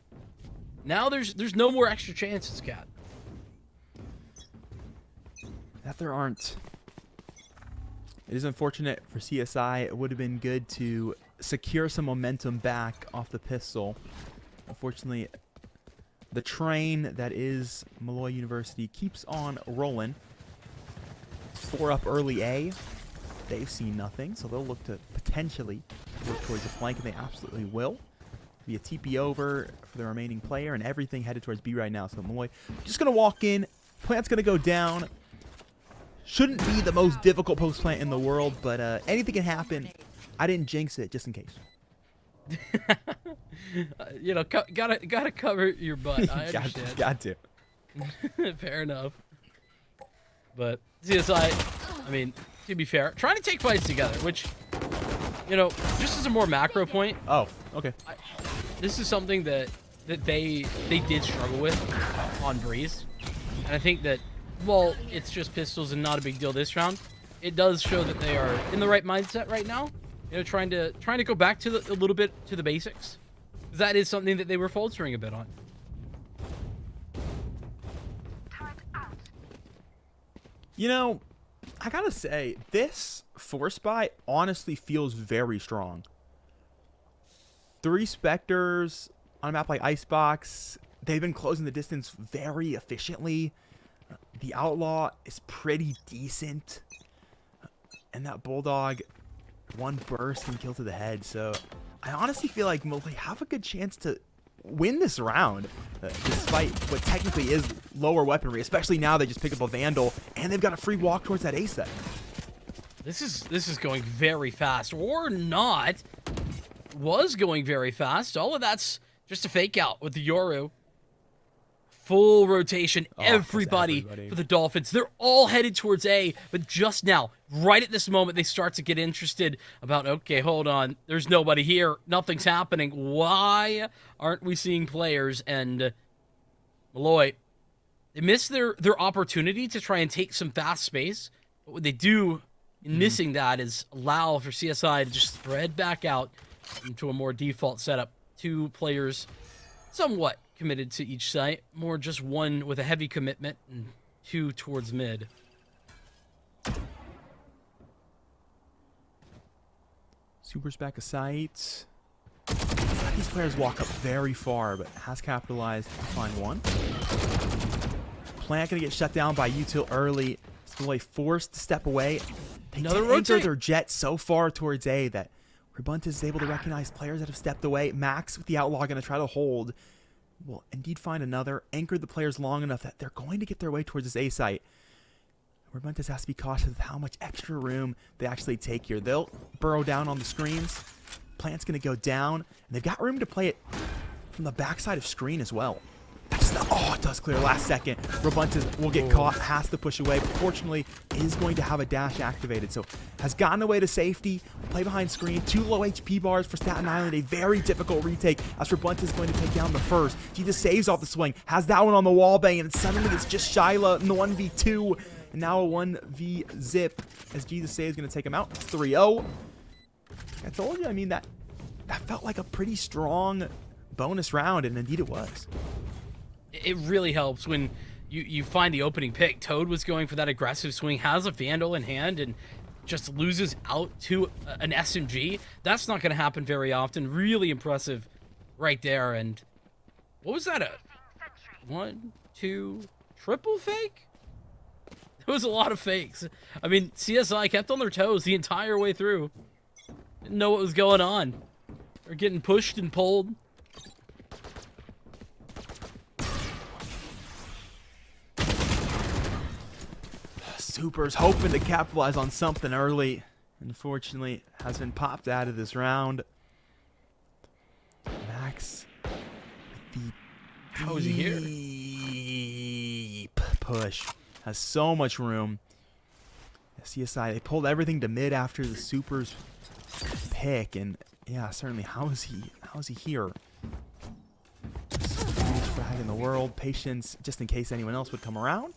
Now there's no more extra chances, Cat. That there aren't. It is unfortunate for CSI. It would have been good to secure some momentum back off the pistol. Unfortunately, the train that is Molloy University keeps on rolling. 4 up early A. They've seen nothing, so they'll look to potentially work towards the flank, and they absolutely will. Be a TP over for the remaining player, and everything headed towards B right now. So Molloy just going to walk in. Plant's going to go down. Shouldn't be the most difficult post plant in the world, but anything can happen. I didn't jinx it, just in case. You know, gotta cover your butt. I understand. Got to. Fair enough. But CSI, I mean, to be fair, trying to take fights together, which, you know, just as a more macro point. Oh, okay. This is something that they did struggle with on Breeze, and I think that, well, it's just pistols and not a big deal this round. It does show that they are in the right mindset right now. You know, trying to go back to a little bit to the basics. That is something that they were faltering a bit on. You know, I gotta say, this Force Buy honestly feels very strong. 3 Spectres on a map like Icebox. They've been closing the distance very efficiently. The Outlaw is pretty decent. And that Bulldog, 1 burst and kill to the head. So I honestly feel like Molloy have a good chance to win this round, despite what technically is lower weaponry, especially now they just pick up a Vandal, and they've got a free walk towards that A set. This is going very fast, or not. Was going very fast. All of that's just a fake out with the Yoru. Full rotation, everybody for the Dolphins. They're all headed towards A, but just now, right at this moment, they start to get interested about, okay, hold on, there's nobody here, nothing's happening. Why aren't we seeing players? And Molloy, they miss their opportunity to try and take some fast space, but what they do in missing that is allow for CSI to just spread back out into a more default setup. 2 players somewhat committed to each site, more just 1 with a heavy commitment and 2 towards mid. Super's back a sight. These players walk up very far, but has capitalized to find 1. Plant gonna get shut down by Util early. Molloy forced to step away. They enter their jet so far towards A that Rabunta is able to recognize players that have stepped away. Max with the Outlaw gonna try to hold. Will indeed find another. Anchor the players long enough that they're going to get their way towards this A site. Rabunta has to be cautious of how much extra room they actually take here. They'll burrow down on the screens. Plant's going to go down. And they've got room to play it from the backside of screen as well. Oh, it does clear last second. Rabunta will get caught, has to push away, but fortunately is going to have a dash activated. So has gotten away to safety, play behind screen, 2 low HP bars for Staten Island, a very difficult retake as Rabunta is going to take down the first. Jesus saves off the swing, has that one on the wall bang, and suddenly it's just Shyla in the 1v2, and now a 1v zip as Jesus Say is going to take him out. 3-0. I told you, I mean, that felt like a pretty strong bonus round, and indeed it was. It really helps when you find the opening pick. Toad was going for that aggressive swing, has a Vandal in hand, and just loses out to an SMG. That's not going to happen very often. Really impressive right there. And what was that? A 1, 2, triple fake? There was a lot of fakes. I mean, CSI kept on their toes the entire way through. Didn't know what was going on. They're getting pushed and pulled. Super's hoping to capitalize on something early. Unfortunately, has been popped out of this round. Max, how is he here? Deep push. Has so much room. CSI, they pulled everything to mid after the Super's pick, and yeah, certainly, how is he here? Huge frag in the world. Patience, just in case anyone else would come around.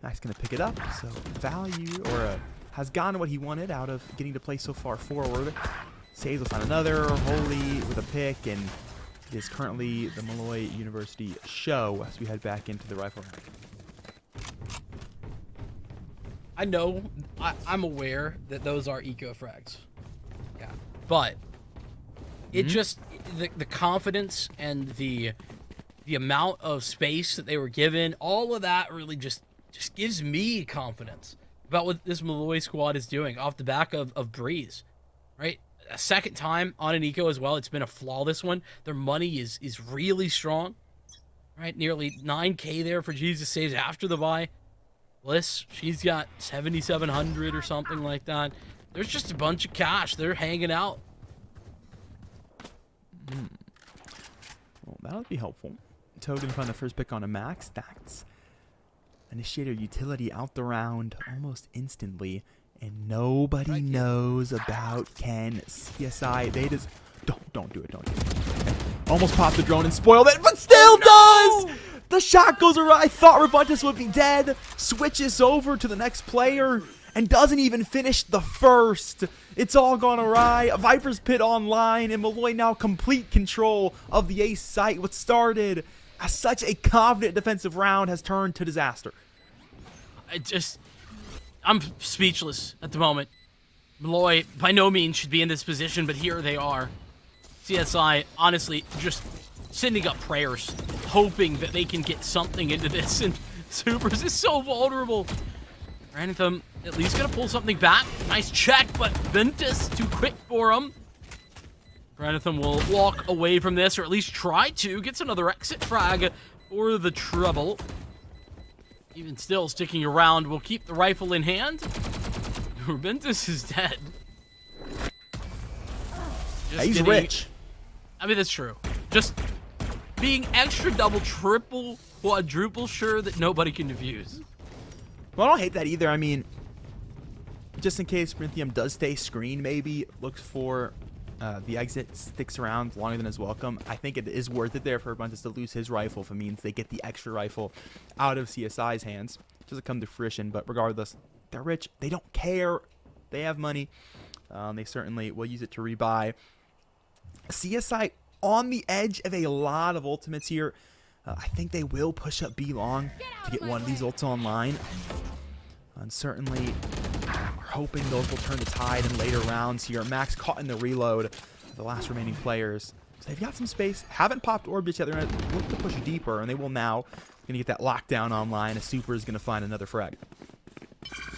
Max gonna pick it up, so value, or has gotten what he wanted out of getting to play so far forward. Saves will find another, Holy with a pick, and It is currently the Molloy University show as we head back into the rifle rack. I know, I'm aware that those are eco frags. Yeah. But it just, the confidence and the amount of space that they were given, all of that really just gives me confidence about what this Molloy squad is doing off the back of Breeze, right? A second time on an eco as well. It's been a flawless one. Their money is really strong, right? Nearly 9K there for Jesus Saves after the buy. Bliss, she's got 7,700 or something like that. There's just a bunch of cash. They're hanging out. Well, that'll be helpful. Toad gonna find the first pick on a max. That's Initiator utility out the round almost instantly, and nobody knows about Ken. CSI, they just don't do it. Okay. Almost popped the drone and spoiled it, but still does. The shot goes awry. I thought Rebuntis would be dead. Switches over to the next player and doesn't even finish the first. It's all gone awry. Viper's Pit online, and Molloy now complete control of the ace site. What started as such a confident defensive round has turned to disaster. I'm speechless at the moment. Molloy by no means should be in this position, but here they are. CSI, honestly, just sending up prayers, hoping that they can get something into this, and Supers is so vulnerable. Grantham at least gonna pull something back. Nice check, but Ventus too quick for him. Grantham will walk away from this, or at least try to. Gets another exit frag for the trouble. Even still sticking around, will keep the rifle in hand. Ventus is dead. He's rich. I mean, that's true. Just being extra double, triple, quadruple sure that nobody can defuse. Well, I don't hate that either. I mean, just in case Corinthium does stay screen, maybe looks for the exit, sticks around longer than his welcome. I think it is worth it there for Buntis to lose his rifle if it means they get the extra rifle out of CSI's hands. It doesn't come to fruition, but regardless, they're rich. They don't care. They have money. They certainly will use it to rebuy. CSI on the edge of a lot of ultimates here. I think they will push up B long to get one of these ults online. And certainly are hoping those will turn the tide in later rounds here. Max caught in the reload of the last remaining players. So they've got some space. Haven't popped orbs yet. They're going to look to push deeper, and they will now. Going to get that lockdown online. A Super is going to find another frag.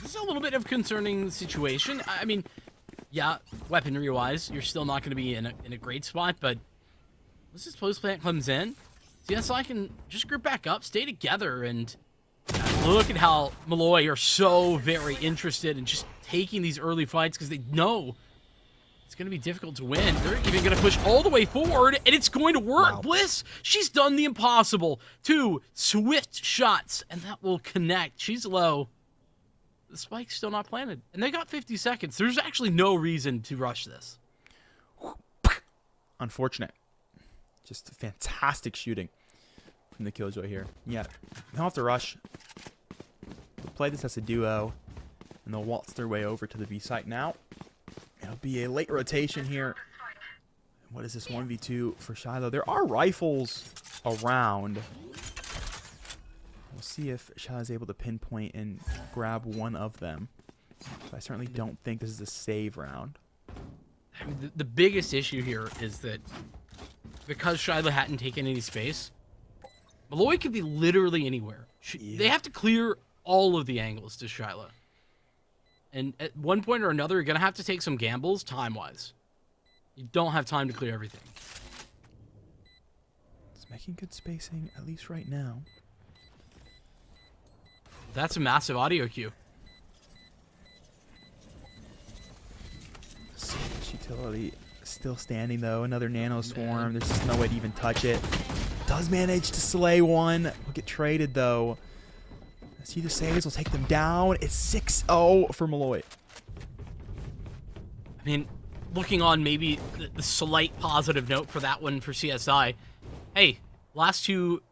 This is a little bit of a concerning situation. I mean, yeah, weaponry-wise, you're still not going to be in a great spot, but once this post plant comes in, CSI can just group back up, stay together, and look at how Molloy are so very interested in just taking these early fights because they know it's going to be difficult to win. They're even going to push all the way forward, and it's going to work. Wow. Bliss, she's done the impossible. 2 swift shots, and that will connect. She's low. The spike's still not planted, and they got 50 seconds. There's actually no reason to rush this. Unfortunate. Just fantastic shooting from the Killjoy here. Yeah, they'll have to rush. They'll play this as a duo, and they'll waltz their way over to the B site now. It'll be a late rotation here. What is this, 1v2 for Shiloh? There are rifles around. We'll see if Shiloh's able to pinpoint and grab one of them. But I certainly don't think this is a save round. I mean, the biggest issue here is that because Shiloh hadn't taken any space, Molloy could be literally anywhere. They have to clear all of the angles to Shiloh. And at one point or another, you're going to have to take some gambles time-wise. You don't have time to clear everything. It's making good spacing, at least right now. That's a massive audio cue. So much utility still standing, though. Another nano swarm. There's just no way to even touch it. Does manage to slay one. Will get traded, though. See the saves will take them down. It's 6-0 for Molloy. I mean, looking on maybe the slight positive note for that one for CSI. Hey, last two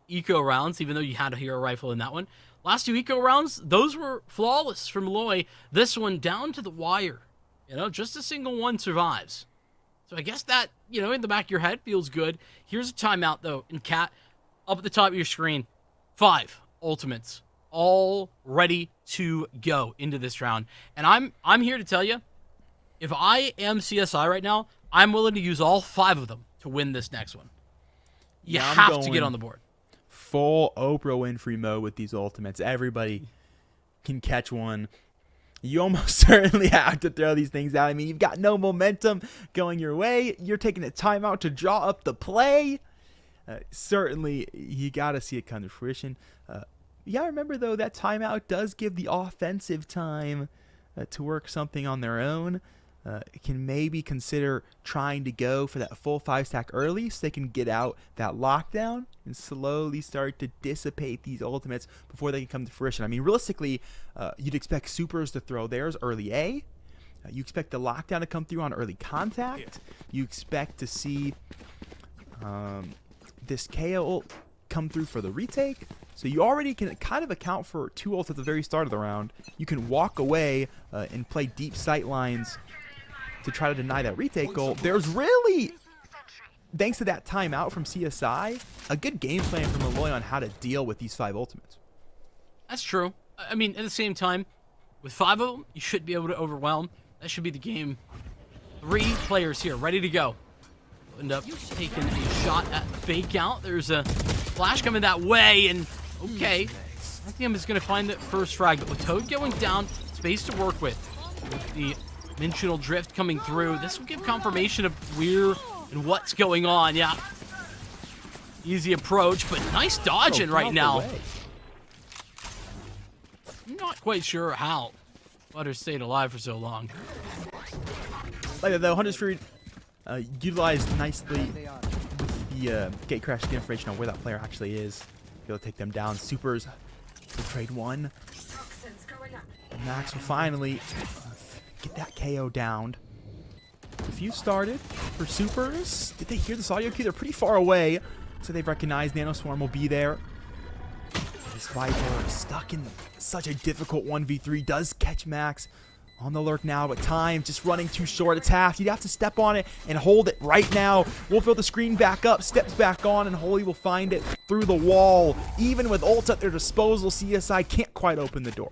eco rounds, even though you had a hero rifle in that one, last 2 eco rounds, those were flawless for Molloy. This one down to the wire. You know, just a single one survives. So I guess that, in the back of your head feels good. Here's a timeout, though. And Cat, up at the top of your screen, 5 ultimates, all ready to go into this round. And I'm here to tell you, if I am CSI right now, I'm willing to use all 5 of them to win this next one. You have to get on the board. Full Oprah Winfrey mode with these ultimates. Everybody can catch one. You almost certainly have to throw these things out. I mean, you've got no momentum going your way. You're taking a timeout to draw up the play. Certainly, you got to see it come to fruition. Yeah, remember, though, that timeout does give the offensive time to work something on their own. Can maybe consider trying to go for that full 5-stack early so they can get out that lockdown and slowly start to dissipate these ultimates before they can come to fruition. I mean, realistically, you'd expect supers to throw theirs early A. You expect the lockdown to come through on early contact. You expect to see this KO ult come through for the retake. So you already can kind of account for 2 ults at the very start of the round. You can walk away and play deep sight lines to try to deny that retake goal. There's really, thanks to that timeout from CSI, a good game plan from Molloy on how to deal with these 5 ultimates. That's true. I mean, at the same time, with 5 of them, you should be able to overwhelm. That should be the game. 3 players here, ready to go. End up taking a shot at fake out. There's a flash coming that way, and okay. I think I'm just going to find the first frag, but with Toad going down, space to work with the dimensional drift coming through, this will give confirmation of where and what's going on. Yeah. Easy approach, but nice dodging right now. I'm not quite sure how Butter stayed alive for so long. Like that, though, Hunter's Fury utilized nicely with the gate crash information on where that player actually is. Be able to take them down. Supers will trade 1. Max will finally get that KO down. A few started for supers. Did they hear this audio cue? They're pretty far away, so they've recognized Nano Swarm will be there. This Viper stuck in such a difficult 1v3 does catch Max on the lurk now, but time just running too short. It's half. You'd have to step on it and hold it right now. We'll fill the screen back up, steps back on, and Holy will find it through the wall. Even with ults at their disposal, CSI can't quite open the door.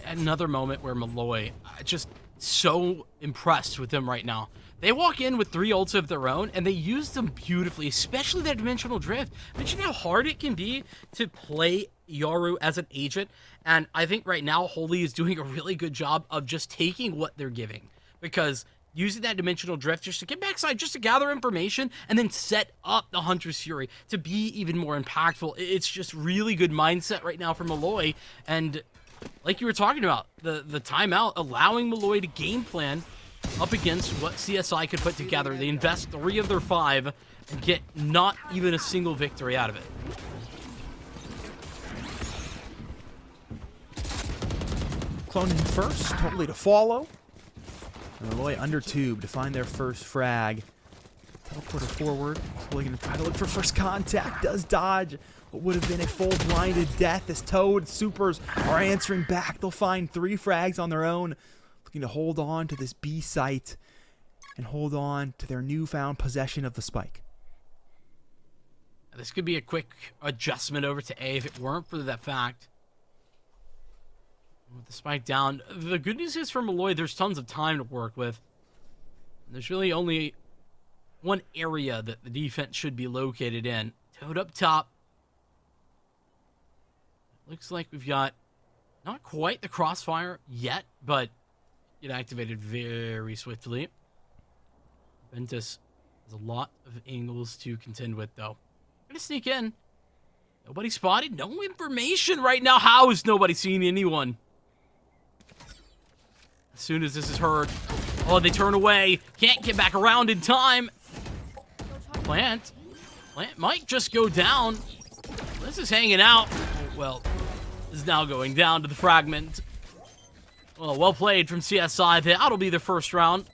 Another moment where Molloy, just so impressed with them right now. They walk in with 3 ults of their own, and they use them beautifully, especially that dimensional drift. Mention how hard it can be to play Yoru as an agent, and I think right now Holy is doing a really good job of just taking what they're giving, because using that dimensional drift just to get backside, just to gather information, and then set up the Hunter's Fury to be even more impactful. It's just really good mindset right now for Molloy, and like you were talking about, the timeout allowing Molloy to game plan up against what CSI could put together. They invest 3 of their 5 and get not even a single victory out of it. Cloning first, totally to follow. And Molloy under tube to find their first frag. Teleporter forward. Molloy going to try to look for first contact. Does dodge. What would have been a full blinded death as Toad supers are answering back. They'll find 3 frags on their own, looking to hold on to this B site and hold on to their newfound possession of the spike. This could be a quick adjustment over to A if it weren't for that fact. With the spike down, the good news is for Molloy, there's tons of time to work with. There's really only one area that the defense should be located in. Toad up top. Looks like we've got not quite the crossfire yet, but it activated very swiftly. Ventus has a lot of angles to contend with, though. Gonna sneak in. Nobody spotted. No information right now. How is nobody seeing anyone? As soon as this is heard, oh, they turn away. Can't get back around in time. Plant might just go down. This is hanging out. Well, is now going down to the fragment. Well played from CSI. That'll be the first round.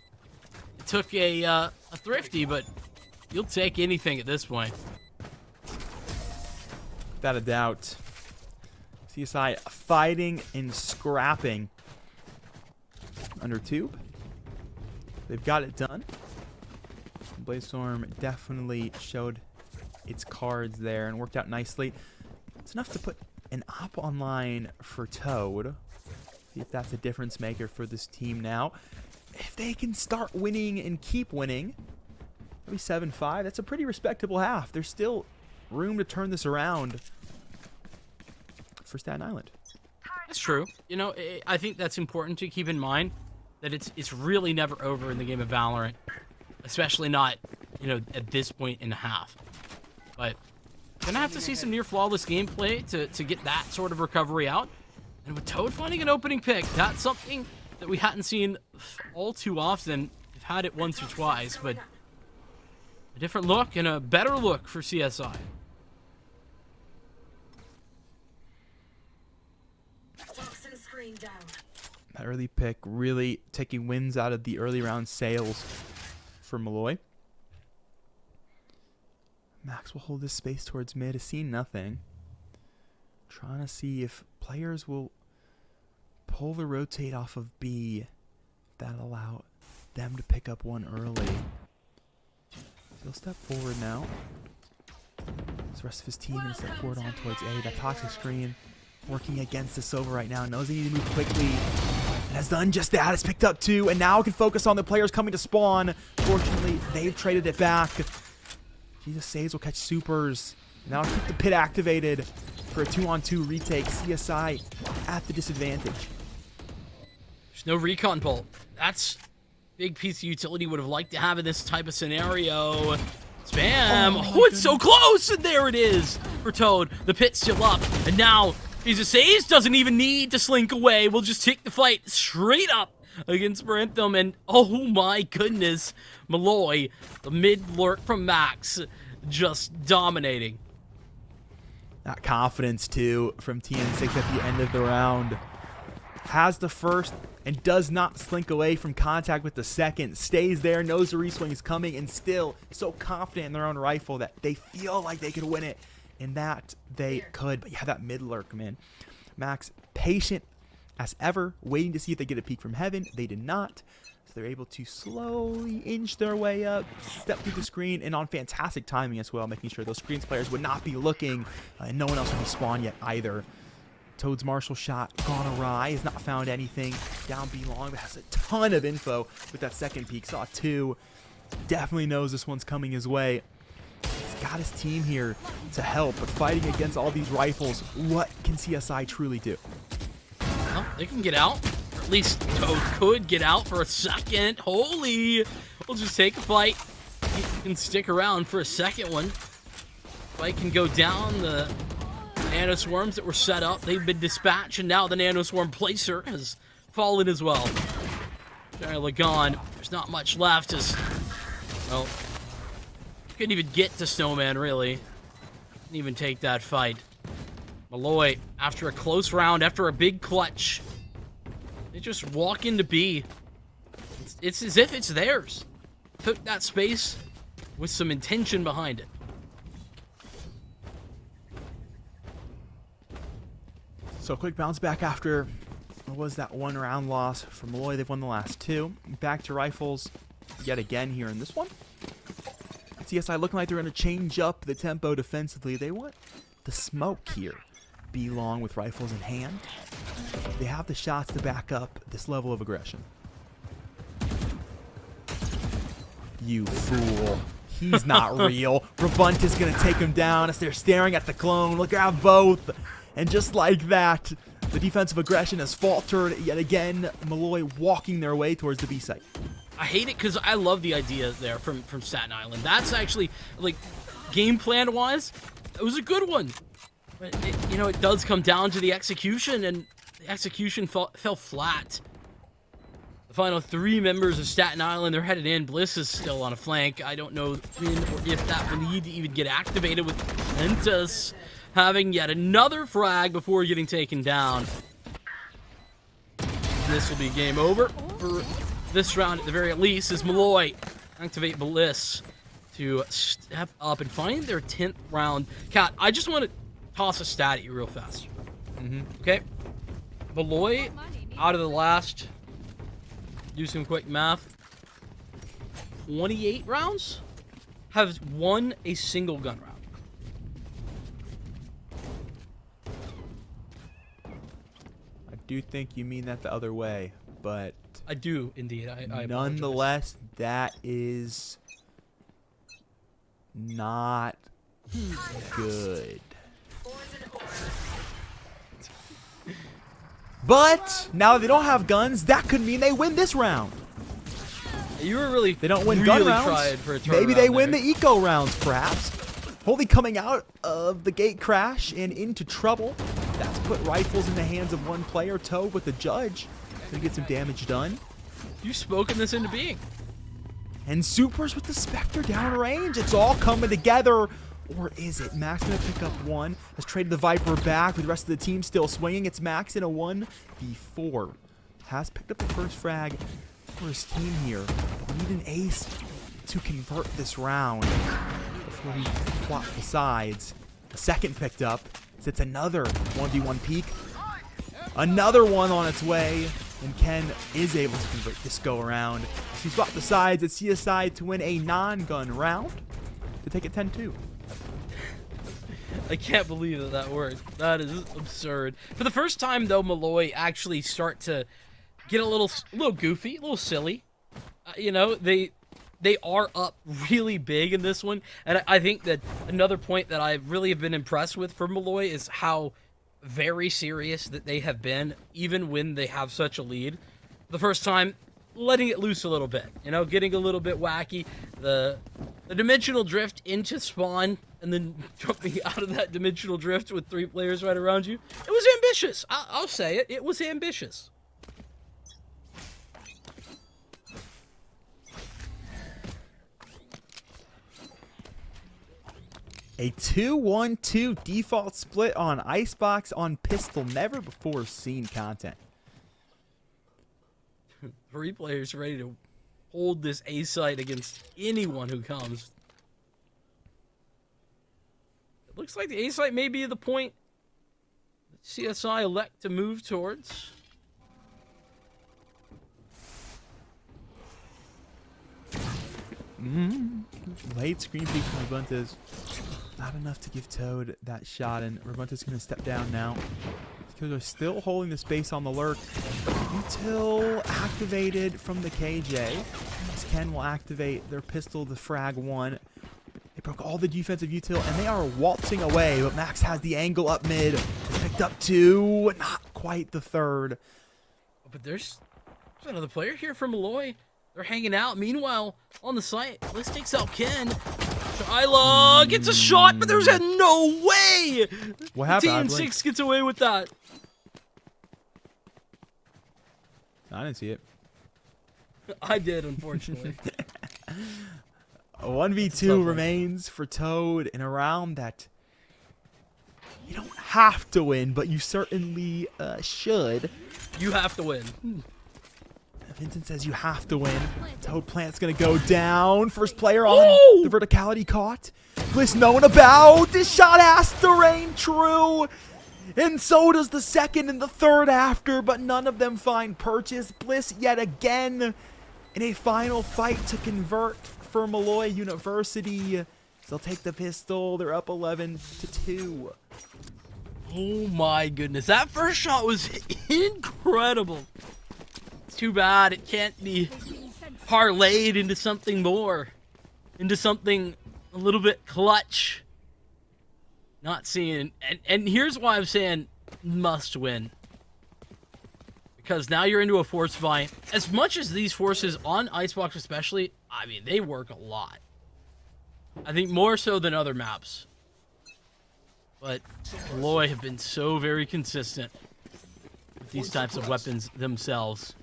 It took a thrifty, but you'll take anything at this point. Without a doubt. CSI fighting and scrapping under tube. They've got it done. Blazestorm definitely showed its cards there and worked out nicely. It's enough to put an op online for Toad. See if that's a difference maker for this team now. If they can start winning and keep winning, maybe 7-5, that's a pretty respectable half. There's still room to turn this around for Staten Island. That's true. You know, I think that's important to keep in mind, that it's really never over in the game of Valorant, especially not, you know, at this point in the half. But gonna have to see some near flawless gameplay to get that sort of recovery out. And with Toad finding an opening pick, that's something that we hadn't seen all too often. We've had it once or twice, but a different look and a better look for CSI. That early pick really taking wins out of the early round sales for Molloy. Max will hold this space towards mid. Has seen nothing. Trying to see if players will pull the rotate off of B. That'll allow them to pick up one early. He'll step forward now. The rest of his team will step forward on towards A. That toxic screen working against the Silver right now. Knows they need to move quickly. And has done just that. It's picked up 2. And now can focus on the players coming to spawn. Fortunately, they've traded it back. Jesus Saves will catch supers. Now keep the pit activated for a 2-on-2 retake. CSI at the disadvantage. There's no recon bolt. That's a big piece of utility would have liked to have in this type of scenario. Spam. Oh, it's so close. And there it is for Toad. The pit's still up. And now Jesus Saves doesn't even need to slink away. We'll just take the fight straight up against Brantham. And oh my goodness, Molloy, the mid lurk from Max, just dominating. That confidence too from TN6 at the end of the round. Has the first and does not slink away from contact with the second. Stays there, knows the reswing is coming, and still so confident in their own rifle that they feel like they could win it. And that they could. But yeah, that mid lurk, man. Max, patient as ever, waiting to see if they get a peek from heaven. They did not. So they're able to slowly inch their way up, step through the screen, and on fantastic timing as well, making sure those screens players would not be looking, and no one else would be spawned yet either. Toad's Marshall shot gone awry, has not found anything. Down B long, but has a ton of info with that second peek. Saw 2. Definitely knows this one's coming his way. He's got his team here to help, but fighting against all these rifles, what can CSI truly do? Well, they can get out. Or at least Toad could get out for a second. Holy! We'll just take a fight. You can stick around for a second one. Fight can go down. The nanoswarms that were set up, they've been dispatched, and now the nanoswarm placer has fallen as well. Generally gone. There's not much left as, well, couldn't even get to Snowman, really. Didn't even take that fight. Molloy, after a close round, after a big clutch, they just walk into B. It's as if it's theirs. Took that space with some intention behind it. So quick bounce back after what was that 1 round loss for Molloy. They've won the last 2. Back to rifles yet again here in this one. CSI looking like they're going to change up the tempo defensively. They want the smoke here. Be long with rifles in hand. They have the shots to back up this level of aggression. You fool. He's not real. Rebunt is going to take him down as they're staring at the clone. Look at both. And just like that, the defensive aggression has faltered yet again. Molloy walking their way towards the B site. I hate it because I love the idea there from Staten Island. That's actually, like, game plan wise, it was a good one. But it does come down to the execution, and the execution fell flat. The final 3 members of Staten Island, they're headed in. Bliss is still on a flank. I don't know when or if that will need to even get activated with Ventus having yet another frag before getting taken down. This will be game over for this round at the very least, as Molloy activate Bliss to step up and find their 10th round. Kat, I just want to toss a stat at you real fast. Okay? Molloy, out of the last, do some quick math, 28 rounds have won a single gun round. I do think you mean that the other way, but I do indeed. I nonetheless, that is not good. But now that they don't have guns, that could mean they win this round. You were really They don't win really gun rounds. tried for a Maybe they turnaround win there. the eco rounds, perhaps. Holy coming out of the gate crash and into trouble. That's put rifles in the hands of one player. Toad with the judge to get some damage done. You've spoken this into being. And Supers with the Spectre downrange. It's all coming together. Or is it? Max gonna pick up one. Has traded the Viper back with the rest of the team still swinging. It's Max in a 1v4. Has picked up the first frag for his team here. Need an ace to convert this round before we flop the sides. The second picked up. So it's another 1v1 peak. Another one on its way. And Ken is able to convert this go around. So he swapped the sides at CSI to win a non-gun round to take it 10-2. I can't believe that that worked. That is absurd. For the first time, though, Molloy actually start to get a little goofy, a little silly. You know, they are up really big in this one, and I think that another point that I really have been impressed with for Molloy is how very serious that they have been, even when they have such a lead. The first time, letting it loose a little bit, you know, getting a little bit wacky. The dimensional drift into spawn, and then jumping out of that dimensional drift with 3 players right around you. It was ambitious. I'll say it. It was ambitious. A 2-1-2 default split on Icebox on pistol. Never before seen content. 3 players ready to hold this A site against anyone who comes. It looks like the A site may be the point that CSI elect to move towards. Late screen peek from Rabuntas. Not enough to give Toad that shot, and Rabunta's going to step down now. They're still holding the space on the lurk. Util activated from the KJ. Ken will activate their pistol, the frag one. They broke all the defensive util, and they are waltzing away, but Max has the angle up mid. It's picked up 2, not quite the third. But there's another player here from Molloy. They're hanging out. Meanwhile, on the site, Bliss takes out Ken. Shyla gets a shot, but there's no way! What happened? Team 6 gets away with that. I didn't see it. I did, unfortunately. A 1v2 remains for Toad in a round that you don't have to win, but you certainly should. You have to win. Vincent says you have to win. Toad Plant's gonna go down. First player on the verticality caught. Bliss knowing about. This shot has to rain true. And so does the second and the third after, but none of them find purchase. Bliss yet again in a final fight to convert for Molloy University. They'll take the pistol. They're up 11-2. Oh my goodness. That first shot was incredible. Too bad it can't be parlayed into something more, into something a little bit clutch. Not seeing, and here's why I'm saying must win, because now you're into a force fight. As much as these forces on Icebox especially, I mean, they work a lot. I think more so than other maps, but Molloy have been so very consistent with these types of weapons themselves.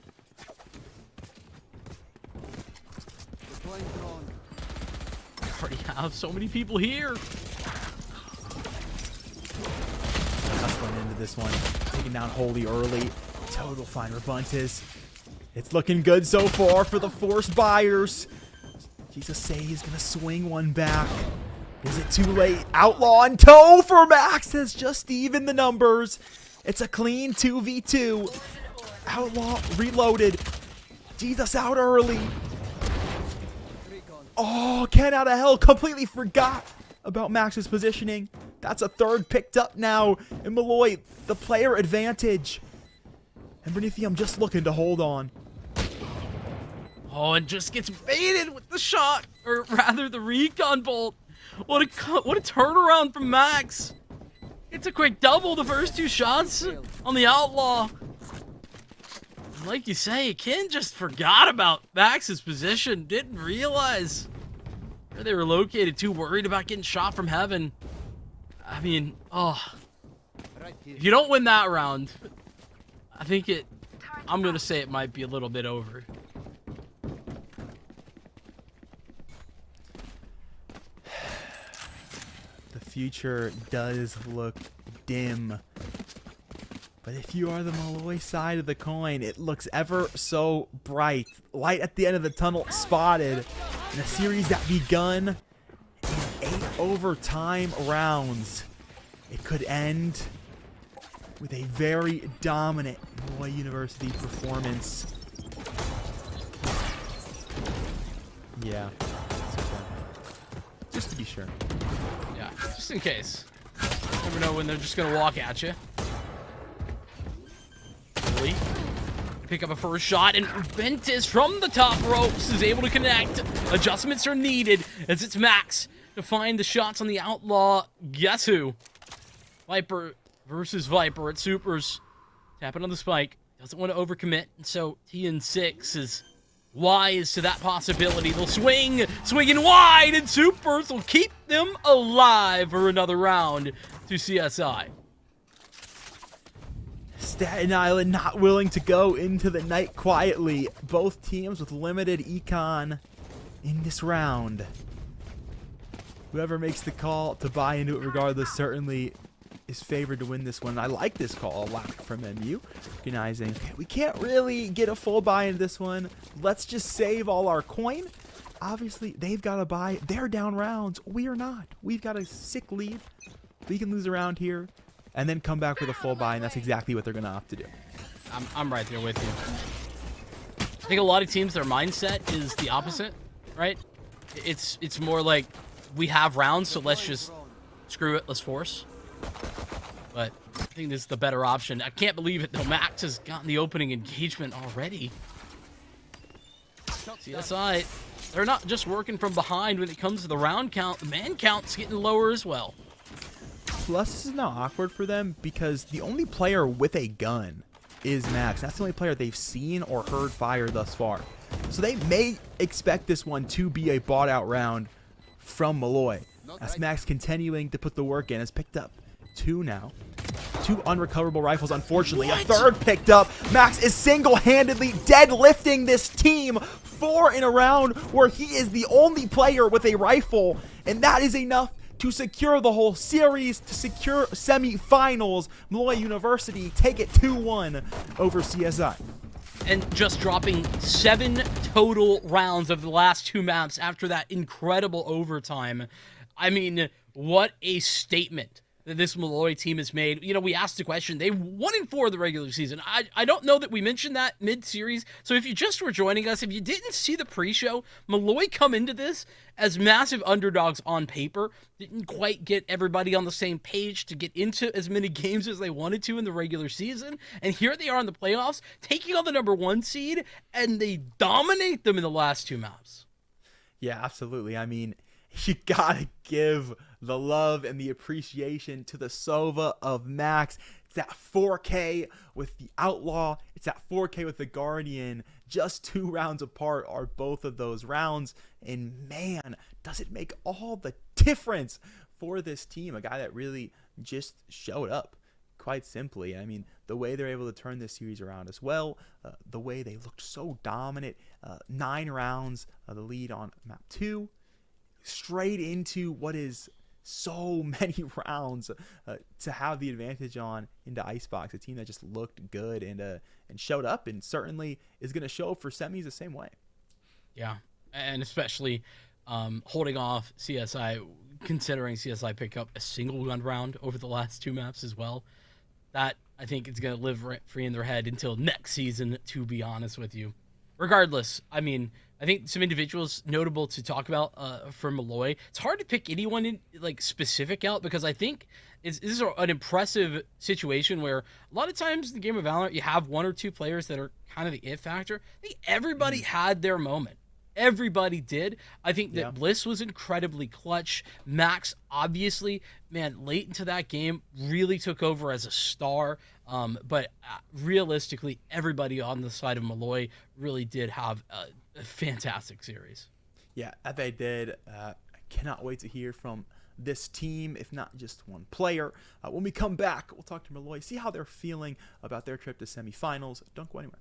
Already have so many people here. Hustling into this one. Taking down Holy early. Toad will find Rabuntas. It's looking good so far for the Force buyers. Jesus say he's going to swing one back. Is it too late? Outlaw and toe for Max has just even the numbers. It's a clean 2v2. Outlaw reloaded. Jesus out early. Oh, Ken out of hell. Completely forgot about Max's positioning. That's a third picked up now. And Molloy, the player advantage. And Bernithium just looking to hold on. Oh, and just gets baited with the shot, or rather the recon bolt. What a turnaround from Max. It's a quick double the first 2 shots on the Outlaw. Like you say, Ken just forgot about Max's position. Didn't realize where they were located. Too worried about getting shot from heaven. I mean, oh. If you don't win that round, I'm going to say it might be a little bit over. The future does look dim. But if you are the Molloy side of the coin, it looks ever so bright. Light at the end of the tunnel spotted in a series that begun in 8 overtime rounds. It could end with a very dominant Molloy University performance. Yeah, it's okay. Just to be sure. Yeah, just in case. Never know when they're just going to walk at you. Pick up a first shot, and Ventus from the top ropes is able to connect. Adjustments are needed as it's Max to find the shots on the Outlaw. Guess who? Viper versus Viper at Supers. Tapping on the spike. Doesn't want to overcommit, and so TN6 is wise to that possibility. They'll swinging wide, and Supers will keep them alive for another round to CSI. Staten Island not willing to go into the night quietly. Both teams with limited econ in this round. Whoever makes the call to buy into it regardless certainly is favored to win this one. I like this call a lot from MU. Recognizing, okay, we can't really get a full buy into this one. Let's just save all our coin. Obviously, they've got to buy. They're down rounds. We are not. We've got a sick lead. We can lose a round here and then come back with a full buy, and that's exactly what they're going to opt to do. I'm right there with you. I think a lot of teams, their mindset is the opposite, right? It's more like, we have rounds, so let's just screw it, let's force. But I think this is the better option. I can't believe it, though. Max has gotten the opening engagement already. CSI, they're not just working from behind when it comes to the round count. The man count's getting lower as well. Plus, this is now awkward for them because the only player with a gun is Max. That's the only player they've seen or heard fire thus far. So they may expect this one to be a bought-out round from Molloy. As Max continuing to put the work in, has picked up 2 now. 2 unrecoverable rifles, unfortunately. A third picked up. Max is single-handedly deadlifting this team 4 in a round where he is the only player with a rifle. And that is enough to secure the whole series, to secure semifinals. Molloy University take it 2-1 over CSI. And just dropping 7 total rounds of the last 2 maps after that incredible overtime. I mean, what a statement that this Molloy team has made. You know, we asked the question, they 1-4 the regular season. I don't know that we mentioned that mid-series, so if you just were joining us, if you didn't see the pre-show, Molloy come into this as massive underdogs on paper, didn't quite get everybody on the same page to get into as many games as they wanted to in the regular season, and here they are in the playoffs, taking on the #1 seed, and they dominate them in the last 2 maps. Yeah, absolutely. I mean, you gotta give the love and the appreciation to the Sova of Max. It's that 4K with the Outlaw. It's that 4K with the Guardian. Just 2 rounds apart are both of those rounds. And man, does it make all the difference for this team. A guy that really just showed up, quite simply. I mean, the way they're able to turn this series around as well, the way they looked so dominant. 9 rounds of the lead on map 2. Straight into what is so many rounds to have the advantage on into Icebox, a team that just looked good and showed up, and certainly is going to show up for semis the same way. Yeah, and especially holding off CSI, considering CSI picked up a single gun round over the last 2 maps as well. That, I think, is going to live rent free in their head until next season, to be honest with you. Regardless, I mean, I think some individuals notable to talk about for Molloy. It's hard to pick anyone in, like, specific out, because I think this is an impressive situation where a lot of times in the game of Valorant you have one or two players that are kind of the it factor. I think everybody had their moment. Everybody did. I think that Bliss was incredibly clutch. Max, obviously, man, late into that game, really took over as a star. But realistically, everybody on the side of Molloy really did have a fantastic series. Yeah, that they did. I cannot wait to hear from this team, if not just one player. When we come back, we'll talk to Molloy, see how they're feeling about their trip to semifinals. Don't go anywhere.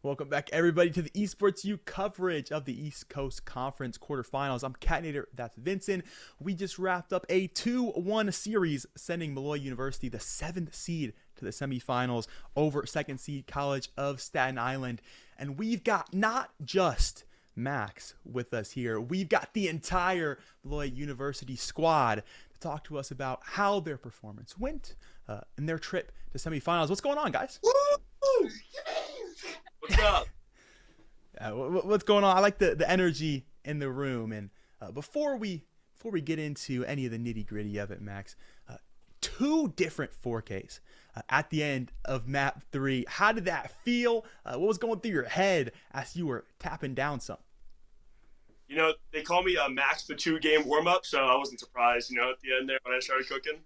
Welcome back, everybody, to the Esports U coverage of the East Coast Conference quarterfinals. I'm Catnator, that's Vincent. We just wrapped up a 2-1 series, sending Molloy University, the 7th seed, to the semifinals over 2nd seed College of Staten Island. And we've got not just Max with us here, we've got the entire Molloy University squad to talk to us about how their performance went and their trip to semifinals. What's going on, guys? What's up? What's going on? I like the energy in the room. And before we get into any of the nitty gritty of it, Max, 2 different 4Ks at the end of map 3. How did that feel? What was going through your head as you were tapping down some? You know, they call me Max the 2-game warm-up, so I wasn't surprised, you know, at the end there when I started cooking.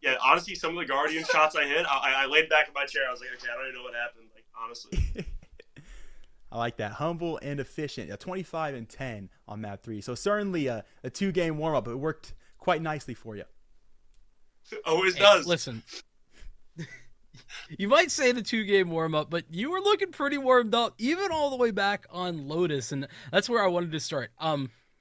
Yeah, honestly, some of the Guardian shots I hit, I laid back in my chair. I was like, okay, I don't even know what happened, like, honestly. I like that. Humble and efficient. 25 and 10 on map 3. So certainly a 2-game warm-up. It worked quite nicely for you. Always does. Listen, you might say the 2-game warm-up, but you were looking pretty warmed up, even all the way back on Lotus, and that's where I wanted to start.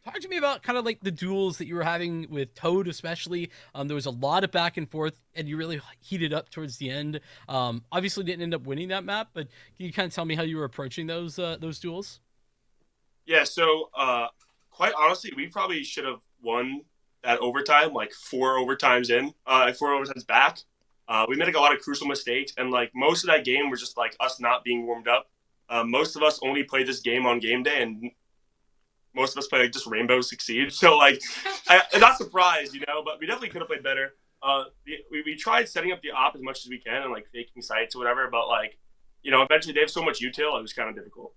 Talk to me about kind of like the duels that you were having with Toad, especially. There was a lot of back and forth, and you really heated up towards the end. Obviously, didn't end up winning that map, but can you kind of tell me how you were approaching those duels? Yeah, so quite honestly, we probably should have won that overtime, like 4 overtimes in, 4 overtimes back. We made like a lot of crucial mistakes, and like most of that game was just like us not being warmed up. Most of us only played this game on game day, and most of us play like just Rainbow Succeed. So like, I'm not surprised, you know, but we definitely could have played better. We tried setting up the op as much as we can and like faking sites or whatever, but like, you know, eventually they have so much util, it was kind of difficult.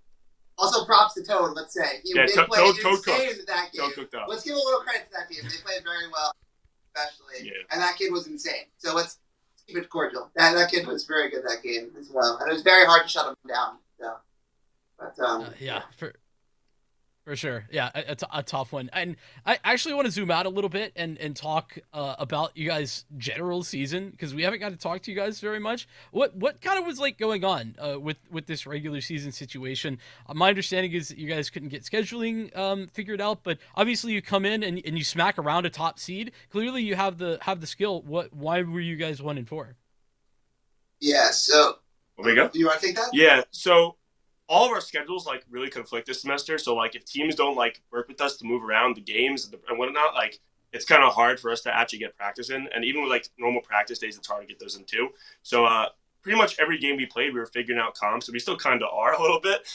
Also, props to Toad, let's say. He did play insane in that game. Let's give a little credit to that team. They played very well, especially. Yeah. And that kid was insane. So let's keep it cordial. That kid was very good that game as well. And it was very hard to shut him down. So, but, yeah, for sure. Yeah, it's a tough one. And I actually want to zoom out a little bit and talk about you guys' general season, because we haven't got to talk to you guys very much. What kind of was like going on with this regular season situation? My understanding is that you guys couldn't get scheduling figured out, but obviously you come in and you smack around a top seed. Clearly you have the skill. Why were you guys 1-4? Yeah, so there we go. Do you want to take that? Yeah, so all of our schedules like really conflict this semester. So like if teams don't like work with us to move around the games and whatnot, like it's kind of hard for us to actually get practice in. And even with like normal practice days, it's hard to get those in too. So pretty much every game we played, we were figuring out comps. So we still kind of are a little bit.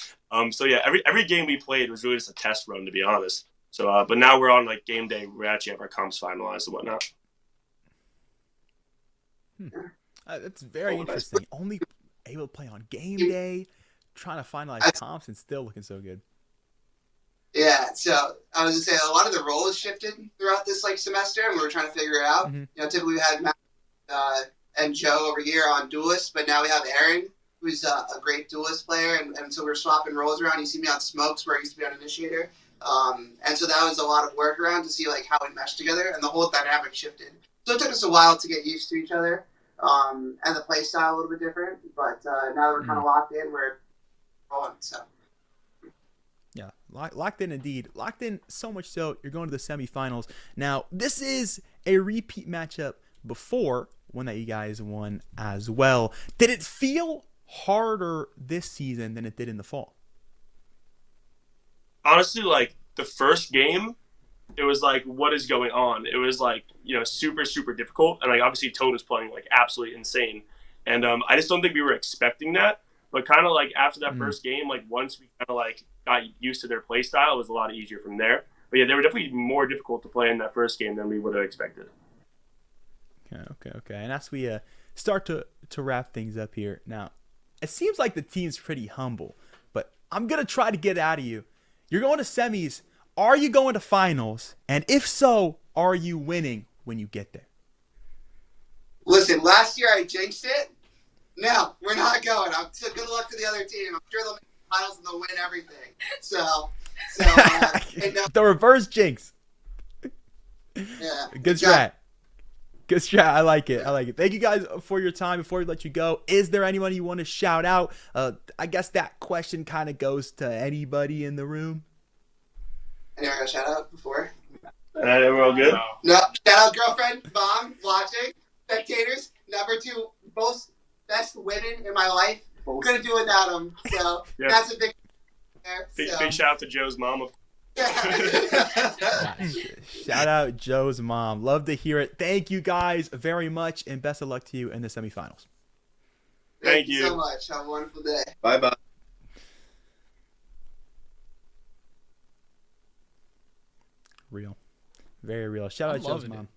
So yeah, every game we played was really just a test run, to be honest. So but now we're on like game day. We actually have our comps finalized and whatnot. That's very interesting. Only able to play on game day. Trying to finalize comps and still looking so good. Yeah, so I was gonna say a lot of the roles shifted throughout this like semester, and we were trying to figure it out. Mm-hmm. You know, typically we had Matt and Joe over here on duelist, but now we have Aaron, who's a great duelist player, and so we're swapping roles around. You see me on smokes where I used to be on initiator, and so that was a lot of work around to see like how we mesh together, and the whole dynamic shifted. So it took us a while to get used to each other, and the play style a little bit different. But now that we're kind of locked in, we're rolling. So. Yeah, locked in indeed. Locked in so much so you're going to the semifinals. Now, this is a repeat matchup before one that you guys won as well. Did it feel harder this season than it did in the fall? Honestly, like the first game, it was like, what is going on? It was like, you know, super, super difficult. And like obviously Toad was playing like absolutely insane. And I just don't think we were expecting that. But kind of like after that first game, like once we kind of like got used to their play style, it was a lot easier from there. But yeah, they were definitely more difficult to play in that first game than we would have expected. Okay. And as we start to wrap things up here, now it seems like the team's pretty humble, but I'm gonna try to get out of you. You're going to semis. Are you going to finals? And if so, are you winning when you get there? Listen, last year I jinxed it. No, we're not going. So good luck to the other team. I'm sure they'll make the finals and they'll win everything. So the reverse jinx. Yeah. Good strat. Good strat. I like it. I like it. Thank you guys for your time. Before we let you go, is there anyone you want to shout out? I guess that question kind of goes to anybody in the room. Anyone got a shout out before? We're all good. No. Shout out girlfriend, mom, watching, spectators, number 2 most best women in my life. Couldn't do without them. So that's a big. Big shout out to Joe's mom. Shout out Joe's mom. Love to hear it. Thank you guys very much, and best of luck to you in the semifinals. Thank you so much. Have a wonderful day. Bye-bye. Real. Very real. Shout out Joe's mom.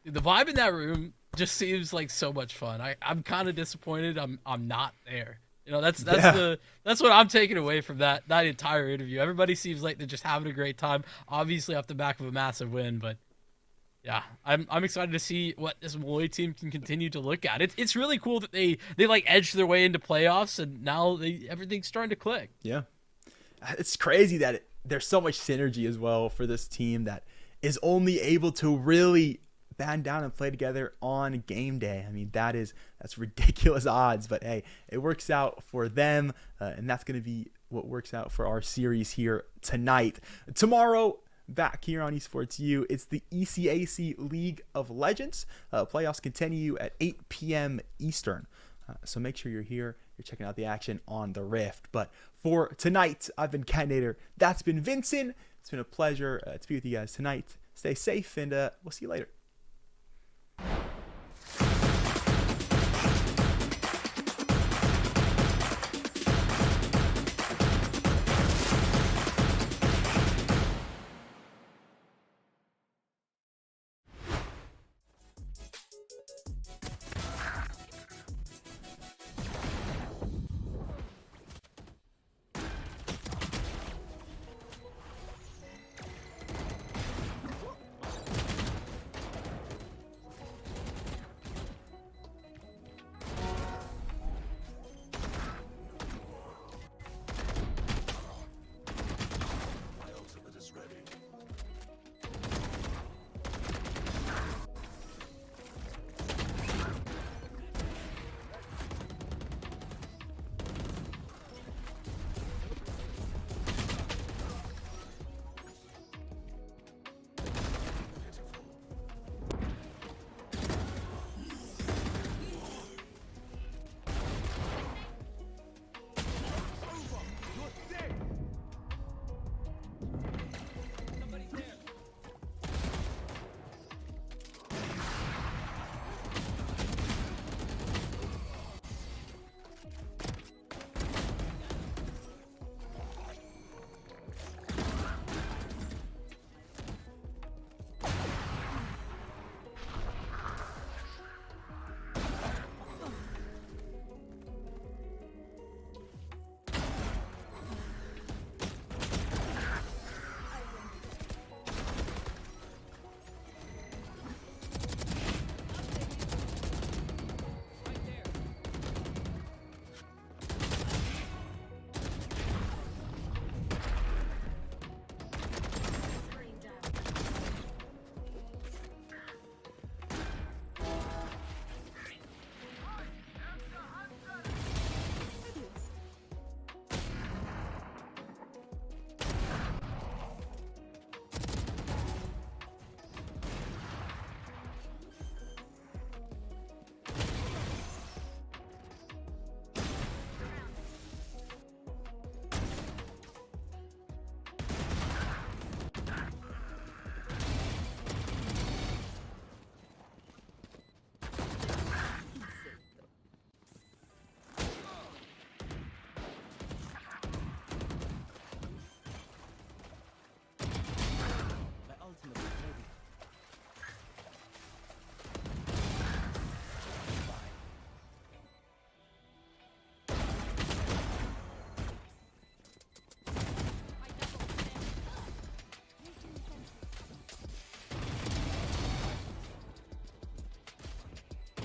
The vibe in that room just seems like so much fun. I'm kind of disappointed I'm not there. You know, that's what I'm taking away from that entire interview. Everybody seems like they're just having a great time, obviously off the back of a massive win, but yeah, I'm excited to see what this Molloy team can continue to look at. It's really cool that they like edged their way into playoffs, and now everything's starting to click. Yeah. It's crazy that there's so much synergy as well for this team that is only able to really band down and play together on game day. I mean, that's ridiculous odds, but hey, it works out for them, and that's going to be what works out for our series here tonight. Tomorrow, back here on Esports U, it's the ECAC League of Legends. Playoffs continue at 8 p.m. Eastern, so make sure you're here. You're checking out the action on the Rift. But for tonight, I've been Catnator. That's been Vincent. It's been a pleasure to be with you guys tonight. Stay safe, and we'll see you later.